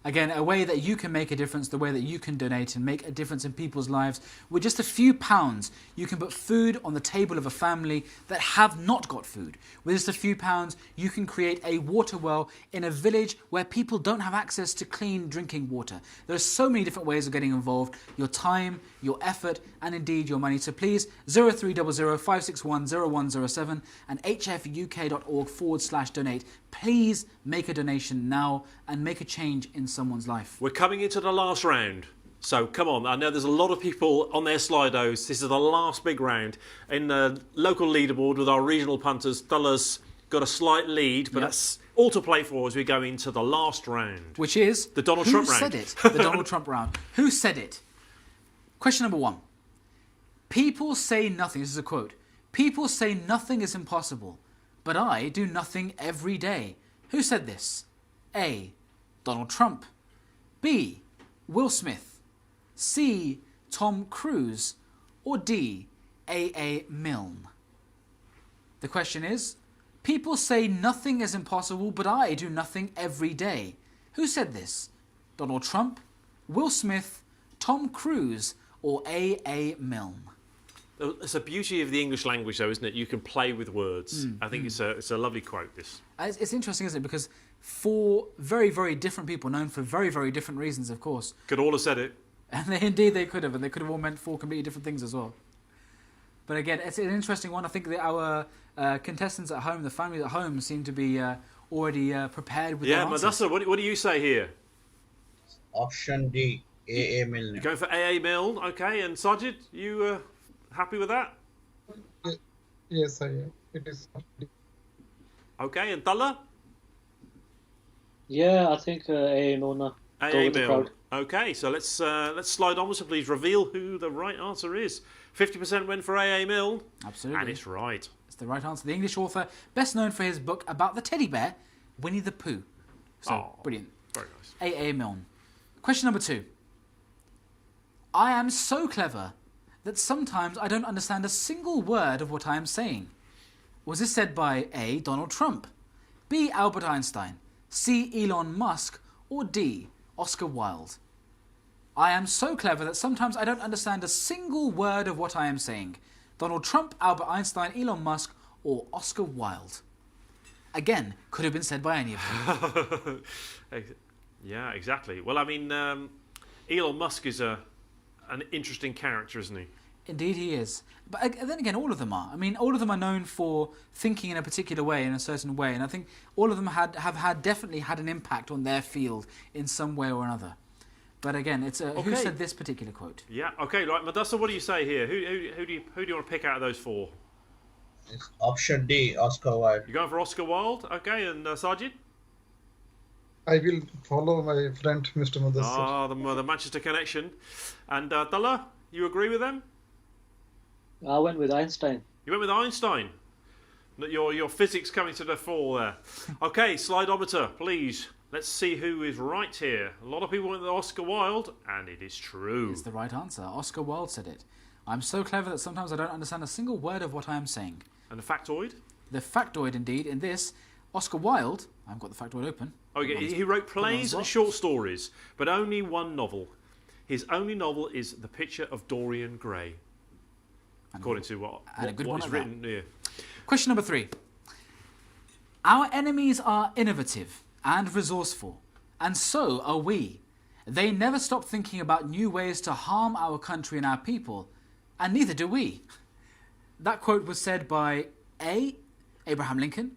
Again, a way that you can make a difference, the way that you can donate and make a difference in people's lives. With just a few pounds, you can put food on the table of a family that have not got food. With just a few pounds, you can create a water well in a village where people don't have access to clean drinking water. There are so many different ways of getting involved. Your time, your effort, and indeed your money. So please, 0300 561 0107 and hfuk.org/donate. Please make a donation now and make a change in someone's life. We're coming into the last round. So come on, I know there's a lot of people on their Slidos. This is the last big round. In the local leaderboard with our regional punters, Thulla's got a slight lead, but that's all to play for as we go into the last round. Which is... The Donald Trump round. Who said it? The Donald Trump round. Who said it? Question number 1. People say nothing. This is a quote. People say nothing is impossible, but I do nothing every day. Who said this? A. Donald Trump. B. Will Smith. C. Tom Cruise. Or D. A. Milne. The question is, people say nothing is impossible, but I do nothing every day. Who said this? Donald Trump, Will Smith, Tom Cruise, or A. Milne? It's a beauty of the English language, though, isn't it? You can play with words. I think it's a lovely quote, this. It's interesting, isn't it? Because 4 very, very different people, known for very, very different reasons, of course. Could all have said it. And they could have, and they could have all meant 4 completely different things as well. But again, it's an interesting one. I think that our contestants at home, the families at home, seem to be already prepared with their answers. Madassar, what do you say here? Option D, A. Milne. You're going for A. Milne, okay. And Sajid, you happy with that? Yes, I am. It is. Okay, and Talla? Yeah, I think A. Milne. A. Milne. Okay, so let's slide on. So please reveal who the right answer is. 50% went for A. Milne. Absolutely. And it's right. It's the right answer. The English author, best known for his book about the teddy bear, Winnie the Pooh. So, brilliant. Very nice. A. Milne. Question number 2. I am so clever that sometimes I don't understand a single word of what I am saying. Was this said by A. Donald Trump, B. Albert Einstein, C. Elon Musk, or D. Oscar Wilde? I am so clever that sometimes I don't understand a single word of what I am saying. Donald Trump, Albert Einstein, Elon Musk, or Oscar Wilde? Again, could have been said by any of them. Yeah, exactly. Well, I mean, Elon Musk is an interesting character, isn't he? Indeed he is. But then again, all of them are. I mean, all of them are known for thinking in a particular way, in a certain way. And I think all of them have definitely had an impact on their field in some way or another. But again, it's who said this particular quote? Yeah, okay, right. Madassar, what do you say here? Who do you want to pick out of those 4? It's option D, Oscar Wilde. You're going for Oscar Wilde? Okay, and Sajid? I will follow my friend, Mr. Madassar. Ah, the Manchester connection. And Talla, you agree with them? I went with Einstein. You went with Einstein. Your physics coming to the fore there. Okay, slidometer, please. Let's see who is right here. A lot of people went with Oscar Wilde, and it is true. It's the right answer. Oscar Wilde said it. I'm so clever that sometimes I don't understand a single word of what I am saying. And the factoid? The factoid, indeed, in this, Oscar Wilde, I've got the factoid open. Okay, he wrote plays and short stories, but only one novel. His only novel is The Picture of Dorian Gray. According to what is written here. Question number 3. Our enemies are innovative and resourceful, and so are we. They never stop thinking about new ways to harm our country and our people, and neither do we. That quote was said by A. Abraham Lincoln,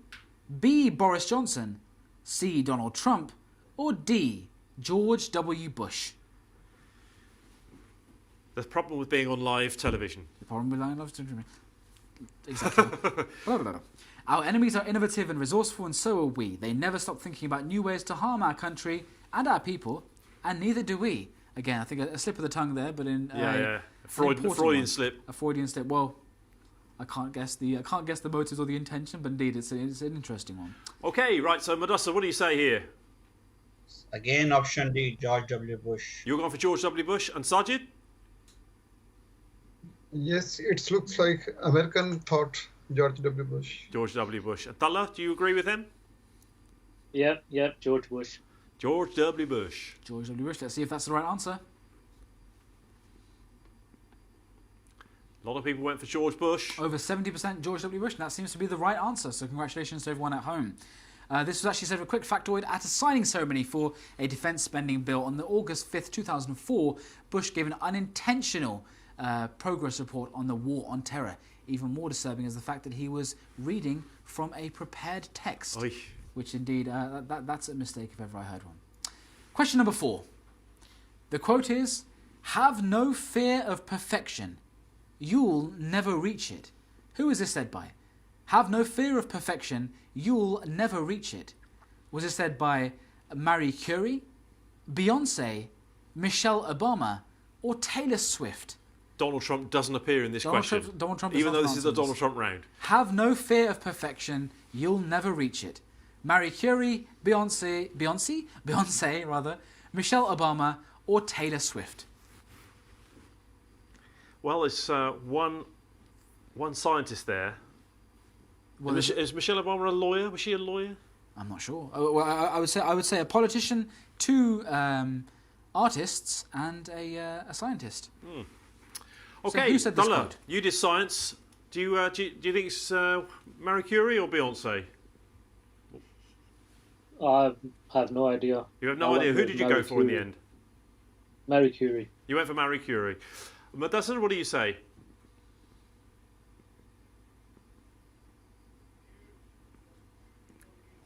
B. Boris Johnson, C. Donald Trump, or D. George W. Bush. The problem with being on live television. The problem with live television. Exactly. Our enemies are innovative and resourceful, and so are we. They never stop thinking about new ways to harm our country and our people, and neither do we. Again, I think a slip of the tongue there, but in a Freudian slip. A Freudian slip. Well, I can't guess the motives or the intention, but indeed it's an interesting one. Okay, right. So Madassar, what do you say here? Again, option D, George W. Bush. You're going for George W. Bush, and Sajid? Yes, it looks like American thought George W. Bush. George W. Bush. And Talla, do you agree with him? Yep, George Bush. George W. Bush. George W. Bush. Let's see if that's the right answer. A lot of people went for George Bush. Over 70% George W. Bush, and that seems to be the right answer, so congratulations to everyone at home. This was actually said of a quick factoid. At a signing ceremony for a defence spending bill on the August 5th, 2004, Bush gave an unintentional progress report on the war on terror. Even more disturbing is the fact that he was reading from a prepared text, which indeed, that's a mistake if ever I heard one. Question number 4. The quote is, "Have no fear of perfection. You'll never reach it." Who is this said by? Have no fear of perfection. You'll never reach it. Was it said by Marie Curie, Beyonce, Michelle Obama, or Taylor Swift? Donald Trump doesn't appear in this question. Donald Trump even though this is a answers. Donald Trump round. Have no fear of perfection. You'll never reach it. Marie Curie, Beyonce, Michelle Obama, or Taylor Swift? Well, it's one scientist there. Well, is Michelle Obama a lawyer? Was she a lawyer? I'm not sure. Well, I would say a politician, 2 artists, and a scientist. Okay, so who said this Donna, quote? You did science. Do you think it's Marie Curie or Beyonce? I have no idea. You have no idea. Who did you go for in the end? Marie Curie. You went for Marie Curie. Madassan, what do you say?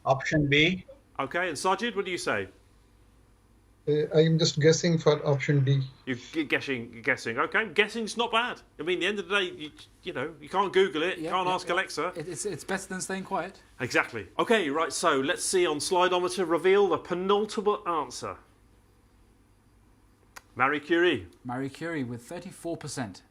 Option B. Okay, and Sajid, what do you say? I am just guessing for option D. You're guessing. Okay, guessing's not bad. I mean, at the end of the day, you can't Google it. You can't ask Alexa. It's better than staying quiet. Exactly. Okay, right. So let's see on Slidometer. Reveal the penultimate answer. Marie Curie. Marie Curie with 34%.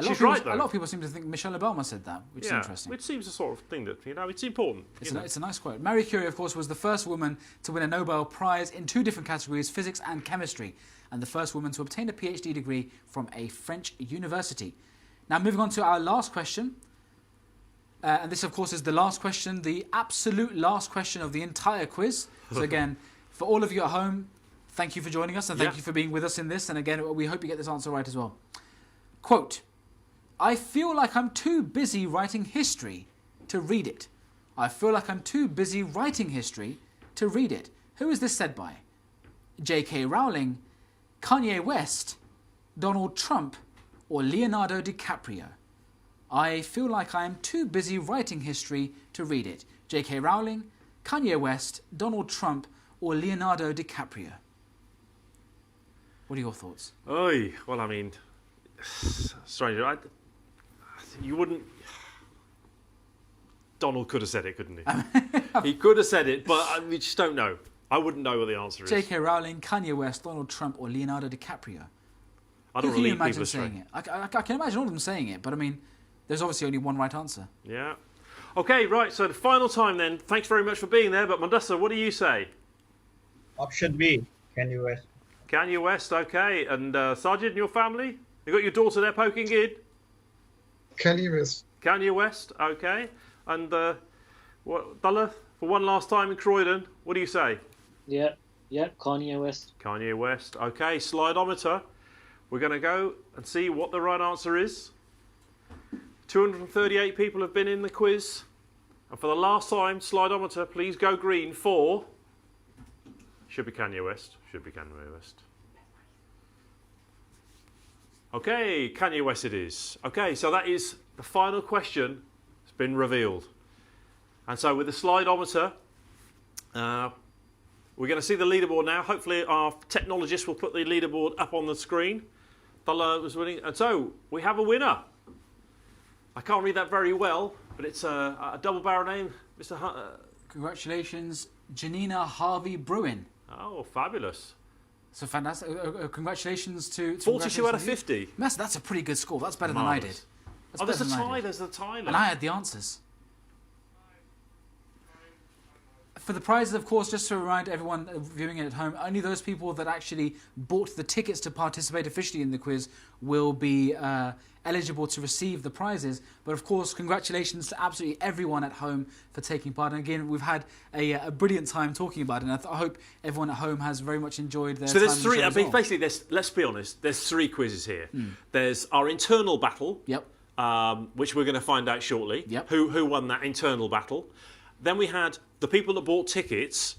She's right, though. A lot of people seem to think Michelle Obama said that, which is interesting. Which seems the sort of thing that, it's important. It's a nice quote. Marie Curie, of course, was the first woman to win a Nobel Prize in 2 different categories, physics and chemistry, and the first woman to obtain a PhD degree from a French university. Now, moving on to our last question. And this, of course, is the last question, the absolute last question of the entire quiz. So again, for all of you at home, thank you for joining us, and thank you for being with us in this. And again, we hope you get this answer right as well. Quote, I feel like I'm too busy writing history to read it. I feel like I'm too busy writing history to read it. Who is this said by? J.K. Rowling, Kanye West, Donald Trump, or Leonardo DiCaprio? I feel like I am too busy writing history to read it. J.K. Rowling, Kanye West, Donald Trump, or Leonardo DiCaprio? What are your thoughts? Well, I mean, strange. You wouldn't. Donald could have said it, couldn't he? He could have said it, but we just don't know. I wouldn't know what the answer is. J.K. Rowling, Kanye West, Donald Trump, or Leonardo DiCaprio? I don't Who can you lead imagine people saying astray. it? I can imagine all of them saying it, but I mean, there's obviously only one right answer. Yeah. Okay, right. So the final time then. Thanks very much for being there. But Mandasa, what do you say? Option B. Kanye West. Kanye West. Okay. And Sajid and your family? You got your daughter there poking in? Kanye West. Kanye West. Okay. And what, Dalla, for one last time in Croydon, what do you say? Yeah, Kanye West. Kanye West. Okay, Slidometer. We're going to go and see what the right answer is. 238 people have been in the quiz. And for the last time, Slidometer, please go green for... Should be Kanye West. Should be Kanye West. Okay, Kanye West it is. Okay, so that is the final question. It's been revealed. And so with the Slidometer, we're going to see the leaderboard now. Hopefully our technologist will put the leaderboard up on the screen. Dalla was winning. And so we have a winner. I can't read that very well, but it's a double barrel name, Mr. Congratulations, Janina Harvey Bruin. Oh, fabulous. So fantastic. Congratulations to 42 out of 50. That's a pretty good score. That's better than I did. Oh, there's a tie. There's a tie. And I had the answers. For the prizes, of course, just to remind everyone viewing it at home, only those people that actually bought the tickets to participate officially in the quiz will be eligible to receive the prizes. But of course, congratulations to absolutely everyone at home for taking part. And again, we've had a brilliant time talking about it. And I hope everyone at home has very much enjoyed their time. So there's three. I mean, basically, let's be honest. There's 3 quizzes here. There's our internal battle. Yep. Which we're going to find out shortly. Yep. Who won that internal battle? Then we had the people that bought tickets.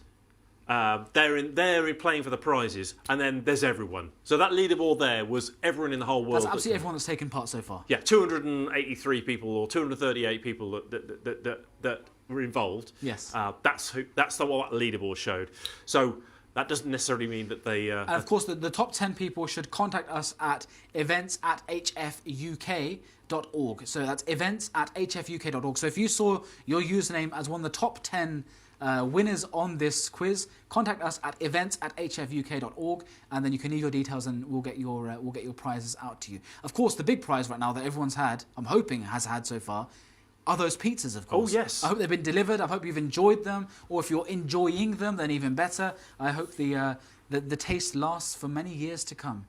They're in playing for the prizes, and then there's everyone. So that leaderboard there was everyone in the whole world. That's absolutely everyone that's taken part so far. Yeah, 283 people or 238 people that were involved. Yes. That's what that leaderboard showed. So that doesn't necessarily mean that they... and of course, the top 10 people should contact us at events@hfuk.org. So that's events@hfuk.org. So if you saw your username as one of the top 10 winners on this quiz, contact us at events@hfuk.org, and then you can leave your details, and we'll get your prizes out to you. Of course, the big prize right now that everyone's had, I'm hoping has had so far, are those pizzas, of course. Oh, yes. I hope they've been delivered. I hope you've enjoyed them, or if you're enjoying them, then even better. I hope the taste lasts for many years to come.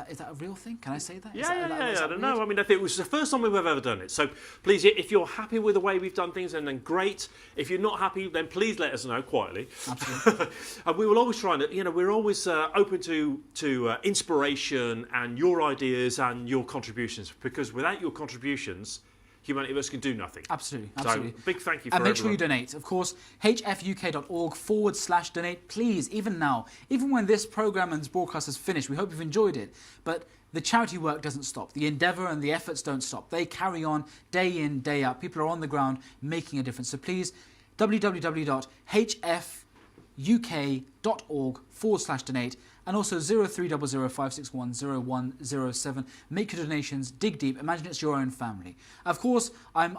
Is that a real thing? Can I say that? Yeah. I don't know. I mean, I think it was the first time we've ever done it. So please, if you're happy with the way we've done things, then great. If you're not happy, then please let us know quietly. Absolutely. And we will always try and, we're always open to inspiration and your ideas and your contributions, because without your contributions, Humanity First can do nothing. Absolutely. So big thank you for everyone. And make everyone. sure you donate. Of course, hfuk.org/donate. Please, even now, even when this programme and this broadcast is finished, we hope you've enjoyed it. But the charity work doesn't stop. The endeavour and the efforts don't stop. They carry on day in, day out. People are on the ground making a difference. So please, www.hfuk.org/donate. And also 030056100107. Make your donations. Dig deep. Imagine it's your own family. Of course, I'm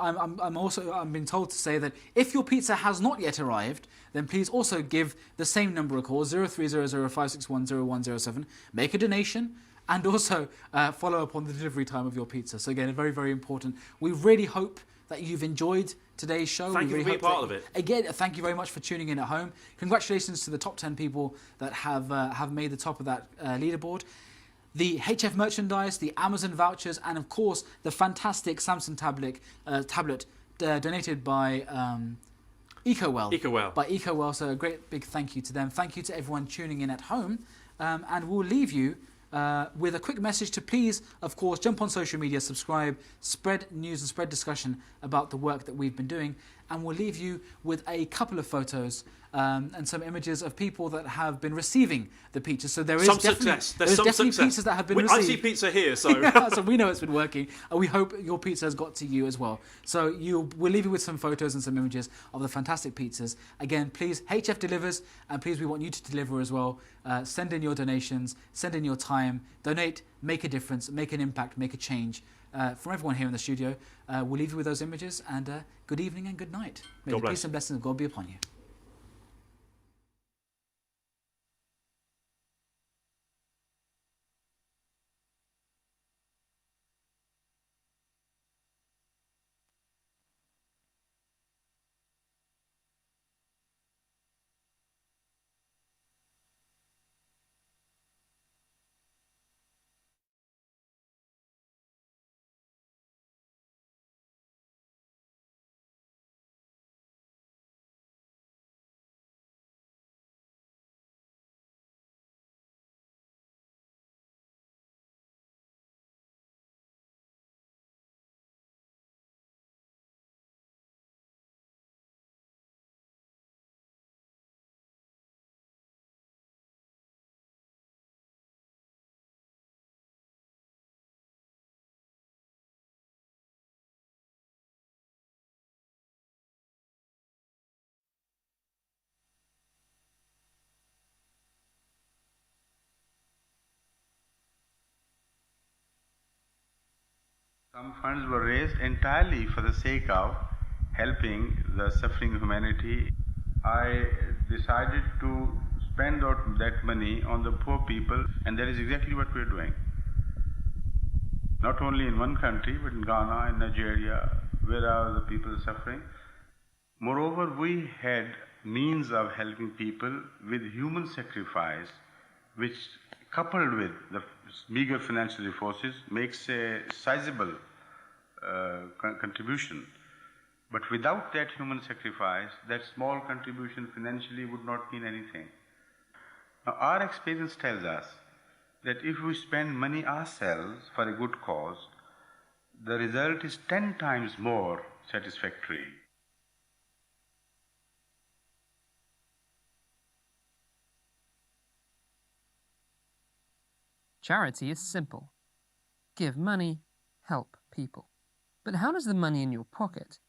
been told to say that if your pizza has not yet arrived, then please also give the same number a call, 030056100107. Make a donation. And also follow up on the delivery time of your pizza. So again, very, very important. We really hope that you've enjoyed today's show. Thank you for being part of it. Again, thank you very much for tuning in at home. Congratulations to the top 10 people that have made the top of that leaderboard. The HF merchandise, the Amazon vouchers, and of course the fantastic Samsung tablet donated by EcoWell. By EcoWell. So a great big thank you to them. Thank you to everyone tuning in at home, and we'll leave you with a quick message to please, of course, jump on social media, subscribe, spread news and spread discussion about the work that we've been doing, and we'll leave you with a couple of photos and some images of people that have been receiving the pizza. So there is some definitely, success. There's definitely success. pizzas that have been received. I see pizza here, so so we know it's been working, and we hope your pizza has got to you as well. So we'll leave you with some photos and some images of the fantastic pizzas. Again, please, HF delivers, and please, we want you to deliver as well. Send in your donations, send in your time, donate, make a difference, make an impact, make a change. From everyone here in the studio, we'll leave you with those images, and good evening and good night. May the peace and blessings of God be upon you. Some funds were raised entirely for the sake of helping the suffering humanity. I decided to spend that money on the poor people, and that is exactly what we are doing. Not only in one country, but in Ghana, in Nigeria, where are the people suffering. Moreover, we had means of helping people with human sacrifice, which, coupled with the meager financial resources, makes a sizable contribution. But without that human sacrifice, that small contribution financially would not mean anything. Now, our experience tells us that if we spend money ourselves for a good cause, the result is 10 times more satisfactory. Charity is simple. Give money, help people. But how does the money in your pocket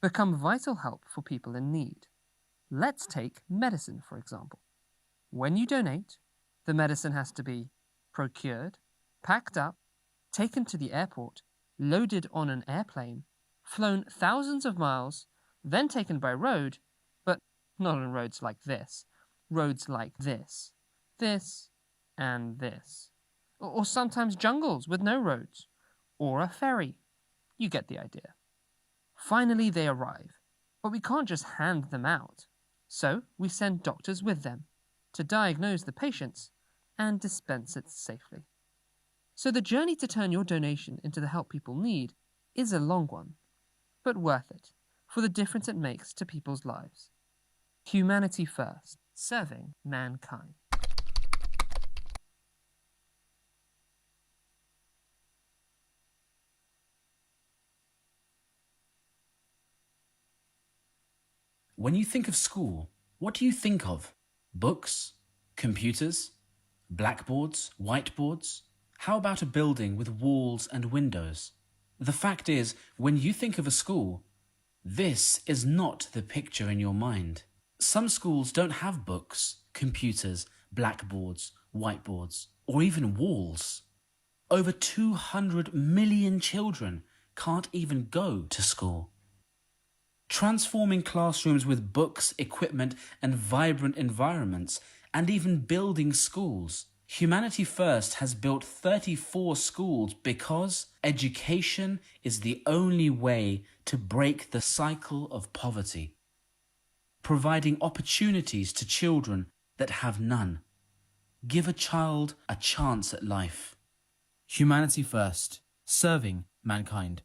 become vital help for people in need? Let's take medicine, for example. When you donate, the medicine has to be procured, packed up, taken to the airport, loaded on an airplane, flown thousands of miles, then taken by road, but Not on roads like this. Roads like this. This and this. Or sometimes jungles with no roads. Or a ferry. You get the idea. Finally they arrive, but we can't just hand them out. So we send doctors with them to diagnose the patients and dispense it safely. So the journey to turn your donation into the help people need is a long one, but worth it for the difference it makes to people's lives. Humanity first, serving mankind. When you think of school, what do you think of? Books? Computers? Blackboards? Whiteboards? How about a building with walls and windows? The fact is, when you think of a school, this is not the picture in your mind. Some schools don't have books, computers, blackboards, whiteboards, or even walls. Over 200 million children can't even go to school. Transforming classrooms with books, equipment, and vibrant environments, and even building schools. Humanity First has built 34 schools because education is the only way to break the cycle of poverty, providing opportunities to children that have none. Give a child a chance at life. Humanity First, serving mankind.